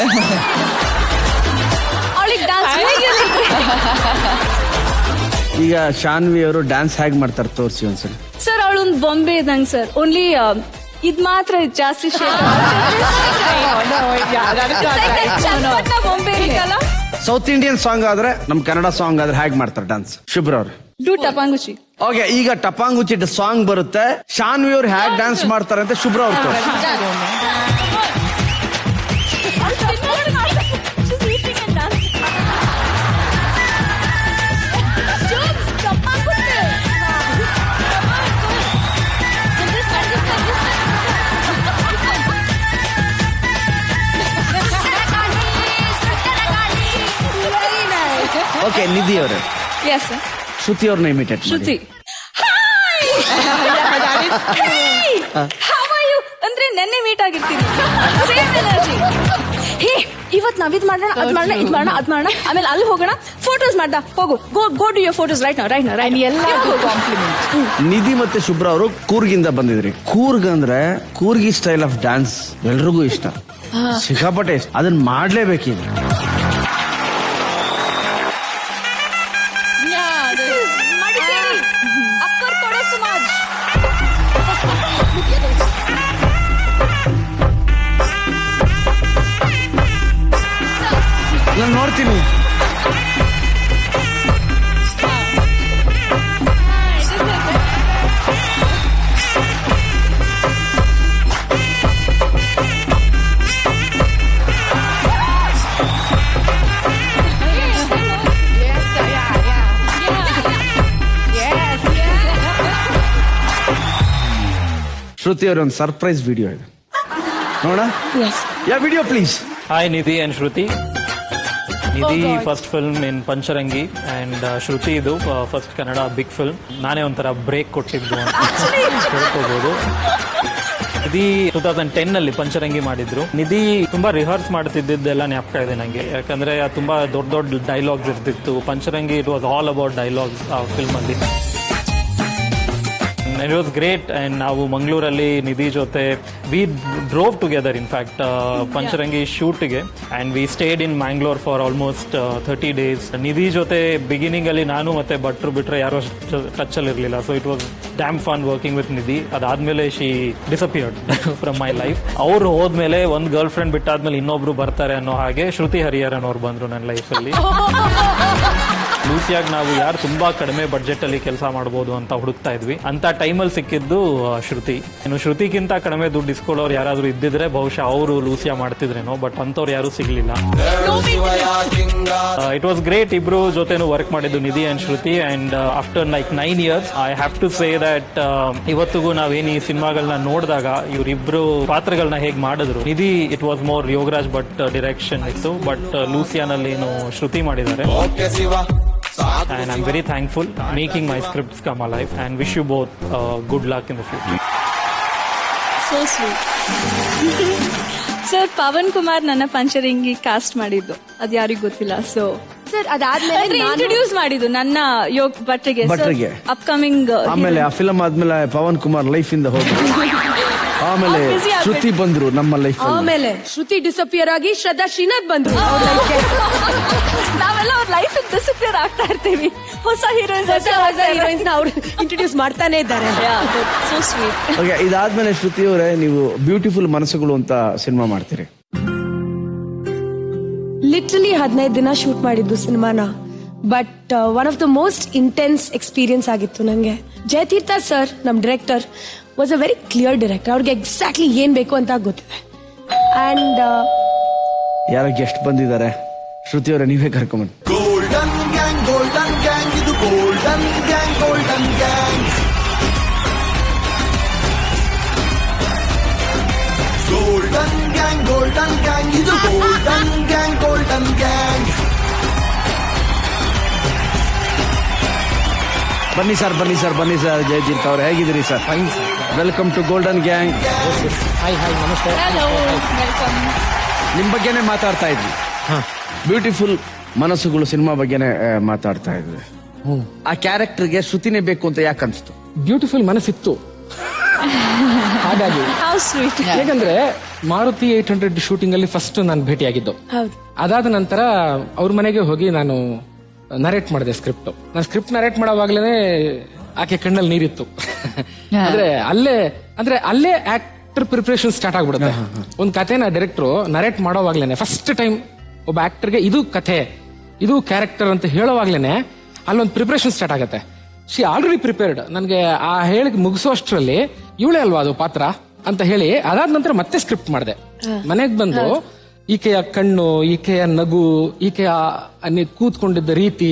ಅವಳಿಗೆ ಡಾನ್ಸ್ ಈಗ ಶಾನ್ವಿ ಅವರು ಡ್ಯಾನ್ಸ್ ಹೇಗ್ ಮಾಡ್ತಾರೆ ತೋರಿಸಿ ಒಂದ್ಸಲ. ಸರ್ ಅವಳೊಂದು ಬೊಂಬೆ ಇದ್ದಂಗೆ ಸರ್, ಓನ್ಲಿ ಇದ್ ಮಾತ್ರ ಜಾಸ್ತಿ ಬೊಂಬೆ ಇರಲ್ಲ. ಸೌತ್ ಇಂಡಿಯನ್ ಸಾಂಗ್ ಆದ್ರೆ, ನಮ್ ಕನ್ನಡ ಸಾಂಗ್ ಆದ್ರೆ ಹೇಗ್ ಮಾಡ್ತಾರೆ ಡ್ಯಾನ್ಸ್ ಶುಭ್ರ ಅವ್ರು? ಡೂ ಟಪಾಂಗುಚಿ. ಓಕೆ, ಈಗ ಟಪಾಂಗುಚಿ ಸಾಂಗ್ ಬರುತ್ತೆ. ಶಾನ್ವಿ ಅವ್ರು ಹೇಗ್ ಡ್ಯಾನ್ಸ್ ಮಾಡ್ತಾರೆ ಅಂತ ಶುಭ್ರ ಅವ್ರು ಓಕೆ. ನಿಧಿ ಅವರೇ, ಎಸ್ ಸರ್. ಶ್ರುತಿ ಅವ್ರನ್ನ ಇಮಿಟೇಟ್ ಶ್ರುತಿ ಅಂದ್ರೆ ನೆನ್ನೆ ಮೀಟ್ ಆಗಿರ್ತೀನಿ, ಸೇಮ್ ಎನರ್ಜಿ. ಹೇ ಇವತ್ ನಾವ್ ಇದ್ ಮಾಡೋಣ, ಅದ್ ಮಾಡೋಣ, ಇದ್ ಮಾಡೋಣ, ಅದ್ ಮಾಡೋಣ, ಆಮೇಲೆ ಅಲ್ಲಿ ಹೋಗೋಣ, ಫೋಟೋಸ್ ಮಾಡ್ದ ಹೋಗು, go to your photos right now. ಎಲ್ಲ ಕಾಂಪ್ಲಿಮೆಂಟ್. ನಿಧಿ ಮತ್ತೆ ಶುಭ್ರ ಅವರು ಕೂರ್ಗಿಂದ ಬಂದಿದ್ರಿ. ಕೂರ್ಗ್ ಅಂದ್ರೆ ಕೂರ್ಗಿ ಸ್ಟೈಲ್ ಆಫ್ ಡ್ಯಾನ್ಸ್ ಎಲ್ರಿಗೂ ಇಷ್ಟ, ಸಿಕ್ಕಾಪಟ್ಟೆ ಇಷ್ಟ. ಅದನ್ನ ಮಾಡ್ಲೇಬೇಕೀಗ. ನಾನು ನೋಡ್ತೀನಿ. ಶ್ರುತಿ ಅವ್ರ ಒಂದು ಸರ್ಪ್ರೈಸ್ ವಿಡಿಯೋ ಇದೆ ನೋಡ. Yeah video please. Hi Nidhi and Shruti. Nidhi first film in Pancharangi and Shruti ಇದು ಫಸ್ಟ್ ಕನ್ನಡ ಬಿಗ್ ಫಿಲ್ಮ್. ನಾನೇ ಒಂಥರ ಬ್ರೇಕ್ ಕೊಟ್ಟಿದ್ದು ಅಂತ ಹೇಳ್ಕೋಬಹುದು. ನಿಧಿ 2010 ಅಲ್ಲಿ ಪಂಚರಂಗಿ ಮಾಡಿದ್ರು. ನಿಧಿ ತುಂಬಾ ರಿಹರ್ಸ್ ಮಾಡ್ತಿದ್ದೆಲ್ಲ ಜ್ಞಾಪಕ ಇದೆ ನಂಗೆ, ಯಾಕಂದ್ರೆ ತುಂಬಾ ದೊಡ್ಡ ದೊಡ್ಡ ಡೈಲಾಗ್ಸ್ ಇರ್ತಿತ್ತು. Pancharangi it was all about dialogues ಆ ಫಿಲ್ಮ್ ಅಲ್ಲಿ. It was great, and ನಾವು ಮಂಗಳೂರಲ್ಲಿ ನಿಧಿ ಜೊತೆ we drove together in fact Pancharangi ಶೂಟ್ಗೆ, and we stayed in Mangalore for almost 30 days. Nidhi ಜೊತೆ ಬಿಗಿನಿಂಗ್ ಅಲ್ಲಿ ನಾನು ಮತ್ತೆ ಭಟ್ರು ಬಿಟ್ರೆ ಯಾರು ಟಚ್ ಅಲ್ಲಿ ಇರಲಿಲ್ಲ. So it was damn fun working with Nidhi. ಅದಾದ್ಮೇಲೆ she disappeared from my life. ಅವ್ರು ಹೋದ್ಮೇಲೆ ಒಂದು ಗರ್ಲ್ ಫ್ರೆಂಡ್ ಬಿಟ್ಟಾದ್ಮೇಲೆ ಇನ್ನೊಬ್ರು ಬರ್ತಾರೆ ಅನ್ನೋ ಹಾಗೆ ಶ್ರುತಿ ಹರಿಹರನ್ ಅವ್ರು ಬಂದ್ರು ನನ್ನ ಲೈಫಲ್ಲಿ. ಲೂಸಿಯಾಗಿ ನಾವು ಯಾರು ತುಂಬಾ ಕಡಿಮೆ ಬಡ್ಜೆಟ್ ಅಲ್ಲಿ ಕೆಲಸ ಮಾಡಬಹುದು ಅಂತ ಹುಡುಕ್ತಾ ಇದ್ವಿ. ಅಂತ ಟೈಮಲ್ಲಿ ಸಿಕ್ಕಿದ್ದು ಶ್ರುತಿ. ಇನ್ನು ಶ್ರುತಿಗಿಂತ ಕಡಿಮೆ ದುಡ್ಡು ಇಸ್ಕೊಳ್ಳೋರು ಯಾರಾದ್ರೂ ಇದ್ದಿದ್ರೆ ಬಹುಶಃ ಅವರು ಲೂಸಿಯಾ ಮಾಡ್ತಿದ್ರೇನೋ, ಬಟ್ ಅಂತವ್ರು ಯಾರು ಸಿಗ್ಲಿಲ್ಲ. It was great. ಇಬ್ರು ಜೊತೆನೂ ವರ್ಕ್ ಮಾಡಿದ್ದು Nidhi and Shruti. And after like 9 years I have to say that ಇವತ್ತಿಗೂ ನಾವೇನು ಈ ಸಿನಿಮಾಗಳನ್ನ ನೋಡಿದಾಗ ಇವರಿಬ್ರು ಪಾತ್ರಗಳನ್ನ ಹೇಗೆ ಮಾಡಿದ್ರು. Nidhi it was more Yogaraj Bhat direction ಇತ್ತು, ಬಟ್ ಲೂಸಿಯಾನಲ್ಲಿ ಏನು ಶ್ರುತಿ ಮಾಡಿದ್ದಾರೆ. And I'm very thankful making my scripts come alive, and wish you both good luck in the future. So sweet. Sir, Pavan Kumar ನನ್ನ ಪಂಚರಂಗಿ ಕಾಸ್ಟ್ ಮಾಡಿದ್ದು ಅದು ಯಾರಿಗೂ ಗೊತ್ತಿಲ್ಲ. ಸೊ ಸರ್ ಅದಾದ್ಮೇಲೆ ಇಂಟ್ರೊಡ್ಯೂಸ್ ಮಾಡಿದ್ದು ನನ್ನ ಯೋಗ್ ಭಟ್ರಿಗೆ ಅಪ್ಕಮಿಂಗ್. ಆಮೇಲೆ ಆ ಫಿಲಂ ಆದ್ಮೇಲೆ ಪವನ್ ಕುಮಾರ್ ಲೈಫ್ ಇಂದ ಹೋದ್ರು. ಆಮೇಲೆ ಶ್ರುತಿ ಬಂದ್ರು ನಮ್ಮ ಲೈಫ್. ಆಮೇಲೆ ಶ್ರುತಿ ಡಿಸಪಿಯರ್ ಆಗಿ ಶ್ರದ್ಧಾ ಶ್ರೀನಾಥ್ ಬಂದ್ರು. ನಾವೆಲ್ಲ ಅವ್ರ ಲೈಫ್ ಡಿಸಪಿಯರ್ ಆಗ್ತಾ ಇರ್ತೀವಿ. ಹೊಸ ಹೀರೋಯಿನ್ಸ್ ಅವ್ರು ಇಂಟ್ರೊಡ್ಯೂಸ್ ಮಾಡ್ತಾನೆ ಇದ್ದಾರೆ. So sweet. ಓಕೆ, ಇದಾದ್ಮೇಲೆ ಶ್ರುತಿ ಅವರೇ ನೀವು ಬ್ಯೂಟಿಫುಲ್ ಮನಸ್ಸುಗಳು ಅಂತ ಸಿನಿಮಾ ಮಾಡ್ತೀರಿ. ಲಿಟ್ರಲಿ 15 ದಿನ ಶೂಟ್ ಮಾಡಿದ್ದು ಸಿನಿಮಾನ. But one of the most intense experience ಆಗಿತ್ತು ನನಗೆ. ಜಯತೀರ್ಥ ಸರ್ ನಮ್ director was a very clear director. ಅವ್ರಿಗೆ ಎಕ್ಸಾಕ್ಟ್ಲಿ ಏನ್ ಬೇಕು ಅಂತ ಗೊತ್ತಿದೆ. ಅಂಡ್ ಯಾರೋ ಗೆಸ್ಟ್ ಬಂದಿದ್ದಾರೆ. ಶ್ರುತಿ ಅವರೇ ನೀವೇ ಕರ್ಕೊಂಬನ್ನಿ. ಗೋಲ್ಡನ್ ಗ್ಯಾಂಗ್ ಇದು ಗೋಲ್ಡನ್ ಗ್ಯಾಂಗ್ ಗೋಲ್ಡನ್ ಗ್ಯಾಂಗ್ ಇದು ಗೋಲ್ಡನ್ ಗ್ಯಾಂಗ್. ಬನ್ನಿ ಸರ್ ಜಯತೀರ್ಥ ಅವ್ರೆ, ಹೇಗಿದ್ದೀರಿ sir? Fine sir. Welcome to golden gang. Hi namaste. Welcome. ನಿಮ್ ಬಗ್ಗೆನೇ ಮಾತಾಡ್ತಾ ಇದ್ವಿ. ಬ್ಯೂಟಿಫುಲ್ ಮನಸ್ಸುಗಳು ಸಿನಿಮಾ ಬಗ್ಗೆನೇ ಮಾತಾಡ್ತಾ ಇದ್ವಿ. ಆ ಕ್ಯಾರೆಕ್ಟರ್ಗೆ ಶ್ರುತಿನೇ ಬೇಕು ಅಂತ ಯಾಕೆ ಅನ್ಸ್ತು? ಬ್ಯೂಟಿಫುಲ್ ಮನಸ್ಸಿತ್ತು ಹಾಗಾಗಿ. ಯಾಕಂದ್ರೆ ಮಾರುತಿ 800 ಶೂಟಿಂಗ್ ಅಲ್ಲಿ ಫಸ್ಟ್ ನಾನು ಭೇಟಿಯಾಗಿದ್ದು. ಅದಾದ ನಂತರ ಅವ್ರ ಮನೆಗೆ ಹೋಗಿ ನಾನು ನರೇಟ್ ಮಾಡಿದೆ ಸ್ಕ್ರಿಪ್ಟ್. ನಾನು ಸ್ಕ್ರಿಪ್ಟ್ ನರೇಟ್ ಮಾಡೋವಾಗ್ಲೇನೆ ಆಕೆ ಕಣ್ಣಲ್ಲಿ ನೀರಿತ್ತು. ಅಲ್ಲೇ ಆಕ್ಟರ್ ಪ್ರಿಪರೇಷನ್ ಸ್ಟಾರ್ಟ್ ಆಗ್ಬಿಡುತ್ತೆ. ಒಂದ್ ಕಥೆನ ಡೈರೆಕ್ಟರ್ ನರೇಟ್ ಮಾಡೋವಾಗ್ಲೇನೆ ಫಸ್ಟ್ ಟೈಮ್ ಒಬ್ಬ ಆಕ್ಟರ್ಗೆ ಇದು ಕಥೆ, ಇದು ಕ್ಯಾರೆಕ್ಟರ್ ಅಂತ ಹೇಳೋವಾಗ್ಲೇನೆ ಅಲ್ಲೊಂದು ಪ್ರಿಪರೇಷನ್ ಸ್ಟಾರ್ಟ್ ಆಗುತ್ತೆ. She already prepared. ನನಗೆ ಆ ಹೇಳಿಕೆ ಮುಗಿಸೋಷ್ಟ್ರಲ್ಲಿ ಇವಳೇ ಅಲ್ವಾ ಅದು ಪಾತ್ರ ಅಂತ ಹೇಳಿ ಅದಾದ ನಂತರ ಮತ್ತೆ ಸ್ಕ್ರಿಪ್ಟ್ ಮಾಡಿದೆ. ಮನೆಗೆ ಬಂದು ಈಕೆಯ ಕಣ್ಣು, ಈಕೆಯ ನಗು, ಈಕೆಯ ಕೂತ್ಕೊಂಡಿದ್ದ ರೀತಿ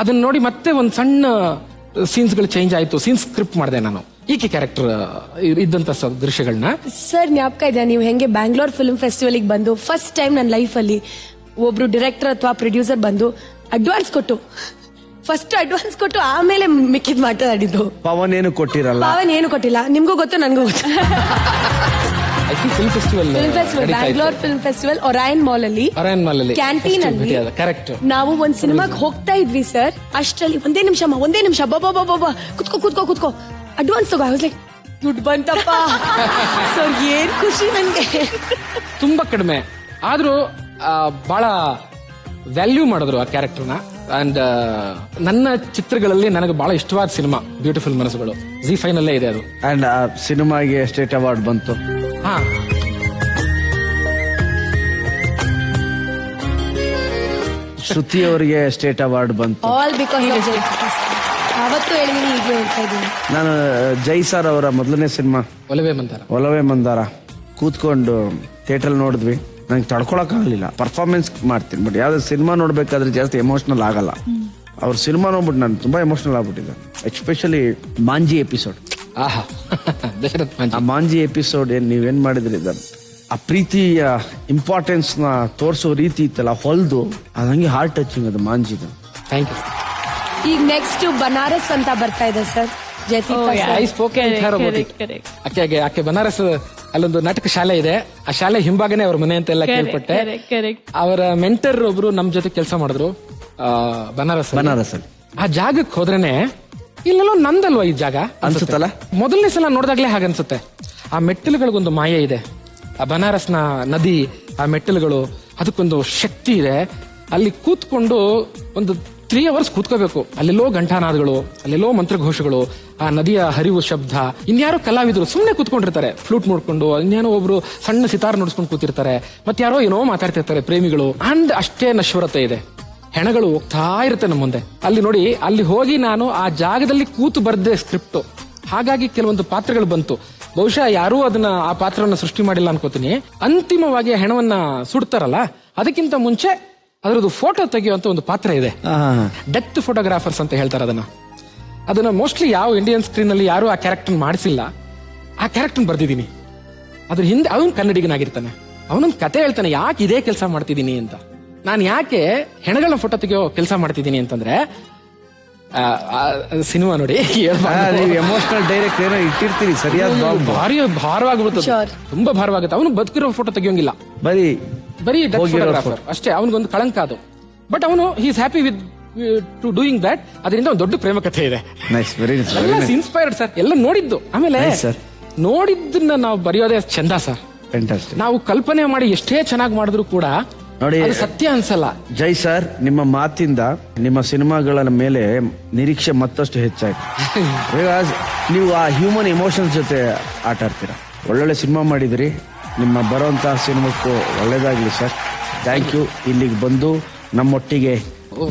ಅದನ್ನ ನೋಡಿ ಮತ್ತೆ ಒಂದ್ ಸಣ್ಣ ಸೀನ್ಸ್ ಗಳು ಚೇಂಜ್ ಆಯ್ತು. ಸೀನ್ಸ್ ಸ್ಕ್ರಿಪ್ಟ್ ಮಾಡಿದೆ ನಾನು ಈಕೆ ಕ್ಯಾರೆಕ್ಟರ್ ಇದ್ದಂತ ದೃಶ್ಯಗಳನ್ನ. ಸರ್ ಜ್ಞಾಪಕ ಇದೆ ನೀವು ಹೆಂಗೆ ಬ್ಯಾಂಗ್ಳೂರ್ ಫಿಲ್ಮ್ ಫೆಸ್ಟಿವಲ್ ಬಂದು ಫಸ್ಟ್ ಟೈಮ್ ನನ್ನ ಲೈಫ್ ಅಲ್ಲಿ ಒಬ್ರು ಡೈರೆಕ್ಟರ್ ಅಥವಾ ಪ್ರೊಡ್ಯೂಸರ್ ಬಂದು ಅಡ್ವಾನ್ಸ್ ಕೊಟ್ಟು ಆಮೇಲೆ ಮಿಕ್ಕಿದ್ ಮಾತಾಡಿದ್ದು. ಪವನ್ ಏನು ಕೊಟ್ಟಿಲ್ಲ. ನಿಮ್ಗೂ ಗೊತ್ತು, ನನ್ಗೂ ಗೊತ್ತು. Film festival Bangalore film festival Orion mall ಅಲ್ಲಿ ಕ್ಯಾಂಟೀನ್ ಅಲ್ಲಿ ಕರೆಕ್ಟ್ ನಾವು ಒಂದ್ ಸಿನಿಮಾಗ್ ಹೋಗ್ತಾ ಇದ್ವಿ ಸರ್. ಅಷ್ಟರಲ್ಲಿ ಒಂದೇ ನಿಮಿಷ ಬಾಬಾ ಕುತ್ಕೋ ಅಡ್ವಾನ್ಸ್ ತಗೋ. ಲೈಕ್ ದುಡ್ಡು ಬಂತಪ್ಪ ಸರ್, ಏನ್ ಖುಷಿ ನನ್ಗೆ. ತುಂಬಾ ಕಡಿಮೆ ಆದ್ರೂ ಬಹಳ ವ್ಯಾಲ್ಯೂ ಮಾಡಿದ್ರು ಆ ಕ್ಯಾರೆಕ್ಟರ್ನ. ಅಂಡ್ ನನ್ನ ಚಿತ್ರಗಳಲ್ಲಿ ನನಗೆ ಬಹಳ ಇಷ್ಟವಾದ ಸಿನಿಮಾ ಬ್ಯೂಟಿಫುಲ್ ಮನಸ್ಸುಗಳು. ZEE5 ನಲ್ಲೇ ಇದೆ ಅದು. ಅಂಡ್ ಆ ಸಿನಿಮಾಗೆ ಸ್ಟೇಟ್ ಅವಾರ್ಡ್ ಬಂತು. ಹಾ, ಶ್ರುತಿ ಅವರಿಗೆ ಸ್ಟೇಟ್ ಅವಾರ್ಡ್ ಬಂತು. ಆಲ್ ಬಿಕಾಸ್ ಅವತ್ತು ಹೇಳಿದೀನಿ, ಈಗಲೂ ಹೇಳ್ತಾ ಇದ್ದೀನಿ. ನಾನು ಜೈ ಸರ್ ಅವರ ಮೊದಲನೇ ಸಿನಿಮಾ ಒಲವೇ ಮಂದಾರ ಕೂತ್ಕೊಂಡು ಥಿಯೇಟರ್ ನೋಡಿದ್ವಿ. ನಂಗೆ ತಡ್ಕೊಳಕ್ ಆಗ್ಲಿಲ್ಲ. ಪರ್ಫಾರ್ಮೆನ್ಸ್ ಮಾಡ್ತೀನಿ, ಬಟ್ ಯಾವ್ದು ಸಿನಿಮಾ ನೋಡ್ಬೇಕಾದ್ರೆ ಜಾಸ್ತಿ ಎಮೋಷನಲ್ ಆಗಲ್ಲ. ಅವ್ರ ಸಿನಿಮಾ ನೋಡ್ಬಿಟ್ಟು ನಾನು ತುಂಬಾ ಎಮೋಷನಲ್ ಆಗ್ಬಿಟ್ಟಿದ್ದೆ. Especially Manjhi episode. ಆ ಮಾಂಜಿ ಎಪಿಸೋಡ್ ನೀವೇನ್ ಮಾಡಿದ್ರಿ, ಆ ಪ್ರೀತಿಯ ಇಂಪಾರ್ಟೆನ್ಸ್ ನ ತೋರಿಸೋ ರೀತಿ ಇತ್ತಲ್ಲ, ಹೊಲ್ದು ಅದಂಗೆ ಹಾರ್ಟ್ ಟಚಿಂಗ್ ಅದು ಮಾಂಜಿದು. Thank you. ಈಗ ನೆಕ್ಸ್ಟ್ ಬನಾರಸ್ ಅಂತ ಬರ್ತಾ ಇದೆ ಸರ್. ಐ ಸ್ಪೋಕ್ ಆಕೆ ಬನಾರಸ್ ಅಲ್ಲೊಂದು ನಾಟಕ ಶಾಲೆ ಇದೆ, ಆ ಶಾಲೆ ಹಿಂಭಾಗನೇ ಅವ್ರ ಮನೆ ಅಂತೆಲ್ಲ ಕೇಳ್ಪಟ್ಟೆ. ಅವರ ಮೆಂಟರ್ ಒಬ್ರು ನಮ್ ಜೊತೆ ಕೆಲಸ ಮಾಡಿದ್ರು ಬನಾರಸ್. ಆ ಜಾಗಕ್ಕೆ ಹೋದ್ರೇನೆ ಇಲ್ಲೆಲ್ಲೋ ನಂದಲ್ವಾ ಈ ಜಾಗ ಅನ್ಸುತ್ತಲ್ಲ. ಮೊದಲನೇ ಸಲ ನೋಡಿದಾಗ್ಲೇ ಹಾಗನ್ಸುತ್ತೆ. ಆ ಮೆಟ್ಟಿಲುಗಳಿಗೊಂದು ಮಾಯೆ ಇದೆ, ಆ ಬನಾರಸ್ನ ನದಿ, ಆ ಮೆಟ್ಟಿಲುಗಳು, ಅದಕ್ಕೊಂದು ಶಕ್ತಿ ಇದೆ. ಅಲ್ಲಿ ಕೂತ್ಕೊಂಡು ಒಂದು 3 hours ಕೂತ್ಕೋಬೇಕು. ಅಲ್ಲೆಲ್ಲೋ ಘಂಟಾನಾದಗಳು, ಅಲ್ಲೆಲ್ಲೋ ಮಂತ್ರಘೋಷಗಳು, ಆ ನದಿಯ ಹರಿವು ಶಬ್ದ. ಇನ್ಯಾರೋ ಕಲಾವಿದರು ಸುಮ್ಮನೆ ಕೂತ್ಕೊಂಡಿರ್ತಾರೆ ಫ್ಲೂಟ್ ನೋಡ್ಕೊಂಡು, ಇನ್ಯಾರೋ ಒಬ್ರು ಸಣ್ಣ ಸಿತಾರ್ ನೋಡ್ಸ್ಕೊಂಡು ಕೂತಿರ್ತಾರೆ, ಮತ್ತಾರೋ ಏನೋ ಮಾತಾಡ್ತಿರ್ತಾರೆ ಪ್ರೇಮಿಗಳು. ಅಂಡ್ ಅಷ್ಟೇ ನಶ್ವರತೆ ಇದೆ, ಹೆಣಗಳು ಹೋಗ್ತಾ ಇರುತ್ತೆ ನಮ್ಮ ಮುಂದೆ. ಅಲ್ಲಿ ನೋಡಿ, ಅಲ್ಲಿ ಹೋಗಿ ನಾನು ಆ ಜಾಗದಲ್ಲಿ ಕೂತು ಬರ್ದೆ ಸ್ಕ್ರಿಪ್ಟ್. ಹಾಗಾಗಿ ಕೆಲವೊಂದು ಪಾತ್ರಗಳು ಬಂತು. ಬಹುಶಃ ಯಾರೂ ಅದನ್ನ ಆ ಪಾತ್ರವನ್ನ ಸೃಷ್ಟಿ ಮಾಡಿಲ್ಲ ಅನ್ಕೋತೀನಿ. ಅಂತಿಮವಾಗಿ ಆ ಹೆಣವನ್ನ ಸುಡ್ತಾರಲ್ಲ, ಅದಕ್ಕಿಂತ ಮುಂಚೆ ಅದರದ್ದು ಫೋಟೋ ತೆಗೆಯುವಂತ ಒಂದು ಪಾತ್ರ ಇದೆ. ಡೆತ್ ಫೋಟೋಗ್ರಾಫರ್ಸ್ ಅಂತ ಹೇಳ್ತಾರೆ ಅದನ್ನ ಮೋಸ್ಟ್ಲಿ ಯಾವ ಇಂಡಿಯನ್ ಸ್ಕ್ರೀನ್ ಅಲ್ಲಿ ಯಾರು ಆ ಕ್ಯಾರೆಕ್ಟರ್ ಮಾಡಿಸಿಲ್ಲ. ಆ ಕ್ಯಾರೆಕ್ಟರ್ ಬರ್ದಿದ್ದೀನಿ. ಅದ್ರ ಹಿಂದೆ ಅವನು ಕನ್ನಡಿಗನಾಗಿರ್ತಾನೆ, ಅವನೊಂದು ಕತೆ ಹೇಳ್ತಾನೆ, ಯಾಕೆ ಇದೇ ಕೆಲಸ ಮಾಡ್ತಿದ್ದೀನಿ ಅಂತ. ನಾನು ಯಾಕೆ ಹೆಣಗಳ ಫೋಟೋ ತೆಗೆಯೋ ಕೆಲಸ ಮಾಡ್ತಿದ್ದೀನಿ ಅಂತಂದ್ರೆ, ಸಿನಿಮಾ ನೋಡಿ ಎಮೋಷನಲ್ ಡೈರೆಕ್ಟ್ ಏನೋ ಇಟ್ಟಿರ್ತೀರಿ, ಸರಿಯಾದ ಭಾರಿ ಭಾರವಾಗ್ಬಿಡುತ್ತೆ, ತುಂಬಾ ಭಾರವಾಗುತ್ತೆ. ಅವನು ಬದುಕಿರೋ ಫೋಟೋ ತೆಗಿಯೋಂಗಿಲ್ಲ, ಬರೀ ಡೆತ್ ಫೋಟೋಗ್ರಾಫರ್ ಅಷ್ಟೇ. ಅವನಿಗೊಂದು ಕಳಂಕ ಅದು. ಬಟ್ ಅವನು is happy with to doing that. ಅದರಿಂದ ಒಂದು ದೊಡ್ಡ ಪ್ರೇಮ ಕಥೆ ಇದೆ. ಇನ್ಸ್ಪೈರ್ಡ್ ಸರ್, ಎಲ್ಲ ನೋಡಿದ್ದು. ಆಮೇಲೆ ನೋಡಿದ್ದನ್ನ ನಾವು ಬರೆಯೋದೇ ಚಂದ ಸರ್. ನಾವು ಕಲ್ಪನೆ ಮಾಡಿ ಎಷ್ಟೇ ಚೆನ್ನಾಗಿ ಮಾಡಿದ್ರು ಕೂಡ ನೋಡಿ ಸತ್ಯ ಅನ್ಸಲ್ಲ. ಜೈ ಸರ್, ನಿಮ್ಮ ಮಾತಿಂದ ನಿಮ್ಮ ಸಿನಿಮಾಗಳ ಮೇಲೆ ನಿರೀಕ್ಷೆ ಮತ್ತಷ್ಟು ಹೆಚ್ಚಾಯ್ತು. ನೀವು ಆ ಹ್ಯೂಮನ್ ಎಮೋಷನ್ಸ್ ಜೊತೆ ಆಟ ಆಡ್ತೀರಾ. ಒಳ್ಳೊಳ್ಳೆ ಸಿನಿಮಾ ಮಾಡಿದಿರಿ. ನಿಮ್ಮ ಬರುವಂತಹ ಸಿನಿಮಾಕ್ಕೂ ಒಳ್ಳೇದಾಗ್ಲಿ ಸರ್. Thank you. ಇಲ್ಲಿಗೆ ಬಂದು ನಮ್ಮೊಟ್ಟಿಗೆ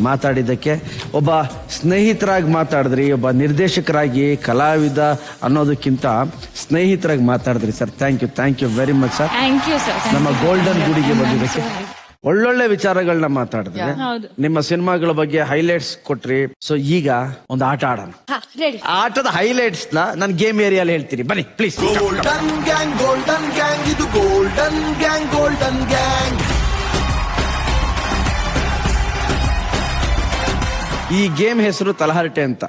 ಮಾತಾಡಿದ್ದಕ್ಕೆ. ಒಬ್ಬ ಸ್ನೇಹಿತರಾಗಿ ಮಾತಾಡಿದ್ರಿ, ಒಬ್ಬ ನಿರ್ದೇಶಕರಾಗಿ, ಕಲಾವಿದ ಅನ್ನೋದಕ್ಕಿಂತ ಸ್ನೇಹಿತರಾಗಿ ಮಾತಾಡಿದ್ರಿ sir. Thank you very much sir. ನಮ್ಮ ಗೋಲ್ಡನ್ ಗುಡಿಗೆ ಬಂದಿದ್ದಕ್ಕೆ ಒಳ್ಳೊಳ್ಳೆ ವಿಚಾರಗಳನ್ನ ಮಾತಾಡಿದ್ರೆ, ನಿಮ್ಮ ಸಿನಿಮಾಗಳ ಬಗ್ಗೆ ಹೈಲೈಟ್ಸ್ ಕೊಟ್ರಿ. ಸೊ ಈಗ ಒಂದು ಆಟ ಆಡೋಣ. ಆಟದ ಹೈಲೈಟ್ಸ್ ನಾನು ಗೇಮ್ ಏರಿಯಾಲಿ ಹೇಳ್ತೀನಿ, ಬನ್ನಿ please. Golden gang, golden gang, ಇದು ಗೋಲ್ಡನ್ ಗ್ಯಾಂಗ್, ಗೋಲ್ಡನ್ ಗ್ಯಾಂಗ್. ಈ ಗೇಮ್ ಹೆಸರು ತಲಹರಟೆ ಅಂತ.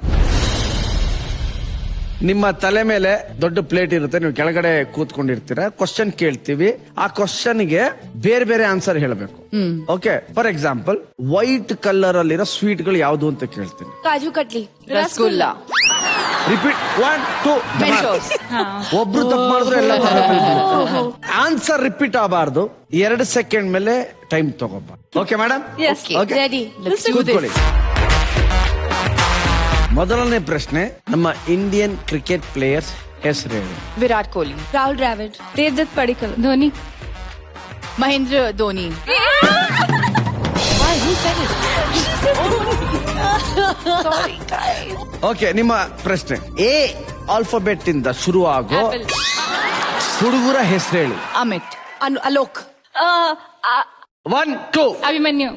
ನಿಮ್ಮ ತಲೆ ಮೇಲೆ ದೊಡ್ಡ ಪ್ಲೇಟ್ ಇರುತ್ತೆ, ನೀವು ಕೆಳಗಡೆ ಕೂತ್ಕೊಂಡಿರ್ತೀರ. ಕ್ವಶನ್ ಕೇಳ್ತೀವಿ, ಆ ಕ್ವಶನ್ಗೆ ಬೇರೆ ಬೇರೆ ಆನ್ಸರ್ ಹೇಳಬೇಕು. Okay, for example, white colour ಅಲ್ಲಿರೋ ಸ್ವೀಟ್ ಗಳು ಯಾವ್ದು ಅಂತ ಕೇಳ್ತೀನಿ. ಕಾಜು ಕಟ್ಲಿ, ರಸಗುಲ್ಲ. ರಿಪೀಟ್ 1 2. ಒಬ್ರು ತಪ್ಪು ಮಾಡಿದ್ರೆ ಎಲ್ಲ ಆನ್ಸರ್ ರಿಪೀಟ್ ಆಗಬಾರ್ದು. 2 ಸೆಕೆಂಡ್ ಮೇಲೆ ಟೈಮ್ ತಗೋಬ. Okay madam? ಕೂತ್ಕೊಳ್ಳಿ. ಮೊದಲನೇ ಪ್ರಶ್ನೆ, ನಮ್ಮ ಇಂಡಿಯನ್ ಕ್ರಿಕೆಟ್ ಪ್ಲೇಯರ್ಸ್ ಹೆಸರು ಹೇಳಿ. ವಿರಾಟ್ ಕೊಹ್ಲಿ, ರಾಹುಲ್ ದ್ರಾವಿಡ್, ದೇವದತ್ ಪಡಿಕಲ್, ಧೋನಿ, ಮಹೇಂದ್ರ ಧೋನಿ. ಓಕೆ, ನಿಮ್ಮ ಪ್ರಶ್ನೆ, ಎ ಆಲ್ಫಾಬೆಟ್ ಇಂದ ಶುರು ಆಗೋ ಹುಡುಗರ ಹೆಸರು ಹೇಳಿ. Amit, Alok, 1 2. Abhimanyu.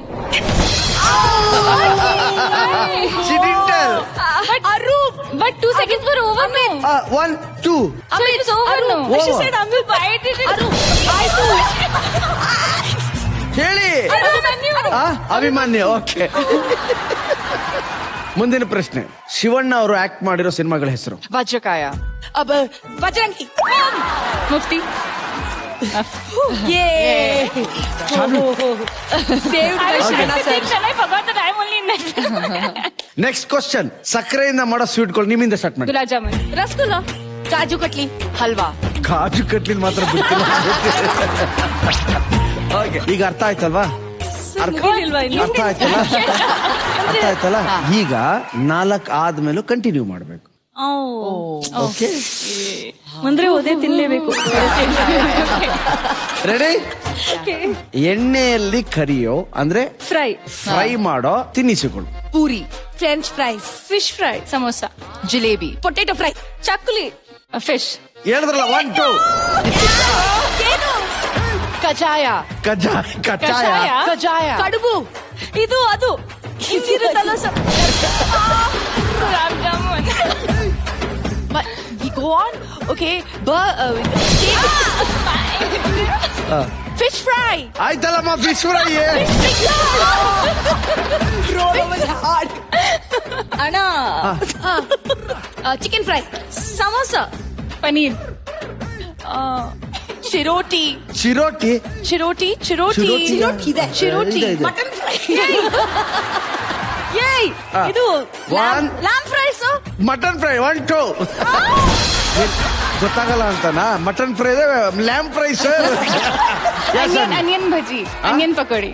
She didn't tell. But 2 seconds were over. 1 2. It's over now. She said Amul, but I did it. ಹೇಳಿ. ಅಭಿಮನ್ಯು. ಓಕೆ. ಮುಂದಿನ ಪ್ರಶ್ನೆ, ಶಿವಣ್ಣ ಅವರು ಆಕ್ಟ್ ಮಾಡಿರೋ ಸಿನಿಮಾಗಳ ಹೆಸರು. ವಜ್ರಕಾಯ, ಬಜರಂಗಿ, ಮುಫ್ತಿ. ನೆಕ್ಸ್ಟ್ ಕ್ವಶನ್, ಸಕ್ಕರೆಯಿಂದ ಮಾಡೋ ಸ್ವೀಟ್ಗಳು ನಿಮ್ಮಿಂದ ಸ್ಟಾರ್ಟ್ ಮಾಡಿ. ಗುಲಾಬ್ ಜಾಮೂನ್, ರಸಗುಲ್ಲ, ಕಾಜು ಕಟ್ಲಿ, ಹಲ್ವಾ. ಕಾಜು ಕಟ್ಲಿ ಮಾತ್ರ ಬಿಟ್ಟಿಲ್ಲ. ಓಕೆ, ಈಗ ಅರ್ಥ ಆಯ್ತಲ್ವಾ? ಅರ್ಥ ಆಯ್ತಲ್ಲ? ಈಗ 4 ಆದ್ಮೇಲೆ ಕಂಟಿನ್ಯೂ ಮಾಡ್ಬೇಕು. ಓಕೆ, ಮುಂದ್ರೆ ಓದೇ ತಿನ್ಲೇಬೇಕು. ರೆಡಿ? ಎಣ್ಣೆಯಲ್ಲಿ ಕರಿಯೋ ಅಂದ್ರೆ ಫ್ರೈ ಮಾಡೋ ತಿನಿಸುಗಳು. Puri, french fries, fish fry, samosa, jalebi, potato fry, chakli, fish. ಹೇಳಿದ್ರಲ್ಲ 1 2. ಕಜಾಯ, ಕಜಾಯ, ಕಡುಬು, ಇದು ಅದು ಹಿಂದಿರುತ್ತಲ್ಲ sir. Gulab jamun. Go on. Okay. Fish fry. ಆಯ್ತಲ್ಲಮ್ಮ ಫಿಶ್ ಫ್ರೈ. ಅಣ್ಣ ಚಿಕನ್ ಫ್ರೈ. ಸಮೋಸ. Paneer. ಚಿರೋಟಿ. ಚಿರೋಟಿ. ಚಿರೋಟಿ. ಚಿರೋಟಿ. ಚಿರೋಟಿ. Mutton fry. ಏಯ್ ಇದು One. Lamb fries. Mutton fry 1 2. ಗೊತ್ತಾಗಲ್ಲ ಅಂತನಾ? Mutton fry lamp fry sir. Onion bhaji. Onion pakodi.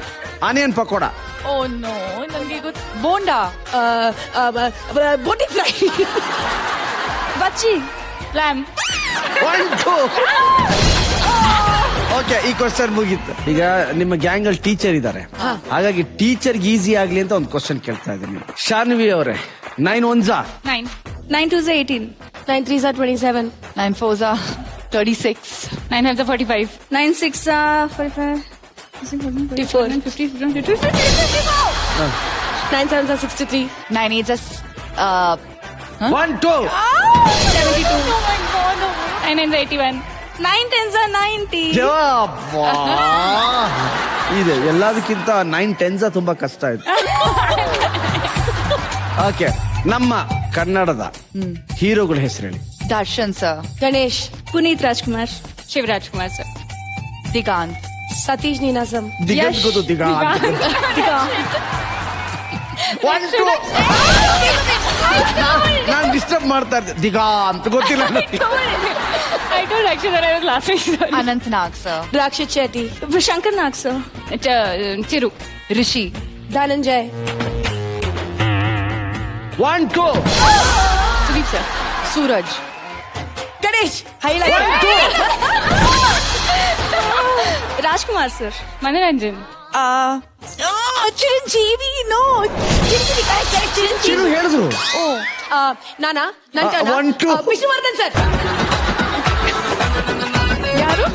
Onion pakoda. Oh no, ನನಗೆ ಬೋಂಡಾ. ಬೋಟಿ ಫ್ರೈ. ಬಚ್ಚಿ. Lamb. 1 2. ಓಕೆ, ಈ ಕ್ವಶನ್ ಮುಗೀತು. ಈಗ ನಿಮ್ಮ ಗ್ಯಾಂಗ್ ಅಲ್ಲಿ ಟೀಚರ್ ಇದ್ದಾರೆ, ಹಾಗಾಗಿ ಟೀಚರ್ಗೆ ಈಸಿ ಆಗ್ಲಿ ಅಂತ ಒಂದು ಕ್ವಶನ್ ಕೇಳ್ತಾ ಇದ್ದೀನಿ. ಶಾನ್ವಿ ಅವರೇ, 9 1s 9. 9 2s 18. 9 3s 27. 9 4s 36. 9 5s 45. 9 6s 45. 54. 50. 9 7s 63. 9 8s 1 2. 72. 9 9s 81. 9 10s 90. ಇದೆ ಎಲ್ಲದಕ್ಕಿಂತ 9 10s ತುಂಬಾ ಕಷ್ಟ ಇದೆ. ಓಕೆ, ನಮ್ಮ ಕನ್ನಡದ ಹೀರೋಗಳ ಹೆಸರು ಹೇಳಿ. Darshan sir. Ganesh. Puneeth Rajkumar. Shivraj Kumar sir. Diganth. Satish Ninasam. Diganth ಗೊತ್ತು, ದಿಗಂತ್. 1 2. ನಾನು ಡಿಸ್ಟರ್ಬ್ ಮಾಡ್ತಾ ಇದ್ದೆ. ದಿಗಂತ್ ಗೊತ್ತಿಲ್ಲ. I told actually that I was laughing. Sorry. Anant Nag sir. Rakshit Shetty. Shankar Nag sir. Chiru. Rishi. Dhananjay. 1 2. Sudeep sir. Suraj. Ganesh. Highlight. Rajkumar sir. Manoranjan. Chiranjeevi. No, Chiru ಹೇಳಿದ್ರು. ನಾನಾ ನನ್ turn ಆ? 1 2. ವಿಷ್ಣುವರ್ಧನ್ ಸರ್. ಯಾರು?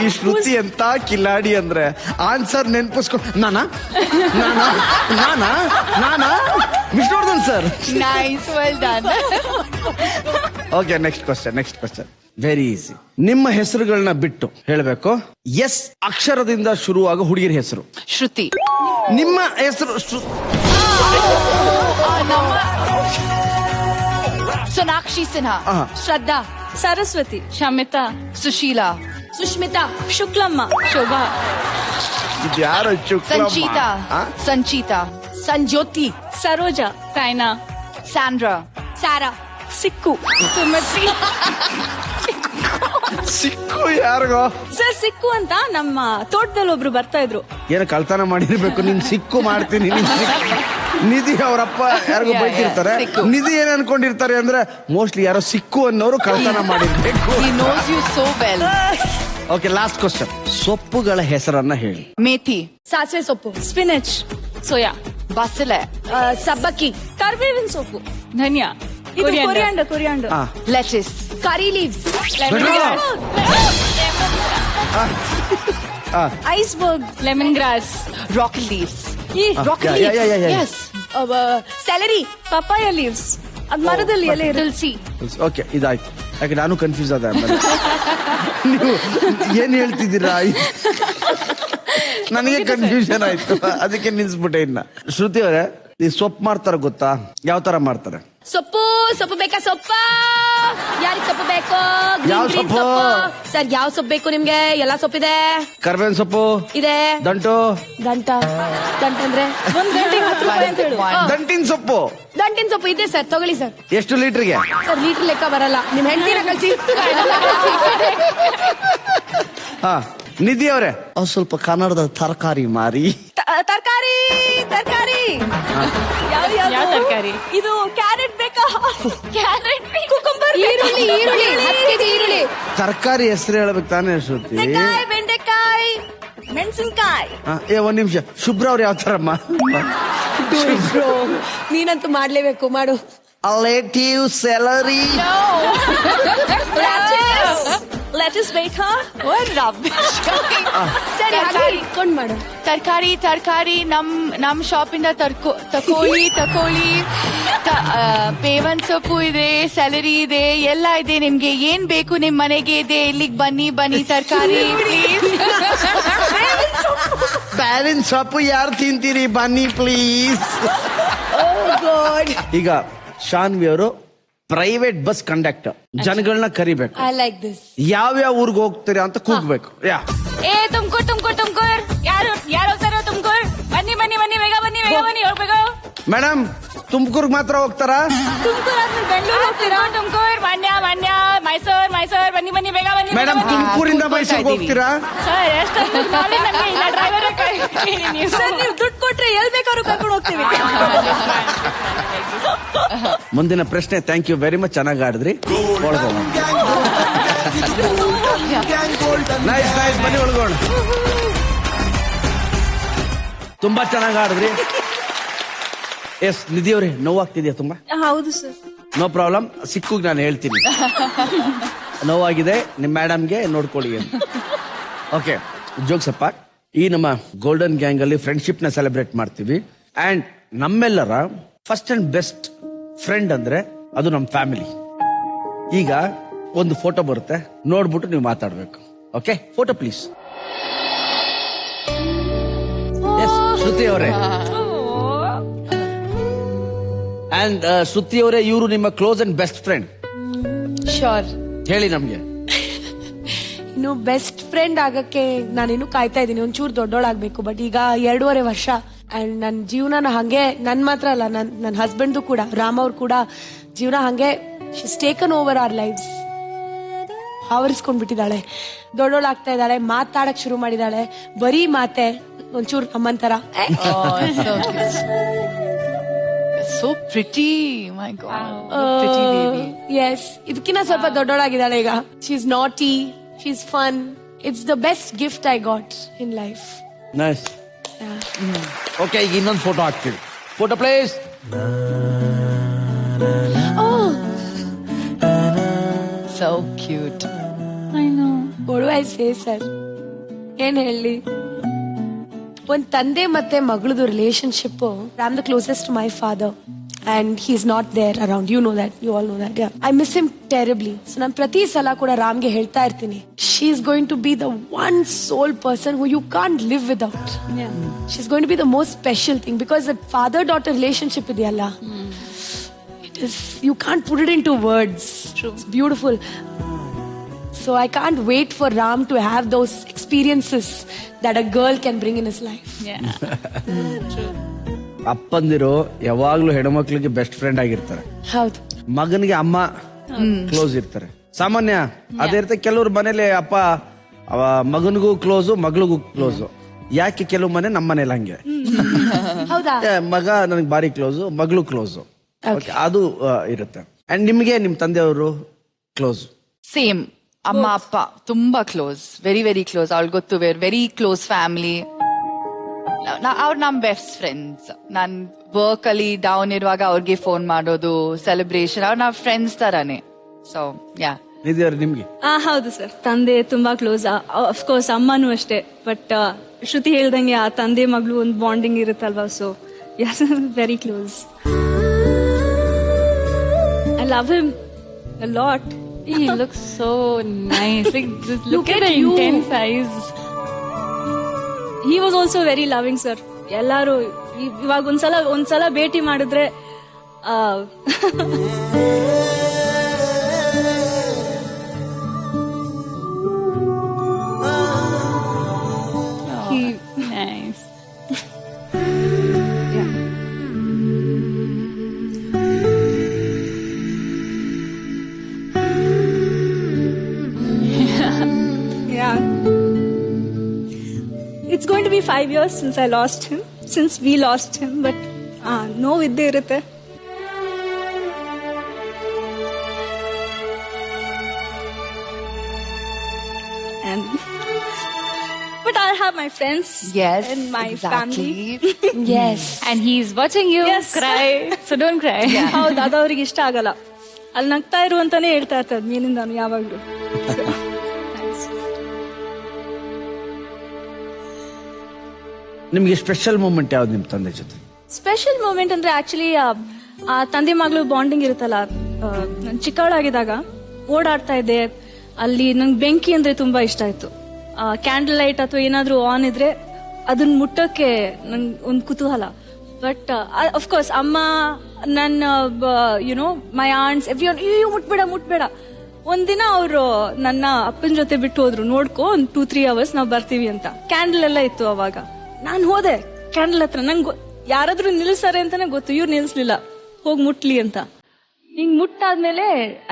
ಈ ಶ್ರುತಿ ಅಂತ ಕಿಲಾಡಿ ಅಂದ್ರೆ ಆನ್ಸರ್ ನೆನ್ಪಿಸ್ಕೊಂಡು ನಾನಾ Vishnuvardhan sir. Nice, well done. Okay, next question very easy. ನಿಮ್ಮ ಹೆಸರುಗಳನ್ನ ಬಿಟ್ಟು ಹೇಳಬೇಕು. ಎಸ್ ಅಕ್ಷರದಿಂದ ಶುರುವಾಗೋ ಹುಡುಗಿರ ಹೆಸರು. ಶ್ರುತಿ. ನಿಮ್ಮ ಹೆಸರು ಸೋನಾಕ್ಷಿ ಸಿನ್ಹಾ. ಶ್ರದ್ಧಾ. ಸರಸ್ವತಿ. Shamita. ಸುಶೀಲಾ. ಸುಷ್ಮಿತಾ. ಶುಕ್ಲಮ್ಮ. Shobha. ಯಾರು? ಸಂಚೀತಾ. ಸಂಚೀತಾ. ಸಂಜ್ಯೋತಿ. ಸರೋಜಾ. Saina. ಸ್ಯಾಂಡ್ರಾ. ಸಾರಾ. ಸಿಕ್ಕು. Sumati. ಸಿಕ್ಕು ಯಾರಿಗೋ ಸರ್ ಸಿಕ್ಕು ಅಂತ ನಮ್ಮ ತೋಟದಲ್ಲಿ ಒಬ್ರು ಬರ್ತಾ ಇದ್ರು. ಏನೋ ಕಳ್ತನ ಮಾಡಿರ್ಬೇಕು. ನಿನ್ ಸಿಕ್ಕು ಮಾಡ್ತೀನಿ. ನಿಧಿ ಅವರಪ್ಪ ಯಾರಿಗೋ ಬೈತಿರ್ತಾರೆ. ಸಿಕ್ಕು. ನಿಧಿ ಏನ್ ಅನ್ಕೊಂಡಿರ್ತಾರೆ ಅಂದ್ರೆ ಮೋಸ್ಟ್ಲಿ ಯಾರೋ ಸಿಕ್ಕು ಅನ್ನೋರು ಕಳ್ತನ ಮಾಡಿರ್ಬೇಕು. He knows you so well. Okay, last question. ಸೊಪ್ಪುಗಳ ಹೆಸರನ್ನ ಹೇಳಿ. ಮೇಥಿ. ಸಾಸಿವೆ ಸೊಪ್ಪು. ಸ್ಪಿನಚ್. Soya. ಬಸಳೆ. ಸಬ್ಬಕ್ಕಿ. ಕರ್ಬೇವಿನ ಸೊಪ್ಪು. Dhania. ಇದು coriander. Lettuce. Curry leaves. Lemongrass. Iceberg. Lemongrass. Rocky leaves. Rocky Yeah, yeah, yeah, yeah. Yes. Celery. Papaya leaves. ಅದ್ ಮರದಲ್ಲಿ ಎಲೆ ಇರುತ್ತೆ. Tulsi. ಓಕೆ, ಇದಾಯ್ತು. ಯಾಕೆ ನಾನು ಕನ್ಫ್ಯೂಸ್ ಆದ. ನೀವು ಏನ್ ಹೇಳ್ತಿದ್ದೀರಾ? ನನಗೆ ಕನ್ಫ್ಯೂಷನ್ ಆಯ್ತು, ಅದಕ್ಕೆ ನಿಲ್ಸ್ಬಿಟ್ಟೆ. ಇನ್ನ ಶ್ರುತಿ ಅವರೇ, ಈ ಸೊಪ್ಪು ಮಾಡ್ತಾರ ಗೊತ್ತಾ? ಯಾವ ತರ ಮಾಡ್ತಾರೆ? ಸೊಪ್ಪು ಬೇಕಾ? ಸೊಪ್ಪ ಯಾರಿಗೆ ಸೊಪ್ಪು ಬೇಕು? ಯಾವ ಸೊಪ್ಪು? ಸರ್ ಯಾವ ಸೊಪ್ಪು ಬೇಕು ನಿಮ್ಗೆ? ಎಲ್ಲಾ ಸೊಪ್ಪಿದೆ. ಕರ್ಬೇವಿನ ಸೊಪ್ಪು ಇದೆ. ದಂಟು. ದಂಟ ಅಂದ್ರೆ ಒಂದ್ ಗಂಟೆಗೆ 10 ರೂಪಾಯಿ ಅಂತ ಹೇಳು. ದಂಟಿನ ಸೊಪ್ಪು. ದಂಟಿನ ಸೊಪ್ಪು ಇದೆ ಸರ್, ತಗೊಳ್ಳಿ ಸರ್. ಎಷ್ಟು ಲೀಟರ್ಗೆ? ಸರ್ ಲೀಟರ್ ಲೆಕ್ಕ ಬರಲ್ಲ, ನಿಮ್ ಹೆಂಡತಿನ ಕಳ್ಸಿ. ಹಾ, ನಿಧಿ ಅವರೇ, ಸ್ವಲ್ಪ ಕನ್ನಡದ ತರಕಾರಿ ಮಾರಿ. ತರಕಾರಿ. ಯಾವ ತರಕಾರಿ? ಇದು ಕ್ಯಾರೆಟ್ ಬೇಕಾ? ಕ್ಯಾರೆಟ್. ಕುಕುಂಬರ್. ಈರುಳ್ಳಿ 10 kg ಈರುಳ್ಳಿ. ತರಕಾರಿ ಹೆಸರು ಹೇಳ್ಬೇಕು ತಾನೇ ಶ್ರುತಿ? ಬೆಂಡೆಕಾಯಿ. ಮೆಣಸಿನ್ಕಾಯಿ. ಒಂದ್ ನಿಮಿಷ. ಶುಭ್ರ ಅವ್ರು ಯಾವ ತರಮ್ಮ? ನೀನಂತೂ ಮಾಡ್ಲೇಬೇಕು, ಮಾಡು. ಲೆಟಿವ್, ಸೆಲರಿ. ಲೆಟಸ್ ಬೇಕಾ? ಸರಿ ಹಾಗೆ ಇಟ್ಕೊಂಡ್ ಮಾಡು. ತರಕಾರಿ ನಮ್ ಶಾಪಿಂದ ತಕೊಳ್ಳಿ ಬೇವನ್ ಸೊಪ್ಪು ಇದೆ, ಸ್ಯಾಲರಿ ಇದೆ, ಎಲ್ಲ ಇದೆ. ನಿಮ್ಗೆ ಏನ್ ಬೇಕು ನಿಮ್ ಮನೆಗೆ ಇದೆ. ಇಲ್ಲಿಗೆ ಬನ್ನಿ ತರಕಾರಿ ಪ್ಲೀಸ್. ಬ್ಯಾಲೆನ್ಸ್ ಸೊಪ್ಪು ಯಾರು ತಿಂತೀರಿ, ಬನ್ನಿ ಪ್ಲೀಸ್. ಈಗ ಶಾನ್ವಿ ಅವರು ಪ್ರೈವೇಟ್ ಬಸ್ ಕಂಡಕ್ಟರ್, ಜನಗಳನ್ನ ಕರಿಬೇಕು. I like this. ಯಾವ್ಯಾವ ಊರ್ಗ್ ಹೋಗ್ತೀರಾ ಅಂತ ಕೂಗ್ಬೇಕು. ಏ ತುಮಕೂರ್ ಯಾರು ಹೋಗ್ತಾರೋ ತುಮಕೂರ್, ಬನ್ನಿ ಬೇಗ ಬನ್ನಿ ಹೋಗ್ಬೇಕು. ಮೇಡಮ್ ತುಮಕೂರ್ಗ್ ಮಾತ್ರ ಹೋಗ್ತಾರಾ? ತುಮಕೂರು ಆದ್ಮೇಲೆ ಬೆಂಗಳೂರು ಹೋಗ್ತೀರಾ? ತುಮಕೂರ್, ಮಂಡ್ಯ, ಮೈಸೂರ್ ಬನ್ನಿ ಬೇಗ ಬನ್ನಿ. ಮೇಡಮ್ ತುಮಕೂರಿಂದ ಮೈಸೂರ್ಗೆ ಹೋಗ್ತೀರಾ? ಸರ್ ಎಷ್ಟು ಡ್ರೈವರ್ ಸರ್ ನೀವು ದುಡ್ಡು ಕೊಟ್ರೆ ಎಲ್ ಬೇಕಾದ್ರೂ ಕರ್ಕೊಂಡು ಹೋಗ್ತೀವಿ. ಮುಂದಿನ ಪ್ರಶ್ನೆ. ಥ್ಯಾಂಕ್ ಯು ವೆರಿ ಮಚ್, ಚೆನ್ನಾಗಿ ಆಡಿದ್ರಿ. ನೈಸ್ ಬನ್ನಿ ಒಳಗೋಣ. ತುಂಬಾ ಚೆನ್ನಾಗಿ ಆಡಿದ್ರಿ. ಎಸ್ ನಿಧಿ ಅವ್ರೆ, ನೋವಾಗ್ತಿದ್ಯಾ ತುಂಬಾ? ಹೌದು ಸರ್. ನೋ ಪ್ರಾಬ್ಲಮ್, ಸಿಕ್ಕುಗ್ ನಾನು ಹೇಳ್ತೀನಿ. ನೋವಾಗಿದೆ ನಿಮ್ ಮೇಡಮ್ಗೆ ನೋಡ್ಕೊಳ್ಳಿ. ಓಕೆ, ಜೋಕ್ಸಪ್ಪ. ಈ ನಮ್ಮ ಗೋಲ್ಡನ್ ಗ್ಯಾಂಗ್ ಅಲ್ಲಿ ಫ್ರೆಂಡ್ಶಿಪ್ ನ ಸೆಲೆಬ್ರೇಟ್ ಮಾಡ್ತೀವಿ. ಅಂಡ್ ನಮ್ಮೆಲ್ಲರ ಫಸ್ಟ್ ಅಂಡ್ ಬೆಸ್ಟ್ ಫ್ರೆಂಡ್ ಅಂದ್ರೆ ಅದು ನಮ್ಮ ಫ್ಯಾಮಿಲಿ. ಈಗ ಒಂದು ಫೋಟೋ ಬರುತ್ತೆ, ನೋಡ್ಬಿಟ್ಟು ನೀವು ಮಾತಾಡ್ಬೇಕು. Okay, photo please. ಶ್ರುತಿ ಅವರೇ ಅಂಡ್ ಶ್ರುತಿ ಅವರೇ, ಇವರು ನಿಮ್ಮ close and best friend. Sure. ಹೇಳಿ ನಮ್ಗೆ. ಇನ್ನು ಬೆಸ್ಟ್ ಫ್ರೆಂಡ್ ಆಗಕ್ಕೆ ನಾನಿನ್ನು ಕಾಯ್ತಾ ಇದ್ದೀನಿ. ಒಂಚೂರು ದೊಡ್ಡೋಳಾಗ್ಬೇಕು. ಬಟ್ ಈಗ 2.5 ವರ್ಷ. ಅಂಡ್ ನನ್ನ ಜೀವನ ಹಂಗೆ, ನನ್ ಮಾತ್ರ ಅಲ್ಲ, ನನ್ನ ಹಸ್ಬೆಂಡ್ದು ಕೂಡ, ರಾಮ್ ಅವ್ರು ಕೂಡ ಜೀವನ ಹಂಗೆ she's taken over our lives. ಆವರಿಸ್ಕೊಂಡ್ಬಿಟ್ಟಿದ್ದಾಳೆ, ದೊಡ್ಡೋಳಾಗ್ತಾ ಇದ್ದಾಳೆ, ಮಾತಾಡಕ್ ಶುರು ಮಾಡಿದಾಳೆ. ಬರೀ ಮಾತೆ, ಒಂಚೂರು ಅಮ್ಮಂತರ. So pretty, my God. Pretty baby. Yes, ಇದಕ್ಕಿನ್ನ ಸ್ವಲ್ಪ ದೊಡ್ಡೋಳಾಗಿದ್ದಾಳೆ ಈಗ. She's naughty, she's fun. It's the best gift I got in life. Nice. Okay, ಈಗ ಇನ್ನೊಂದು ಫೋಟೋ ಹಾಕ್ತೀವಿ. Photo please. So cute. I know. What do I say, sir? ಏನ್ ಹೇಳಿ? ಒಂದ್ ತಂದೆ ಮತ್ತೆ ಮಗಳದು relationship. I am the closest to my father and he is not there around. You know that, you all know that. I miss him terribly. So ನಾನು ಪ್ರತಿ ಸಲ ಕೂಡ ರಾಮ್ಗೆ ಹೇಳ್ತಾ ಇರ್ತೀನಿ, she is going to be the one sole person who you can't live without. She is going to be the most special thing. Because the father daughter relationship ಇದೆಯಲ್ಲ, you can't put it into words. True. It's beautiful. So I can't wait for Ram to have those experiences that a girl can bring in his life. Yeah. True. ಅಪ್ಪಂದಿರು ಯಾವಾಗ್ಲೂ ಹೆಣ್ಮಕ್ಳಿಗೆ best friend ಆಗಿರ್ತಾರೆ. ಹೌದು. ಮಗನಿಗೆ ಅಮ್ಮ close ಇರ್ತಾರೆ. ಸಾಮಾನ್ಯ ಅದೇ ಇರುತ್ತೆ. ಕೆಲವ್ರ ಮನೇಲಿ ಅಪ್ಪ ಮಗನಿಗೂ ಕ್ಲೋಸು, ಮಗಳಿಗೂ ಕ್ಲೋಸು. ಯಾಕೆ ಕೆಲವು ಮನೆ, ನಮ್ಮ ಮನೇಲಿ ಹಂಗೆ. ಹೌದಾ? ಮಗ ನನಗೆ ಬಾರಿ ಕ್ಲೋಸು, ಮಗಳು ಕ್ಲೋಸು. ಅದು ಇರುತ್ತೆ. ಅಂಡ್ ನಿಮ್ಗೆ ನಿಮ್ ತಂದೆಯವರು ಕ್ಲೋಸ್? ಸೇಮ್. ಅಮ್ಮ ಅಪ್ಪ ತುಂಬಾ ಕ್ಲೋಸ್, ವೆರಿ ವೆರಿ ಕ್ಲೋಸ್. ಅವ್ಳು ಗೊತ್ತು, ವೆರಿ ಕ್ಲೋಸ್ ಫ್ಯಾಮಿಲಿ. ಅವ್ರು ನಮ್ ಬೆಸ್ಟ್ ಫ್ರೆಂಡ್ಸ್. ನಾನ್ ವರ್ಕ್ ಅಲ್ಲಿ ಡೌನ್ ಇರುವಾಗ ಅವ್ರಿಗೆ ಫೋನ್ ಮಾಡೋದು, ಸೆಲೆಬ್ರೇಷನ್, ಅವ್ರು ನಾವ್ ಫ್ರೆಂಡ್ಸ್ ತರಾನೇ. So yeah. ನಿಮ್ಗೆ? ಹೌದು ಸರ್, ತಂದೆ ತುಂಬಾ ಕ್ಲೋಸ್. ಅಫ್ಕೋರ್ಸ್ ಅಮ್ಮನೂ ಅಷ್ಟೇ. ಬಟ್ ಶ್ರುತಿ ಹೇಳ್ದಂಗೆ ಆ ತಂದೆ ಮಗಳು ಒಂದು ಬಾಂಡಿಂಗ್ ಇರುತ್ತಲ್ವಾ. So yes, very close. I love him a lot. He looks so nice. Like, just look at the you. intense eyes. He was also very loving, sir. ಎಲ್ಲಾರು ಇವಾಗ ಒಂದ್ಸಲ ಭೇಟಿ ಮಾಡಿದ್ರೆ Nice. Yeah. It's going to be 5 years since I lost him, since we lost him, but no idde irutte. And but I have my friends. Yes, and my exactly. family. Yes. And he's watching you Yes. cry. So don't cry. ಹೌದು, ಅದು ಅವ್ರಿಗೆ ಇಷ್ಟ ಆಗಲ್ಲ. ಅಲ್ಲಿ ನಗ್ತಾ ಇರು ಅಂತಾನೆ ಹೇಳ್ತಾ ಇರ್ತಾರೆ ಮೇಲಿಂದ ಯಾವಾಗ್ಲೂ. ನಿಮ್ಗೆ ಸ್ಪೆಷಲ್ ಮೂಮೆಂಟ್ ಯಾವ್ದು ನಿಮ್ ತಂದೆ ಜೊತೆ? ಸ್ಪೆಷಲ್ ಮೂಮೆಂಟ್ ಅಂದ್ರೆ ಆಕ್ಚುಲಿ ಆ ತಂದೆ ಮಗಳು ಬಾಂಡಿಂಗ್ ಇರುತ್ತಲ್ಲ. ನಾನು ಚಿಕ್ಕವಳಾಗಿದ್ದಾಗ ಓಡಾಡ್ತಾ ಇದ್ದೆ, ಅಲ್ಲಿ ನಂಗೆ ಬೆಂಕಿ ಅಂದ್ರೆ ತುಂಬಾ ಇಷ್ಟ ಆಯ್ತು. ಕ್ಯಾಂಡಲ್ ಲೈಟ್ ಅಥವಾ ಏನಾದ್ರೂ ಆನ್ ಇದ್ರೆ ಅದನ್ನ ಮುಟ್ಟಕ್ಕೆ ನಂಗೆ ಒಂದು ಕುತೂಹಲ. ಬಟ್ ಅಫ್ಕೋರ್ಸ್ ಅಮ್ಮ, ನನ್ನ ಯುನೋ ಮೈ ಆಂಟ್ಸ್ ಎವ್ರಿವನ್, ಮುಟ್ಬೇಡ. ಒಂದಿನ ಅವರು ನನ್ನ ಅಪ್ಪನ ಜೊತೆ ಬಿಟ್ಟು ಹೋದ್ರು, ನೋಡ್ಕೊ ಒಂದು 2-3 hours ನಾವು ಬರ್ತೀವಿ ಅಂತ. ಕ್ಯಾಂಡಲ್ ಎಲ್ಲ ಇತ್ತು ಅವಾಗ. ನಾನು ಹೋದೆ ಕ್ಯಾಂಡಲ್ ಹತ್ರ. ನಂಗೆ ಯಾರಾದ್ರೂ ನಿಲ್ಸಾರೆ ಅಂತಾನೆ ಗೊತ್ತು, ಇವ್ರು ನಿಲ್ಸ್ಲಿಲ್ಲ, ಹೋಗಿ ಮುಟ್ಲಿ ಅಂತ. ಹಿಂಗ್ ಮುಟ್ಟಾದ್ಮೇಲೆ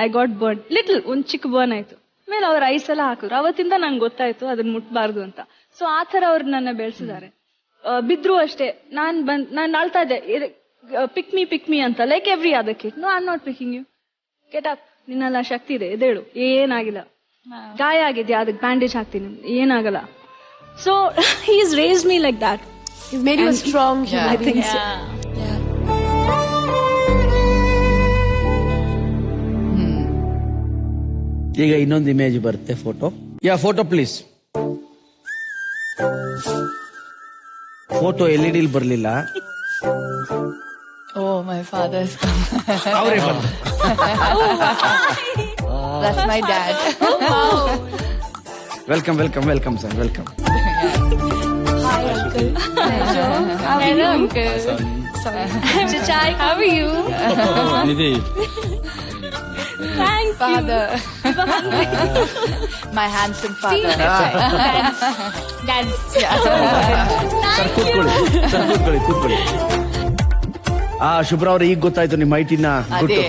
ಐ ಗಾಟ್ ಬರ್ನ್, ಲಿಟಲ್ ಒಂದ್ ಚಿಕ್ಕ ಬರ್ನ್ ಆಯ್ತು. ಆಮೇಲೆ ಅವ್ರ ಐಸ್ ಎಲ್ಲ ಹಾಕಿದ್ರು. ಅವತ್ತಿಂದ ನಂಗೆ ಗೊತ್ತಾಯ್ತು ಅದನ್ನ ಮುಟ್ಬಾರ್ದು ಅಂತ. ಸೊ ಆ ತರ ಅವ್ರು ನನ್ನ ಬೆಳೆಸಿದ್ದಾರೆ. ಬಿದ್ರು ಅಷ್ಟೇ, ನಾನ್ ಅಳ್ತಾ ಇದ್ದೆ, ಪಿಕ್ ಮೀ ಅಂತ, like every other kid. No, I am not picking you, get up, ನಿನ್ನೆಲ್ಲ ಶಕ್ತಿ ಇದೆ, ಎದ್ದೇಳು, ಏನಾಗಿಲ್ಲ, ಗಾಯ ಆಗಿದ್ಯಾ, ಅದಕ್ಕೆ ಬ್ಯಾಂಡೇಜ್ ಹಾಕ್ತೀನಿ, ಏನಾಗಲ್ಲ. So he's raised me like that. He's made you a strong human. I think so. ಈಗ ಇನ್ನೊಂದು ಇಮೇಜ್ ಬರುತ್ತೆ, photo. Photo please. Photo LED ಬರ್ಲಿಲ್ಲ. Oh, my father's ಅವರೇ ಬಂದು. That's my dad. Welcome sir, welcome. Hi, uncle. Hello, uncle. Chachai, How are you? Nidhi, thank you. Father. My handsome father. Dad. Sir ಕೂತ್ಕೊಳ್ಳಿ. ಶುಭ್ರ ಅವ್ರೆ, ಈಗ ಗೊತ್ತಾಯ್ತು ನಿಮ್ಮ ಹೈಟಿನ ಗುಟ್ಟು. ಅದೇ.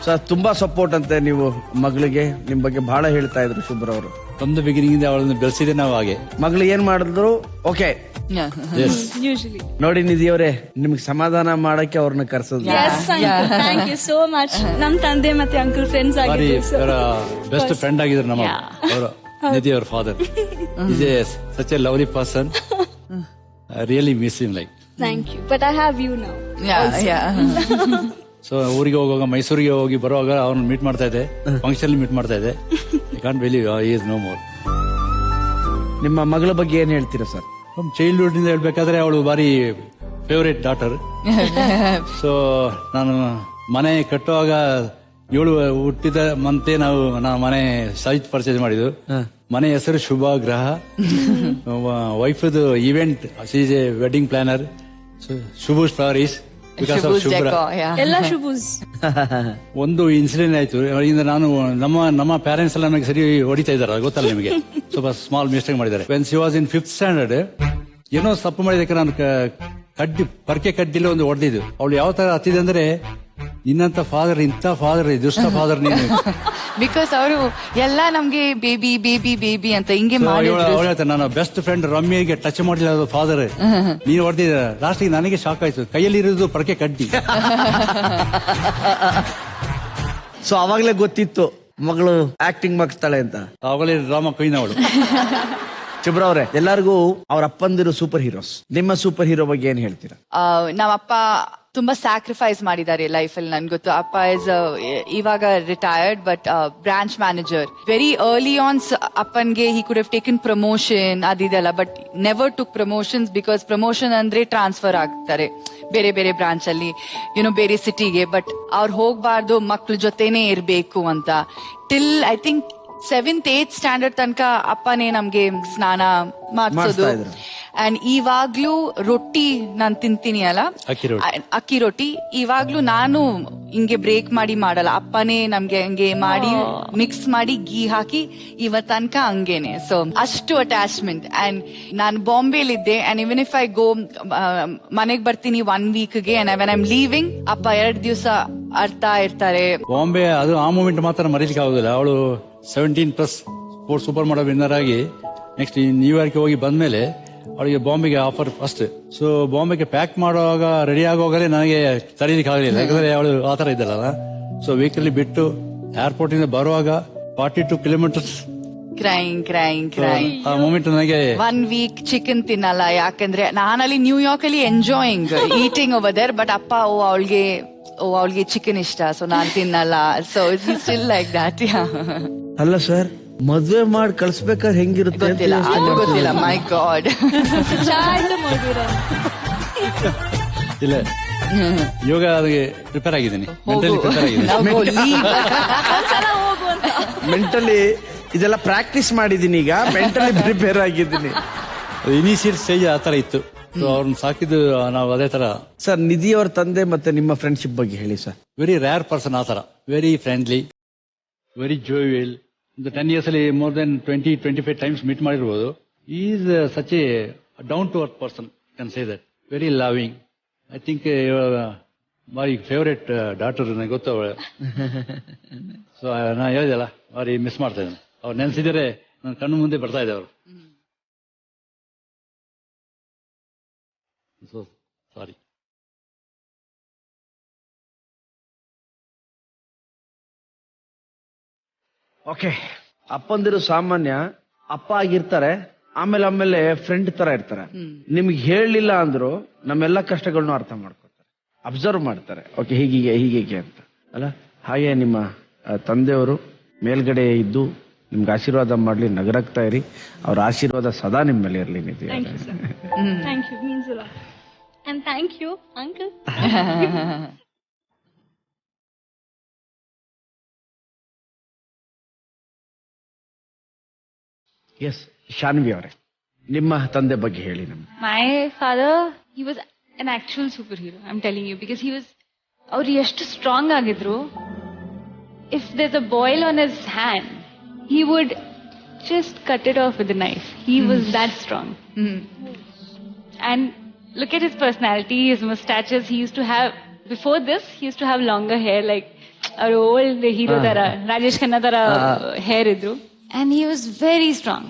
ಸರ್ ತುಂಬಾ ಸಪೋರ್ಟ್ ಅಂತೆ ನೀವು ಮಗಳಿಗೆ, ನಿಮ್ ಬಗ್ಗೆ ಬಹಳ ಹೇಳ್ತಾ ಇದ್ರು ಶುಭ್ರ ಅವರು. ಫ್ರಮ್ ದ ಬಿಗಿನಿಂಗ್ ಅವಳನ್ನು ಬೆಳೆಸಿದೆ ನಾವು. ಹಾಗೆ ಮಗಳು ಏನ್ ಮಾಡಿದ್ರು ಓಕೆ. Usually. ನೋಡಿ ನಿಧಿ ಅವರೇ, ನಿಮ್ಗೆ ಸಮಾಧಾನ ಮಾಡಕ್ಕೆ ಅವ್ರನ್ನ ಕರ್ಸಿದ್ರು. Yes, uncle. Thank you so much. ನಮ್ ತಂದೆ ಮತ್ತೆ ಅಂಕಲ್ ಫ್ರೆಂಡ್ಸ್ ಬಾರಿ ಆಗಿದ್ರು. ಬೆಸ್ಟ್ ಫ್ರೆಂಡ್ ಆಗಿದ್ರು ನಮ್ಮ ಅವರು. ನಿಧಿ ಅವರ father is such A lovely person. I really miss him like. Thank you. But I have you now. Yeah. So ಊರಿಗೆ ಹೋಗುವಾಗ, ಮೈಸೂರಿಗೆ ಹೋಗಿ ಬರುವಾಗ ಅವ್ರನ್ನ ಮೀಟ್ ಮಾಡ್ತಾ ಇದ್ದೆ, ಫಂಕ್ಷನ್ ಮೀಟ್ ಮಾಡ್ತಾ ಇದ್ದೆ. I can't believe he is no more. ನಿಮ್ಮ ಮಗಳ ಬಗ್ಗೆ ಏನ್ ಹೇಳ್ತೀರಾ ಸರ್? ಫ್ರಮ್ ಚೈಲ್ಡ್ಹುಡ್ ಇಂದ ಹೇಳ್ಬೇಕಾದ್ರೆ ಅವಳು ಬಾರಿ ಫೇವರೇಟ್ ಡಾಟರ್. ಸೊ ನಾನು ಮನೆ ಕಟ್ಟುವಾಗ ಇವಳು ಹುಟ್ಟಿದ ಮಂತೆ ನಾವು ಮನೆ ಸೈಟ್ ಪರ್ಚೇಸ್ ಮಾಡಿದ್ದು. ಮನೆ ಹೆಸರು Shubha Graha. Wife event, is a wedding planner. Shubhu's floweries because of Shubhra. ಎಲ್ಲ ಶುಭೂಸ್. ಒಂದು ಇನ್ಸಿಡೆಂಟ್ ಆಯ್ತು. ಇಂದ ನಾನು ನಮ್ಮ ಪ್ಯಾರೆಂಟ್ಸ್ ಎಲ್ಲ ನನಗೆ ಸರಿ ಹೊಡಿತಾ ಇದಾರೆ, ಗೊತ್ತಲ್ಲ ನಿಮಗೆ. ಸ್ವಲ್ಪ ಸ್ಮಾಲ್ ಮಿಸ್ಟೇಕ್ ಮಾಡಿದ್ದಾರೆ. When she was in 5th standard, ಏನೋ ತಪ್ಪು ಮಾಡಿದಕ್ಕೆ ನಾನು ಪರ್ಕೆ ಕಡ್ಡಿಲಿ ಒಂದು ಹೊಡೆದಿದ್ದು. ಅವಳು ಯಾವ ತರ ಹತ್ತಿದೆ ಅಂದ್ರೆ, ನಿನ್ನಂತ ಫಾದರ್, ಇಂಥ ಫಾದರ್, ದುಷ್ಟ ಫಾದರ್ ನೀನು. ಬಿಕಾಸ್ ಅವರು ಎಲ್ಲ ನಮ್ಗೆ ಬೇಬಿ ಅಂತ ಹಿಂಗೆ ಮಾಡಿದ್ರು. ಅವಳು ಹೇಳ್ತಾರೆ, ನಾನು ಬೆಸ್ಟ್ ಫ್ರೆಂಡ್ ರಮ್ಯಗೆ ಟಚ್ ಮಾಡಿಲ್ಲ ಅದು ಫಾದರ್, ನೀನು ಹೊಡೆದಿದ್ದ. ಲಾಸ್ಟಿಗೆ ನನಗೆ ಶಾಕ್ ಆಯ್ತು, ಕೈಯಲ್ಲಿ ಇರೋದು ಪರ್ಕೆ ಕಡ್ಡಿ. ಸೊ ಅವಾಗ್ಲೇ ಗೊತ್ತಿತ್ತು ಮಗಳು ಆಕ್ಟಿಂಗ್ ಮಾಡ್ತಾಳೆ ಅಂತ. ಅವಾಗಲೇ ಡ್ರಾಮಾ ಕ್ವೀನ್ ಅವಳು. ಶುಭ್ರ ಅವ್ರೆ, ಎಲ್ಲರಿಗೂ ಅವ್ರ ಅಪ್ಪಂದಿರು ಸೂಪರ್ ಹೀರೋಸ್. ನಿಮ್ಮ ಸೂಪರ್ ಹೀರೋ ಬಗ್ಗೆ ಏನ್ ಹೇಳ್ತೀರಾ? ನಮ್ಮಪ್ಪ ತುಂಬಾ ಸ್ಯಾಕ್ರಿಫೈಸ್ ಮಾಡಿದ್ದಾರೆ ಲೈಫ್ ಅಲ್ಲಿ. ನನ್ಗೆ ಗೊತ್ತು, ಅಪ್ಪ ಇಸ್ ಇವಾಗ retired but branch manager. Very early on ಅಪ್ಪನ್ಗೆ he could have taken promotion ಅದಿದೆಲ್ಲ, but never took promotions. Because promotion ಅಂದ್ರೆ ಟ್ರಾನ್ಸ್ಫರ್ ಆಗ್ತಾರೆ ಬೇರೆ ಬೇರೆ ಬ್ರಾಂಚ್ ಅಲ್ಲಿ, ಬೇರೆ ಸಿಟಿಗೆ. ಬಟ್ ಅವ್ರು ಹೋಗ್ಬಾರ್ದು, ಮಕ್ಳ ಜೊತೆನೆ ಇರ್ಬೇಕು ಅಂತ. Till I think 7th 8th standard ತನಕ ಅಪ್ಪನೇ ನಮ್ಗೆ ಸ್ನಾನ ಮಾಡಿಸೋದು. ಅಂಡ್ ಇವಾಗ್ಲೂ ರೊಟ್ಟಿ ನಾನ್ ತಿಂತೀನಿ ಅಲ್ಲ, ಅಕ್ಕಿ ರೊಟ್ಟಿ, ಇವಾಗ್ಲೂ ನಾನು ಹಿಂಗೆ ಬ್ರೇಕ್ ಮಾಡಿ ಮಾಡಲ್ಲ. ಅಪ್ಪನೇ ನಮ್ಗೆ ಹಂಗೆ ಮಾಡಿ ಮಿಕ್ಸ್ ಮಾಡಿ ಗೀ ಹಾಕಿ ಇವತ್ ತನಕ ಹಂಗೇನೆ. ಸೊ ಅಷ್ಟು ಅಟ್ಯಾಚ್ಮೆಂಟ್. ಅಂಡ್ ನಾನು ಬಾಂಬೆಲಿದ್ದೆ, and even if I go, ಮನೆಗ್ ಬರ್ತೀನಿ 1 weekಗೆ, and when I am leaving ಅಪ್ಪ 2 ದಿವಸ ಅರ್ತಾ ಇರ್ತಾರೆ. ಬಾಂಬೆ ಅದು ಆ ಮೂಮೆಂಟ್ ಮಾತ್ರ ಮರೀಲಿಕ್ಕೆ ಆಗುದಿಲ್ಲ. ಅವಳು 17+ ಸ್ಪೋರ್ಟ್ಸ್ ಸೂಪರ್ ಮಾಡಲ್ ವಿನ್ನರ್ ಆಗಿ ನೆಕ್ಸ್ಟ್ ನ್ಯೂಯಾರ್ಕ್ ಹೋಗಿ ಬಂದ್ಮೇಲೆ ಅವಳಿಗೆ ಬಾಂಬೆಗೆ ಆಫರ್ ಫಸ್ಟ್. ಸೊ ಬಾಂಬೆಗೆ ಪ್ಯಾಕ್ ಮಾಡುವಾಗ ರೆಡಿ ಆಗುವಾಗಲೇ ನನಗೆ ತರೀಲಿಕ್ಕೆ ಆಗಲಿಲ್ಲ, ಯಾಕಂದ್ರೆ ಅವಳು ಆತರ ಇದ್ದಲ್ಲ. ಸೊ ವೆಹಿಕಲ್ ಬಿಟ್ಟು ಏರ್ಪೋರ್ಟ್ ಇಂದ ಬರುವಾಗ 42 kilometers ಕ್ರೈಂಗ್. ಆ ಮೂಮೆಂಟ್ ನನಗೆ 1 week ಚಿಕನ್ ತಿನ್ನಲ್ಲ, ಯಾಕಂದ್ರೆ ನಾನಲ್ಲಿ ನ್ಯೂಯಾರ್ಕ್ ಅಲ್ಲಿ enjoying eating over there. But ಅಪ್ಪ ಅವಳಿಗೆ ಚಿಕನ್ ಇಷ್ಟ, ಸೊ ನಾನ್ ತಿನ್ನಲ್ಲ. So it's still like that. ಅಲ್ಲ ಸರ್, ಮದ್ವೆ ಮಾಡಿ ಕಳ್ಸ್ಬೇಕಾದ್ರೆ ಹೆಂಗಿರುತ್ತೆ ಅಂತ ಗೊತ್ತಿಲ್ಲ, ಯೋಚ್ನೆ ಅದು ಮಾಡ್ತಿದ್ದೀನಿ. ಗೊತ್ತಿಲ್ಲ. ಮೈ ಗಾಡ್. ಚಾಟ್ ಮಾಡಿರ ಇಲ್ಲ ಯೋಗ ಅದಕ್ಕೆ ಪ್ರಿಪೇರ್ ಆಗಿದ್ದೀನಿ, ಮೆಂಟಲಿ ಪ್ರಿಪೇರ್ ಆಗಿದ್ದೀನಿ. ಒಂದ್ಸಲ ಹೋಗು ಅಂತ. ಮೆಂಟಲಿ ಇದೆಲ್ಲ ಪ್ರಾಕ್ಟೀಸ್ ಮಾಡಿದೀನಿ, ಈಗ ಮೆಂಟಲಿ ಪ್ರಿಪೇರ್ ಆಗಿದ್ದೀನಿ. ಇನಿಷಿಯಲ್ ಸ್ಟೇಜ್ ಆ ತರ ಇತ್ತು. ಸೊ ಅವ್ರನ್ನ ಸಾಕಿದ್ದು ನಾವು ಅದೇ ತರ. ಸರ್, ನಿಧಿ ಅವ್ರ ತಂದೆ ಮತ್ತೆ ನಿಮ್ಮ ಫ್ರೆಂಡ್ಶಿಪ್ ಬಗ್ಗೆ ಹೇಳಿ ಸರ್. ವೆರಿ ರೇರ್ ಪರ್ಸನ್, ಆ ತರ very friendly, very jovial. 10 years ಅಲ್ಲಿ ಮೋರ್ ದೆನ್ 20-25 ಟೈಮ್ಸ್ ಮೀಟ್ ಮಾಡಿರ್ಬೋದು. Is such a down to earth person, can say that. Very loving. I think my favourite daughter, ನನಗೆ ಗೊತ್ತು ಅವಳು. So ನಾ ಹೇಳಿದೆಲ್ಲ, ಭಾರಿ miss ಮಾಡ್ತಾ ಇದ್ದೇನೆ. ಅವ್ರು ನೆನೆಸಿದರೆ ನನ್ನ ಕಣ್ಣು ಮುಂದೆ ಬರ್ತಾ ಇದೆ ಅವರು. So sorry. ಓಕೆ, ಅಪ್ಪಂದಿರು ಸಾಮಾನ್ಯ ಅಪ್ಪ ಆಗಿರ್ತಾರೆ, ಆಮೇಲೆ ಫ್ರೆಂಡ್ ತರ ಇರ್ತಾರೆ. ನಿಮ್ಗೆ ಹೇಳಲಿಲ್ಲ ಅಂದ್ರು ನಮ್ಮೆಲ್ಲ ಕಷ್ಟಗಳನ್ನ ಅರ್ಥ ಮಾಡ್ಕೊತಾರೆ, ಅಬ್ಸರ್ವ್ ಮಾಡ್ತಾರೆ. ಓಕೆ, ಹೀಗೆ ಅಂತ ಅಲ್ಲ. ಹಾಗೆ ನಿಮ್ಮ ತಂದೆಯವರು ಮೇಲ್ಗಡೆ ಇದ್ದು ನಿಮ್ಗೆ ಆಶೀರ್ವಾದ ಮಾಡ್ಲಿ, ನಗರಗ್ತಾ ಇರಿ. ಅವ್ರ ಆಶೀರ್ವಾದ ಸದಾ ನಿಮ್ಮ ಮೇಲೆ ಇರಲಿ Nidhi. Thank you, means a lot. And thank you uncle. Yes, Shanvi ಅವರೇ, ನಿಮ್ಮ ತಂದೆ ಬಗ್ಗೆ ಹೇಳಿ ನಮ್ಗೆ. My father, he was an actual superhero, I'm telling you, because he was, ಅವ್ರು ಎಷ್ಟು ಸ್ಟ್ರಾಂಗ್ ಆಗಿದ್ರು. If there's a boil on his hand, he would just cut it off with a knife. He was that strong. And look at his personality, his mustaches. He used to have, before this, he used to have longer hair, like our old hero tara, Rajesh Khanna tara hair idru. And he was very strong.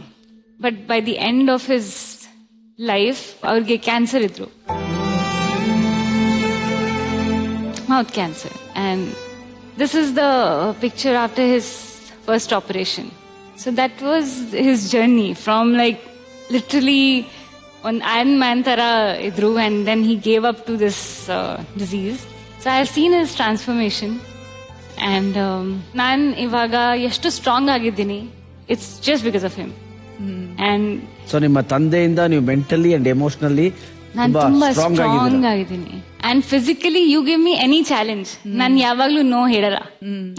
But by the end of his life, ಅವ್ರಿಗೆ cancer ಇದ್ರು, mouth cancer. And this is the picture after his first operation. So that was his journey from like literally on Iron Man tara idru, and then he gave up to this disease. So I have seen his transformation. And ನಾನು ಇವಾಗ ಎಷ್ಟು strong ಆಗಿದ್ದೀನಿ, it's just because of him. And so ನಿಮ್ಮ ತಂದೆಯಿಂದ ನೀವು mentally and emotionally ನಾನು ತುಂಬಾ strong ಆಗಿದ್ದೀನಿ. And physically you give me any challenge, ನಾನು ಯಾವಾಗ್ಲೂ ನೋ ಹೇಳಲ್ಲ,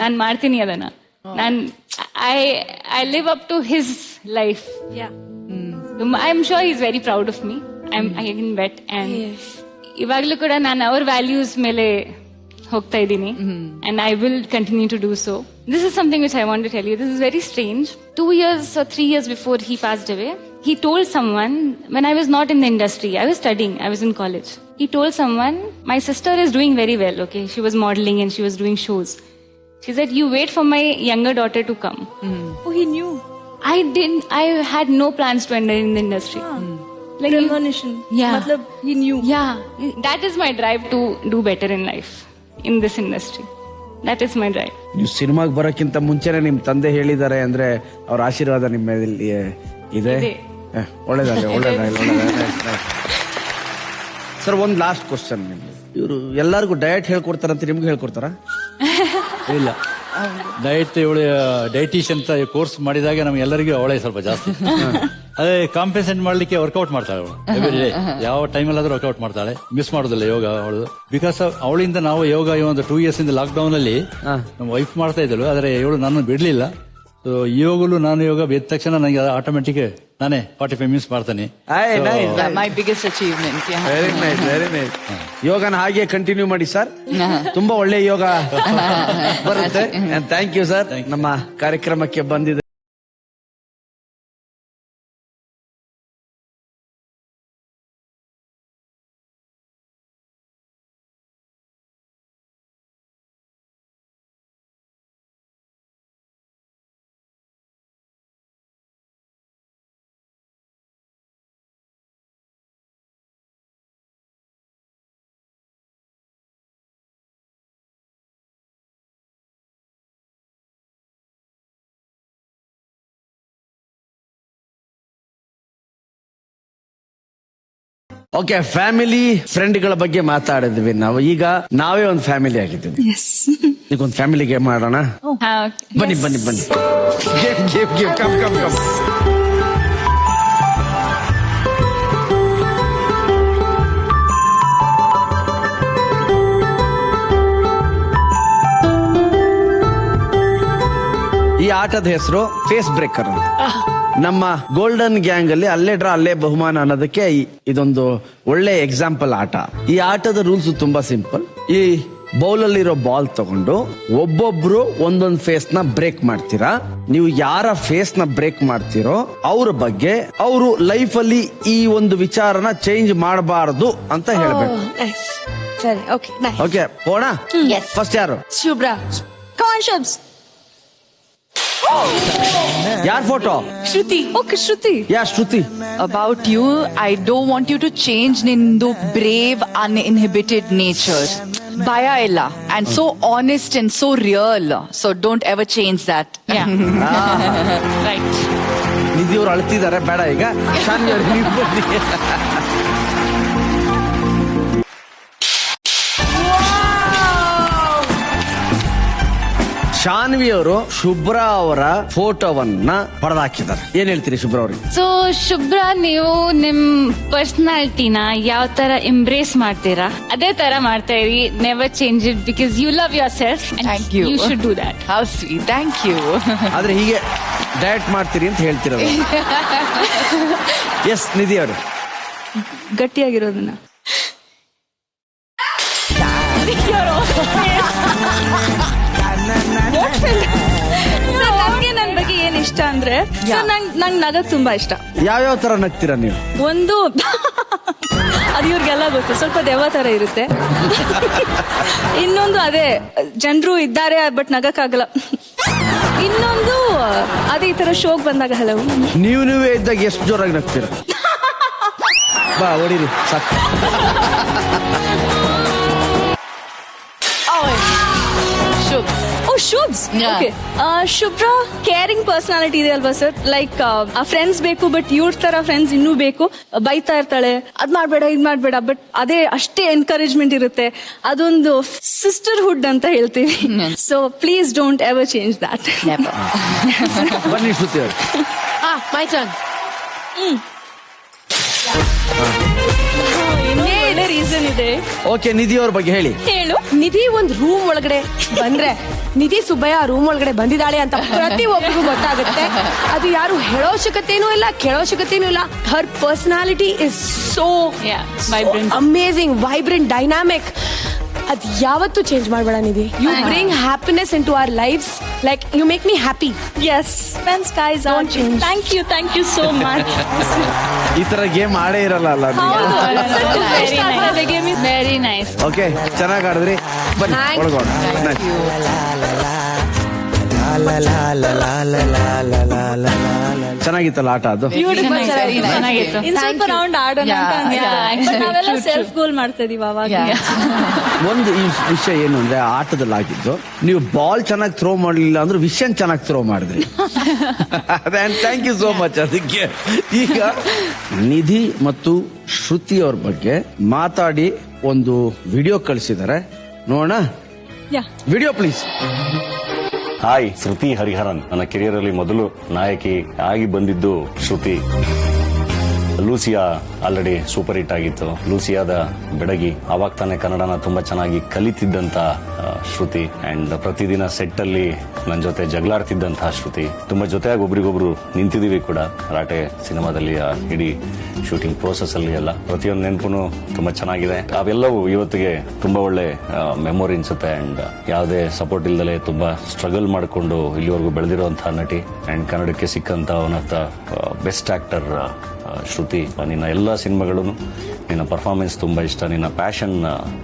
ನಾನು ಮಾಡ್ತೀನಿ ಅದನ್ನ. ನಾನು I live up to his life. I am sure is very proud of me. I can bet. And ಇವಾಗ್ಲೂ ಕೂಡ ನಾನು ಅವ್ರ ವ್ಯಾಲ್ಯೂಸ್ ಮೇಲೆ ಹೋಗ್ತಾ ಇದ್ದೀನಿ, and I will continue to do so. This is something which I want to tell you. This is very strange. 2 years or 3 years before he passed away, he told someone, when I was not in the industry, I was studying, I was in college. He told someone, my sister is doing very well, okay? She was modeling and she was doing shows. She said, you wait for my younger daughter to come. Oh, he knew. I had no plans to enter in the industry. Like Premonition. Yeah. Matlab, he knew. Yeah. That is my drive to do better in life. In this industry, that is my drive. ನೀವು ಸಿನಿಮಾಗೆ ಬರೋಕ್ಕಿಂತ ಮುಂಚೆನೆ ನಿಮ್ ತಂದೆ ಹೇಳಿದ್ದಾರೆ ಅಂದ್ರೆ ಅವ್ರ ಆಶೀರ್ವಾದ ನಿಮ್ಮ ಮೇಲೆ ಇದೆ. ಒಳ್ಳೇದಾಗಲಿ. ಸರ್, ಒಂದ್ ಲಾಸ್ಟ್ ಕ್ವಶನ್. ಇವರು ಎಲ್ಲರಿಗೂ ಡಯಟ್ ಹೇಳ್ಕೊಡ್ತಾರಂತ ನಿಮ್ಗೆ ಹೇಳ್ಕೊಡ್ತಾರ? ಇಲ್ಲ, ಡಯಟ್ ಇವಳು ಡೈಟಿಷಿಯನ್ ಅಂತ ಕೋರ್ಸ್ ಮಾಡಿದಾಗ ನಮ್ಗೆ ಎಲ್ಲರಿಗೂ ಅವಳೇ ಸ್ವಲ್ಪ ಜಾಸ್ತಿ. ಅದೇ ಕಾಂಪೆನ್ಸೇಟ್ ಮಾಡ್ಲಿಕ್ಕೆ ವರ್ಕೌಟ್ ಮಾಡ್ತಾಳೆ ಅವಳು. ಎವ್ರಿ ಡೇ ಯಾವ ಟೈಮಲ್ಲಾದ್ರೂ ವರ್ಕೌಟ್ ಮಾಡ್ತಾಳೆ, ಮಿಸ್ ಮಾಡೋದಿಲ್ಲ ಯೋಗ ಅವಳು. ಬಿಕಾಸ್ ಅವಳಿಂದ ನಾವು ಯೋಗ ಒಂದು 2 years ಇಂದ ಲಾಕ್ ಡೌನ್ ಅಲ್ಲಿ ನಮ್ಮ ವೈಫ್ ಮಾಡ್ತಾ ಇದ್ದಳು, ಆದ್ರೆ ಇವಳು ನಾನು ಬಿಡ್ಲಿಲ್ಲ. ಸೊ ಯೋಗಲು ನಾನು ಯೋಗ ಬಿದ್ದ ತಕ್ಷಣ ನನಗೆ ಆಟೋಮೆಟಿಕ್ ನಾನೇ 45 minutes ಮಾಡ್ತಾನೆ. My biggest achievement. Very nice, very nice. ಯೋಗನ ಹಾಗೆ ಕಂಟಿನ್ಯೂ ಮಾಡಿ ಸರ್, ತುಂಬಾ ಒಳ್ಳೆ ಯೋಗ ಬರುತ್ತೆ. ಥ್ಯಾಂಕ್ ಯು ಸರ್, ನಮ್ಮ ಕಾರ್ಯಕ್ರಮಕ್ಕೆ ಬಂದಿದೆ. ಓಕೆ, ಫ್ಯಾಮಿಲಿ ಫ್ರೆಂಡ್ಗಳ ಬಗ್ಗೆ ಮಾತಾಡಿದ್ವಿ ನಾವು. ಈಗ ನಾವೇ ಒಂದು ಫ್ಯಾಮಿಲಿ ಆಗಿದ್ದೀವಿ. ಈಗ ಒಂದು ಫ್ಯಾಮಿಲಿ ಗೇಮ್ ಮಾಡೋಣ. ಬನ್ನಿ ಬನ್ನಿ ಬನ್ನಿ, game game game, come come come. ಈ ಆಟದ ಹೆಸರು ಫೇಸ್ ಬ್ರೇಕರ್ ಅಂತ. ನಮ್ಮ ಗೋಲ್ಡನ್ ಗ್ಯಾಂಗ್ ಅಲ್ಲಿ ಅಲ್ಲೇ ಡ್ರಾ ಅಲ್ಲೇ ಬಹುಮಾನ ಅನ್ನೋದಕ್ಕೆ ಇದೊಂದು ಒಳ್ಳೆ ಎಕ್ಸಾಂಪಲ್ ಆಟ. ಈ ಆಟದ ರೂಲ್ಸ್ ತುಂಬಾ ಸಿಂಪಲ್. ಈ ಬೌಲ್ ಅಲ್ಲಿರೋ ಬಾಲ್ ತಗೊಂಡು ಒಬ್ಬೊಬ್ರು ಒಂದೊಂದು ಫೇಸ್ ನ ಬ್ರೇಕ್ ಮಾಡ್ತೀರಾ. ನೀವು ಯಾರ ಫೇಸ್ ನ ಬ್ರೇಕ್ ಮಾಡ್ತೀರೋ ಅವ್ರ ಬಗ್ಗೆ ಅವರು ಲೈಫ್ ಅಲ್ಲಿ ಈ ಒಂದು ವಿಚಾರನ ಚೇಂಜ್ ಮಾಡಬಾರದು ಅಂತ ಹೇಳ್ಬೇಕು. ಸರಿ, ಓಕೆ ಓಕೆ ಹೋಣ. ಫಸ್ಟ್ ಯಾರು? ಶುಭ್ರಾ. ಕಮಾನ್ ಶಬ್ಸ್. ಯಾರ್ photo? Shruti. Okay Shruti. Yeah Shruti. About you, I don't want you to change Nindu brave, uninhibited nature. Baya illa and so honest and so real. So don't ever change that. Yeah. Right. ನಿಧಿಯವ್ರು ಅಳ್ತಿದ್ದಾರೆ, ಬೇಡ ಈಗ. ಶಾನ್ವಿ ಅವ್ರು ನೀವು ಬನ್ನಿ. ಶಾನ್ವಿ ಅವರು ಶುಭ್ರಾ ಅವರ ಫೋಟೋವನ್ನ ಪಡೆದಾಕಿದ್ದಾರೆ. ಏನ್ ಹೇಳ್ತೀರಿ ಶುಭ್ರಾ ಅವ್ರಿಗೆ? ಸೊ ಶುಭ್ರಾ, ನೀವು ನಿಮ್ ಪರ್ಸನಾಲಿಟಿನ ಯಾವ ತರ ಎಂಬ್ರೇಸ್ ಮಾಡ್ತೀರಾ ಅದೇ ತರ ಮಾಡ್ತಾ ಇರಿ. Never change it because you love your self. Thank you. You should do that. How sweet. Thank you. ಆದ್ರೆ ಹೀಗೆ ಡಯಟ್ ಮಾಡ್ತೀರಿ ಅಂತ ಹೇಳ್ತಿರೋದು. ಎಸ್ ನಿಧಿ ಅವರು. ಗಟ್ಟಿಯಾಗಿರೋದನ್ನ. ನನ್ಗೆ ನನ್ ಬಗ್ಗೆ ಏನ್ ಇಷ್ಟ ಅಂದ್ರೆ ನಂಗ್ ನಗದ್ ತುಂಬಾ ಇಷ್ಟ. ಯಾವ್ಯಾವ ತರ ನಗ್ತೀರಾ ನೀವು? ಒಂದು ಅದು ಇವ್ರಿಗೆಲ್ಲ ಗೊತ್ತು, ಸ್ವಲ್ಪ ದೆವ್ವ ತರ ಇರುತ್ತೆ. ಇನ್ನೊಂದು ಅದೇ ಜನರು ಇದ್ದಾರೆ ಬಟ್ ನಗಕ್ಕಾಗಲ್ಲ. ಇನ್ನೊಂದು ಅದೇ ಈ ತರ ಶೋಕ್ ಬಂದಾಗ ಹಲವು ನೀವೇ ಇದ್ದಾಗ ಎಷ್ಟು ಜೋರಾಗಿ ನಗ್ತೀರಾ? ಬಾ ಹೊಡಿರಿ ಸಾಕು. ಶುಭ್ಸ್. ಓಕೆ, ಶುಭ್ರಾ ಕೇರಿಂಗ್ ಪರ್ಸನಾಲಿಟಿ ಇದೆ ಅಲ್ವಾ ಸರ್? ಲೈಕ್ ಆ ಫ್ರೆಂಡ್ಸ್ ಬೇಕು, ಬಟ್ ಇವ್ರ ತರ ಫ್ರೆಂಡ್ಸ್ ಇನ್ನೂ ಬೇಕು. ಬೈತಾ ಇರ್ತಾಳೆ, ಅದ್ ಮಾಡ್ಬೇಡ ಇದ್ ಮಾಡ್ಬೇಡ, ಬಟ್ ಅದೇ ಅಷ್ಟೇ ಎನ್ಕರೇಜ್ಮೆಂಟ್ ಇರುತ್ತೆ. ಅದೊಂದು ಸಿಸ್ಟರ್ಹುಡ್ ಅಂತ ಹೇಳ್ತೀವಿ. So please don't ever change that. ಬನ್ನಿ ಶ್ರುತಿ ಅವರು. My turn. ಒಳ್ಳೆ ರೀಸನ್ ಇದೆ. ಓಕೆ, ನಿಧಿ ಅವ್ರ ಬಗ್ಗೆ ಹೇಳಿ. ಹೇಳು. ನಿಧಿ ಒಂದ್ ರೂಮ್ ಒಳಗಡೆ ಬಂದ್ರೆ ನಿಧಿ ಸುಬ್ಬಯ್ಯ ರೂಮ್ ಒಳಗಡೆ ಬಂದಿದ್ದಾಳೆ ಅಂತ ಪ್ರತಿ ಒಬ್ಬರಿಗೂ ಗೊತ್ತಾಗುತ್ತೆ. ಅದು ಯಾರು ಹೇಳೋಶಕತೆನೂ ಇಲ್ಲ, ಕೇಳೋಶಕತೆನೂ ಇಲ್ಲ. Her personality is so amazing, vibrant, dynamic. ಅದ್ ಯಾವತ್ತೂ ಚೇಂಜ್ ಮಾಡಬೇಡ Nidhi. You bring happiness into our lives. Like you make me happy. Yes, when skies are changed. Thank you so much. ಈ ತರ ಗೇಮ್ ಆಡೇ ಇರಲ್ಲ ಅಲ್ಲ ನೀವು? Very nice. ಓಕೆ, ಚೆನ್ನಾಗಿ ಆಡಿದ್ರಿ. ಬನ್ನಿ ಒಳಗೋಣ. ಚೆನ್ನಾಗಿತ್ತಲ್ಲ ಆಟ ಅದು? ಚೆನ್ನಾಗಿತ್ತು. ಇನ್ ಸ್ವಲ್ಪ ರೌಂಡ್ ಆಡೋಣ ಅಂತ ಅನ್ಸುತ್ತೆ. ನಾವೆಲ್ಲ ಸೆಲ್ಫ್ ಗೋಲ್ ಮಾಡ್ತಾ ಇದೀವಿ ಅವಾಗ. ಒಂದು ಈ ವಿಷಯ ಏನು ಅಂದ್ರೆ, ಆಟದಲ್ಲಿ ಆಗಿದ್ದು ನೀವು ಬಾಲ್ ಚೆನ್ನಾಗಿ ಥ್ರೋ ಮಾಡಲಿಲ್ಲ ಅಂದ್ರೆ ವಿಷನ್ ಚೆನ್ನಾಗಿ ಥ್ರೋ ಮಾಡಿದ್ರಿ. Thank you so much. ಅದಕ್ಕೆ ಈಗ ನಿಧಿ ಮತ್ತು ಶ್ರುತಿ ಅವ್ರ ಬಗ್ಗೆ ಮಾತಾಡಿ ಒಂದು ವಿಡಿಯೋ ಕಳಿಸಿದ್ದಾರೆ, ನೋಡೋಣ. Video please. Hi, Shruti Hariharan. ನನ್ನ ಕೆರಿಯರ್ ಅಲ್ಲಿ ಮೊದಲು ನಾಯಕಿ ಆಗಿ ಬಂದಿದ್ದು ಶ್ರುತಿ. ಲೂಸಿಯಾ ಆಲ್ರೆಡಿ ಸೂಪರ್ ಹಿಟ್ ಆಗಿತ್ತು. ಲೂಸಿಯಾದ ಬೆಡಗಿ, ಅವಾಗ ತಾನೇ ಕನ್ನಡನ ತುಂಬಾ ಚೆನ್ನಾಗಿ ಕಲಿತಿದ್ದಂತ ಶ್ರುತಿ. ಅಂಡ್ ಪ್ರತಿದಿನ ಸೆಟ್ ಅಲ್ಲಿ ನನ್ನ ಜೊತೆ ಜಗಳಾಡ್ತಿದ್ದಂತಹ ಶ್ರುತಿ. ತುಂಬಾ ಜೊತೆಯಾಗಿ ಒಬ್ರಿಗೊಬ್ರು ನಿಂತಿದೀವಿ ಕೂಡ ರಾಟೆ ಸಿನಿಮಾದಲ್ಲಿ. ಇಡೀ ಶೂಟಿಂಗ್ ಪ್ರೋಸೆಸ್ ಅಲ್ಲಿ ಎಲ್ಲ ಪ್ರತಿಯೊಂದು ನೆನಪು ತುಂಬಾ ಚೆನ್ನಾಗಿದೆ. ಅವೆಲ್ಲವೂ ಇವತ್ತಿಗೆ ತುಂಬಾ ಒಳ್ಳೆ ಮೆಮೊರಿ ಅನ್ಸುತ್ತೆ. ಅಂಡ್ ಯಾವುದೇ ಸಪೋರ್ಟ್ ಇಲ್ದಲೆ ತುಂಬಾ ಸ್ಟ್ರಗಲ್ ಮಾಡಿಕೊಂಡು ಇಲ್ಲಿವರೆಗೂ ಬೆಳೆದಿರುವಂತಹ ನಟಿ. ಅಂಡ್ ಕನ್ನಡಕ್ಕೆ ಸಿಕ್ಕಂತ one of the best actor Shruti. ನಿನ್ನ ಎಲ್ಲ ಸಿನಿಮಾಗಳು, ನಿನ್ನ ಪರ್ಫಾರ್ಮೆನ್ಸ್ ತುಂಬಾ ಇಷ್ಟ, ನಿನ್ನ ಪ್ಯಾಷನ್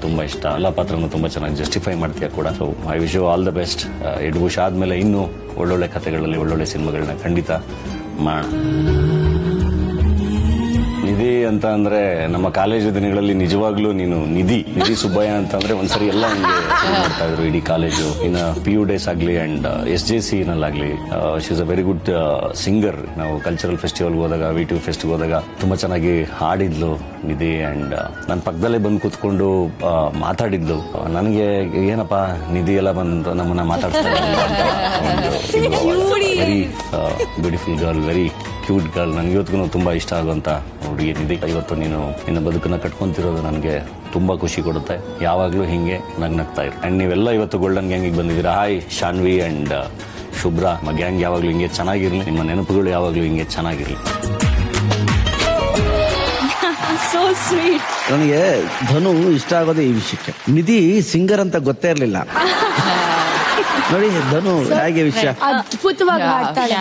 ತುಂಬಾ ಇಷ್ಟ. ಎಲ್ಲ ಪಾತ್ರನೂ ತುಂಬಾ ಚೆನ್ನಾಗಿ ಜಸ್ಟಿಫೈ ಮಾಡ್ತೀಯ ಕೂಡ. So I wish you all the best. ಎರಡು ವರ್ಷ ಆದ್ಮೇಲೆ ಇನ್ನೂ ಒಳ್ಳೊಳ್ಳೆ ಕಥೆಗಳಲ್ಲಿ ಒಳ್ಳೊಳ್ಳೆ ಸಿನಿಮಾಗಳನ್ನ ಖಂಡಿತ ಮಾಡೋಣ. ನಿಧಿ ಅಂತ ಅಂದ್ರೆ ನಮ್ಮ ಕಾಲೇಜು ದಿನಗಳಲ್ಲಿ ನಿಜವಾಗ್ಲೂ ನೀನು ನಿಧಿ ಸುಬ್ಬಯ್ಯ ಅಂತ ಅಂದ್ರೆ ಒಂದ್ಸರಿ ಎಲ್ಲ ಹಂಗೆ ಮಾಡ್ತಾ ಇದ್ರು ಇಡೀ ಕಾಲೇಜು. ಇನ್ನು PU ಡೇಸ್ ಆಗ್ಲಿ ಅಂಡ್ SJC ನಲ್ಲಾಗ್ಲಿ she is a very good singer. ನಾವು ಕಲ್ಚರಲ್ ಫೆಸ್ಟಿವಲ್ ಹೋದಾಗ, VTV ಫೆಸ್ಟಿವಲ್ ಹೋದಾಗ ತುಂಬಾ ಚೆನ್ನಾಗಿ ಹಾಡಿದ್ಲು ನಿಧಿ. ಅಂಡ್ ನನ್ನ ಪಕ್ಕದಲ್ಲೇ ಬಂದು ಕೂತ್ಕೊಂಡು ಮಾತಾಡಿದ್ಲು. ನನಗೆ ಏನಪ್ಪಾ ನಿಧಿ ಎಲ್ಲ ಬಂದು ನಮ್ಮನ್ನ ಮಾತಾಡ್ತಾ very beautiful girl, very cute girl. ನನ್ಗೆ ಇವತ್ತಿಗೂ ತುಂಬಾ ಇಷ್ಟ ಆಗುವಂತ ಹುಡುಗಿ ನಿಧಿ. ಇವತ್ತು ನೀನು ನಿನ್ನ ಬದುಕನ್ನ ಕಟ್ಕೊಂತಿರೋದು ನನಗೆ ತುಂಬಾ ಖುಷಿ ಕೊಡುತ್ತೆ. ಯಾವಾಗ್ಲೂ ಹಿಂಗೆ ನಗ್ನಗ್ತಾ ಇರು. ಅಂಡ್ ನೀವೆಲ್ಲ ಇವತ್ತು ಗೋಲ್ಡನ್ ಗ್ಯಾಂಗಿಗೆ ಬಂದಿದ್ದೀರಾ. Hi Shanvi and Shubhra. ನಮ್ಮ ಗ್ಯಾಂಗ್ ಯಾವಾಗ್ಲೂ ಹಿಂಗೆ ಚೆನ್ನಾಗಿರ್ಲಿ, ನಿಮ್ಮ ನೆನಪುಗಳು ಯಾವಾಗ್ಲೂ ಹಿಂಗೆ ಚೆನ್ನಾಗಿರ್ಲಿ. So sweet. ನನಗೆ ಧನು ಇಷ್ಟ ಆಗೋದೇ ಈ ವಿಷಯಕ್ಕೆ. ನಿಧಿ ಸಿಂಗರ್ ಅಂತ ಗೊತ್ತೇ ಇರ್ಲಿಲ್ಲ. ನೋಡಿ ಧನು ಹೇಗೆ ವಿಷಯ ಅದ್ಭುತವಾಗಿ ಹಾಡ್ತಾಳೆ.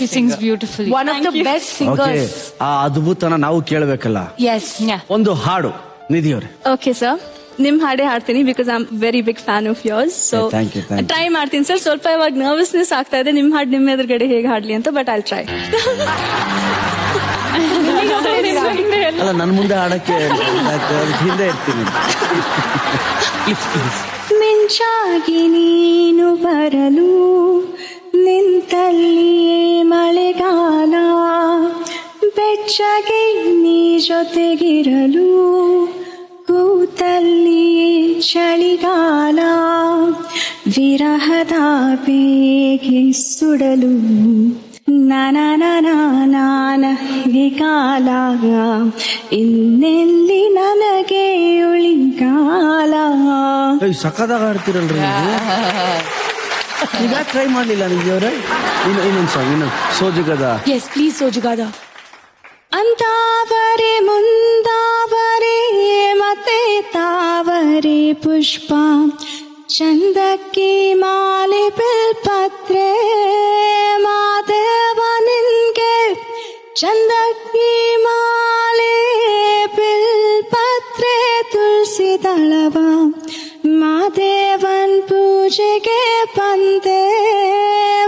She sings beautifully. One of the best okay, singers. ಆ ಅದ್ಭುತನ ನಾವು ಕೇಳಬೇಕಲ್ಲ. ಎಸ್. ಒಂದು ಹಾಡು ನಿಧಿ ಅವರೇ. ಓಕೆ ಸರ್, ನಿಮ್ ಹಾಡೇ ಹಾಡ್ತೀನಿ because I am very big fan of yours. So Thank you. Try ಮಾಡ್ತೀನಿ ಸರ್. ಸ್ವಲ್ಪ ಇವಾಗ ನರ್ವಸ್ನೆಸ್ ಆಗ್ತಾ ಇದೆ ನಿಮ್ ಹಾಡು ನಿಮ್ಮ ಎದುರುಗಡೆ ಹೇಗೆ ಹಾಡ್ಲಿ ಅಂತ, ಬಟ್ ಐಲ್ ಟ್ರೈ. ಅಲ್ಲ, ನನ್ನ ಮುಂದೆ ಹಾಡಕ್ಕೆ ಹಿಂದೆ ಇರ್ತೀನಿ. ಮಿಂಚಾಗಿ ನೀನು ಬರಲು ನಿಂತಲ್ಲಿಯೇ ಮಳೆಗಾಲ, ಬೆಚ್ಚಗೆ ನೀ ಜೊತೆಗಿರಲು ಕೂತಲ್ಲಿಯೇ ಚಳಿಗಾಲ, ವಿರಹದ ಬೇಗೆ ಸುಡಲು ನನಗೆ ಕಾಲ, ಇನ್ನೆಲ್ಲಿ ನನಗೆ ಉಳಿಗಾಲ. ಸಖದಾಗ ಹಾಡ್ತಿರಲ್ರಿ ಈಗ. ಟ್ರೈ ಮಾಡ್ಲಿಲ್ಲ ನಿಧಿ ಅವರೇ? ಇನ್ನೊಂದು ಸಾಂಗ್, ಇನ್ನೊಂದು ಸೋಜಿಗದ. Yes please, ಸೋಜಿಗಾದ. ಅಂತಾವರೆ ಮುಂದಾವರೆ ಮತ್ತೆ ತಾವರೆ ಪುಷ್ಪ, ಚಂದಕ್ಕೆ ಮಾಲೆ ಬಿಲ್ಪತ್ರೆ ಮಾದೇವ ನಿನ್ಗೆ, ಚಂದಕ್ಕೆ ಮಾಲೆ ಬಿಲ್ಪತ್ರೆ ತುಳಸಿ ದಳವ, ಮಾದೇವನ್ ಪೂಜೆಗೆ ಬಂದೆ,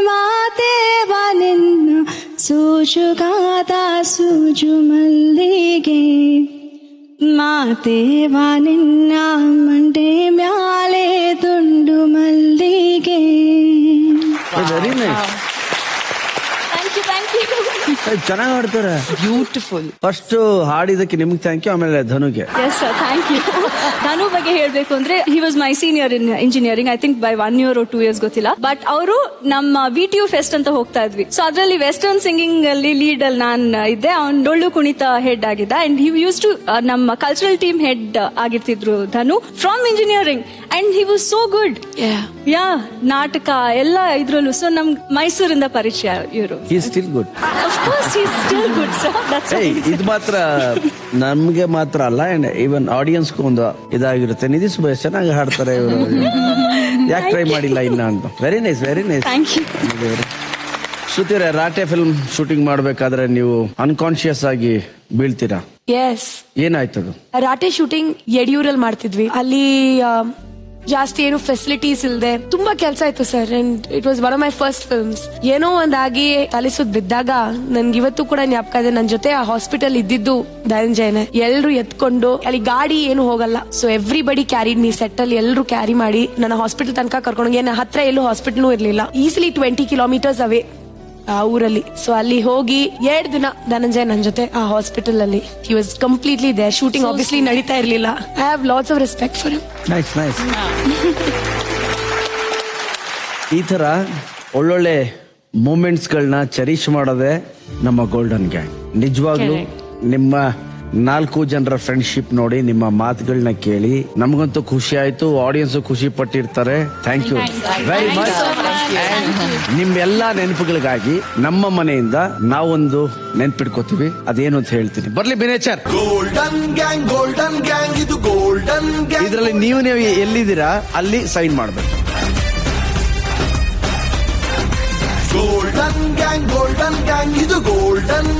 ಮಾದೇವ ನಿನ್ನ ಸೂಜುಗಾದ ಸೂಜು ಮಲ್ಲಿಗೆ, ಮಾದೇವ ನಿನ್ನ ಮಂಡೆ ಮ್ಯಾಲೆ ದುಂಡು ಮಲ್ಲಿಗೆ. Very nice. Thank you. ಚೆನ್ನಾಗಿ ಹಾಡ್ತಾರೆ. ಬ್ಯೂಟಿಫುಲ್. ಫಸ್ಟ್ ಹಾಡಿದಕ್ಕೆ ನಿಮ್ಗೆ ಥ್ಯಾಂಕ್ ಯು, ಆಮೇಲೆ ಧನುಗೆ. Yes sir, thank you. Dhanu ಬಗ್ಗೆ ಹೇಳ್ಬೇಕು ಅಂದ್ರೆ he was my senior in engineering. I think by 1 year or 2 years ಗೊತ್ತಿಲ್ಲ. ಬಟ್ ಅವರು ನಮ್ಮ VTU ಫೆಸ್ಟ್ ಅಂತ ಹೋಗ್ತಾ ಇದ್ವಿ. ಸೊ ಅದರಲ್ಲಿ ವೆಸ್ಟರ್ನ್ ಸಿಂಗಿಂಗ್ ಅಲ್ಲಿ ಲೀಡ್ ಅಲ್ಲಿ ನಾನು ಇದ್ದೆ. ಅವ್ನು ಡೊಳ್ಳು ಕುಣಿತ ಹೆಡ್ ಆಗಿದ್ದ. ಅಂಡ್ ಹಿ ಯೂಸ್ ಟು ನಮ್ಮ ಕಲ್ಚರಲ್ ಟೀಮ್ ಹೆಡ್ ಆಗಿರ್ತಿದ್ರು Dhanu from engineering. And he was so good. Yeah, ನಾಟಕ ಎಲ್ಲ ಇದ್ರಲ್ಲೂ. ಸೊ ನಮ್ ಮೈಸೂರಿಂದ ಪರಿಚಯ ಇವರು. Still good. Of course, he's still good, sir. That's why. ಇದು ಮಾತ್ರ ನಮ್ಗೆ ಮಾತ್ರ ಅಲ್ಲ, ಈವನ್ ಆಡಿಯನ್ಸ್ಗೂ ಒಂದು ಇದಾಗಿರುತ್ತೆ. ನಿಧಿ ಸುಬ್ಬಯ್ಯ ಚೆನ್ನಾಗಿ ಹಾಡ್ತಾರೆ ಇವರು, ಯಾಕೆ ಟ್ರೈ ಮಾಡಿಲ್ಲ ಇನ್ನ ಅಂತ. Very nice, very nice. Thank you. ಶ್ರುತಿ ಅವರೇ, ರಾಟೆ ಫಿಲ್ಮ್ ಶೂಟಿಂಗ್ ಮಾಡ್ಬೇಕಾದ್ರೆ ನೀವು ಅನ್ಕಾನ್ಶಿಯಸ್ ಆಗಿ ಬೀಳ್ತೀರಾ. ಎಸ್. ಏನಾಯ್ತದು? ರಾಟೆ ಶೂಟಿಂಗ್ ಯಡಿಯೂರಲ್ಲಿ ಮಾಡ್ತಿದ್ವಿ. ಅಲ್ಲಿ ಜಾಸ್ತಿ ಏನು ಫೆಸಿಲಿಟೀಸ್ ಇಲ್ಲದೆ ತುಂಬಾ ಕೆಲಸ ಇತ್ತು sir. And it was one of my first films. ಏನೋ ಒಂದಾಗಿ ತಲೆಸುದ್ ಬಿದ್ದಾಗ ನನ್ಗೆ ಇವತ್ತು ಕೂಡ ಜ್ಞಾಪಕ ಇದೆ. ನನ್ ಜೊತೆ ಆ ಹಾಸ್ಪಿಟಲ್ ಇದ್ದಿದ್ದು ಧನಂಜಯನೇ. ಎಲ್ರು ಎತ್ಕೊಂಡು, ಅಲ್ಲಿ ಗಾಡಿ ಏನು ಹೋಗಲ್ಲ. So everybody carried me. Set ಅಲ್ಲಿ ಎಲ್ರು ಕ್ಯಾರಿ ಮಾಡಿ ನನ್ನ ಹಾಸ್ಪಿಟಲ್ ತನಕ ಕರ್ಕೊಂಡೋಗಿ. ನನ್ನ ಹತ್ರ ಎಲ್ಲೂ ಹಾಸ್ಪಿಟಲ್ ಇರ್ಲಿಲ್ಲ. ಈಸಿಲಿ 20 kilometers ಅವೇ ಆ ಊರಲ್ಲಿ. ಸೊ ಅಲ್ಲಿ ಹೋಗಿ 2 ದಿನ ಧನಂಜಯ್ ನನ್ ಜೊತೆ ಆ ಹಾಸ್ಪಿಟಲ್ ಅಲ್ಲಿ. He was completely there. Shooting obviously ನಡೀತಾ ಇರ್ಲಿಲ್ಲ. I have lots of respect for him. Nice, nice. ಈ ತರ ಒಳ್ಳೊಳ್ಳೆ ಮೂಮೆಂಟ್ಸ್ ಗಳನ್ನ ಚೆರಿಶ್ ಮಾಡೋದೇ ನಮ್ಮ ಗೋಲ್ಡನ್ ಗ್ಯಾಂಗ್. ನಿಜವಾಗ್ಲೂ ನಿಮ್ಮ 4 ಜನರ ಫ್ರೆಂಡ್ಶಿಪ್ ನೋಡಿ, ನಿಮ್ಮ ಮಾತುಗಳನ್ನ ಕೇಳಿ ನಮಗಂತೂ ಖುಷಿ ಆಯ್ತು. ಆಡಿಯನ್ಸ್ ಖುಷಿ ಪಟ್ಟಿರ್ತಾರೆ. Thank you very much. ನಿಮ್ಮೆಲ್ಲಾ ನೆನಪುಗಳಿಗಾಗಿ ನಮ್ಮ ಮನೆಯಿಂದ ನಾವೊಂದು ನೆನ್ಪಿಟ್ಕೋತೀವಿ. ಅದೇನು ಅಂತ ಹೇಳ್ತೀನಿ. ಬರ್ಲಿ ಬಿನೇಚರ್. ಗೋಲ್ಡನ್ ಗ್ಯಾಂಗ್ ಇದು ಗೋಲ್ಡನ್ ಗ್ಯಾಂಗ್. ಇದರಲ್ಲಿ ನೀವು ಎಲ್ಲಿದ್ದೀರಾ ಅಲ್ಲಿ ಸೈನ್ ಮಾಡ್ಬೇಕು. ಗೋಲ್ಡನ್ ಗ್ಯಾಂಗ್ ಇದು ಗೋಲ್ಡನ್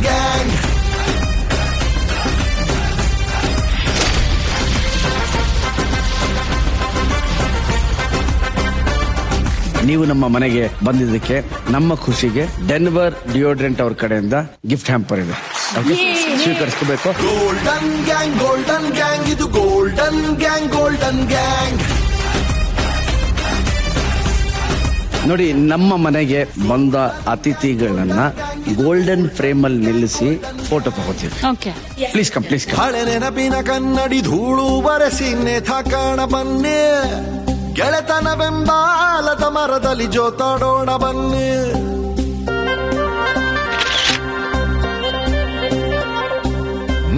ಗ್ಯಾಂಗ್. ನೀವು ನಮ್ಮ ಮನೆಗೆ ಬಂದಿದ್ದಕ್ಕೆ ನಮ್ಮ ಖುಷಿಗೆ ಡೆನ್ವರ್ ಡಿಯೋಡ್ರೆಂಟ್ ಅವ್ರ ಕಡೆಯಿಂದ ಗಿಫ್ಟ್ ಹ್ಯಾಂಪರ್ ಇದೆ. ಸ್ವೀಕರಿಸ್ಕೋಬೇಕು. ಗೋಲ್ಡನ್ ಗ್ಯಾಂಗ್ ಇದು ಗೋಲ್ಡನ್ ಗ್ಯಾಂಗ್. ನೋಡಿ, ನಮ್ಮ ಮನೆಗೆ ಬಂದ ಅತಿಥಿಗಳನ್ನ ಗೋಲ್ಡನ್ ಫ್ರೇಮ್ ಅಲ್ಲಿ ನಿಲ್ಲಿಸಿ ಫೋಟೋ ತಗೋತೀವಿ. ಓಕೆ. Please come. ಹಳೆ ನೆನಪಿನ ಕನ್ನಡಿ ಧೂಳು ಬರೆಸಿ ನೇತಾಕಣ ಬನ್ನಿ, ಗೆಳೆತನವೆಂಬಾಲದ ಮರದಲ್ಲಿ ಜೋತಾಡೋಣ ಬನ್ನಿ.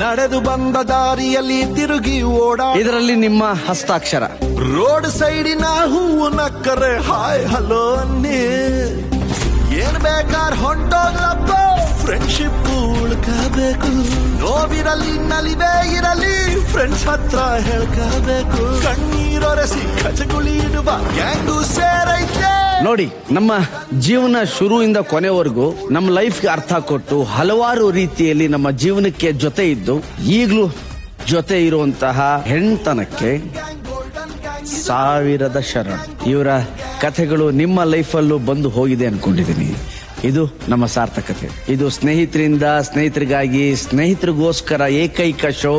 ನಡೆದು ಬಂದ ದಾರಿಯಲ್ಲಿ ತಿರುಗಿ ಇದರಲ್ಲಿ ನಿಮ್ಮ ಹಸ್ತಾಕ್ಷರ. ರೋಡ್ ಸೈಡಿನ ಹೂವು ನಕ್ಕರೆ ಹಾಯ್ ಹಲೋ ಅನ್ನಿ. ಏನ್ ಬೇಕಾರ್ ಹೊಂಟೋಗ್ಲಪ್ಪ, ಫ್ರೆಂಡ್ಶಿಪ್ ಉಳ್ಕಬೇಕು. ನೋವಿರಲಿ ನಲಿವೇ ಇರಲಿ, ಫ್ರೆಂಡ್ಸ್ ಹತ್ರ ಹೇಳ್ಕಬೇಕು. ಕಣ್ಣೀರೊರೆಸಿ ಕಚಗುಳಿ ಇಡುವ ಗ್ಯಾಂಗು ಸೇರೈತೆ. ನೋಡಿ, ನಮ್ಮ ಜೀವನ ಶುರುವಿಂದ ಕೊನೆವರೆಗೂ ನಮ್ಮ ಲೈಫ್ಗೆ ಅರ್ಥ ಕೊಟ್ಟು ಹಲವಾರು ರೀತಿಯಲ್ಲಿ ನಮ್ಮ ಜೀವನಕ್ಕೆ ಜೊತೆ ಇದ್ದು ಈಗಲೂ ಜೊತೆ ಇರುವಂತಹ ಹೆಣ್ತನಕ್ಕೆ ಸಾವಿರದ ಶರಣ. ಇವರ ಕಥೆಗಳು ನಿಮ್ಮ ಲೈಫಲ್ಲೂ ಬಂದು ಹೋಗಿದೆ ಅನ್ಕೊಂಡಿದ್ದೀನಿ. ಇದು ನಮ್ಮ ಸಾರ್ಥಕತೆ. ಇದು ಸ್ನೇಹಿತರಿಂದ ಸ್ನೇಹಿತರಿಗಾಗಿ ಸ್ನೇಹಿತರಿಗೋಸ್ಕರ ಏಕೈಕ show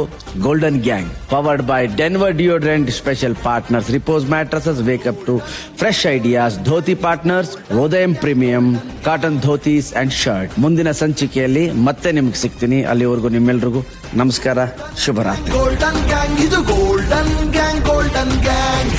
golden gang, powered by Denver deodorant. Special partners Repose mattresses, wake up to fresh ideas. Dhoti partners Udayam premium cotton dhotis and shirt. ಮುಂದಿನ ಸಂಚಿಕೆಯಲ್ಲಿ ಮತ್ತೆ ನಿಮ್ಗೆ ಸಿಗ್ತೀನಿ. ಅಲ್ಲಿವರೆಗೂ ನಿಮ್ಮೆಲ್ರಿಗೂ ನಮಸ್ಕಾರ, ಶುಭರಾತ್ರಿ. ಗೋಲ್ಡನ್ ಗ್ಯಾಂಗ್ ಇದು ಗೋಲ್ಡನ್ ಗ್ಯಾಂಗ್.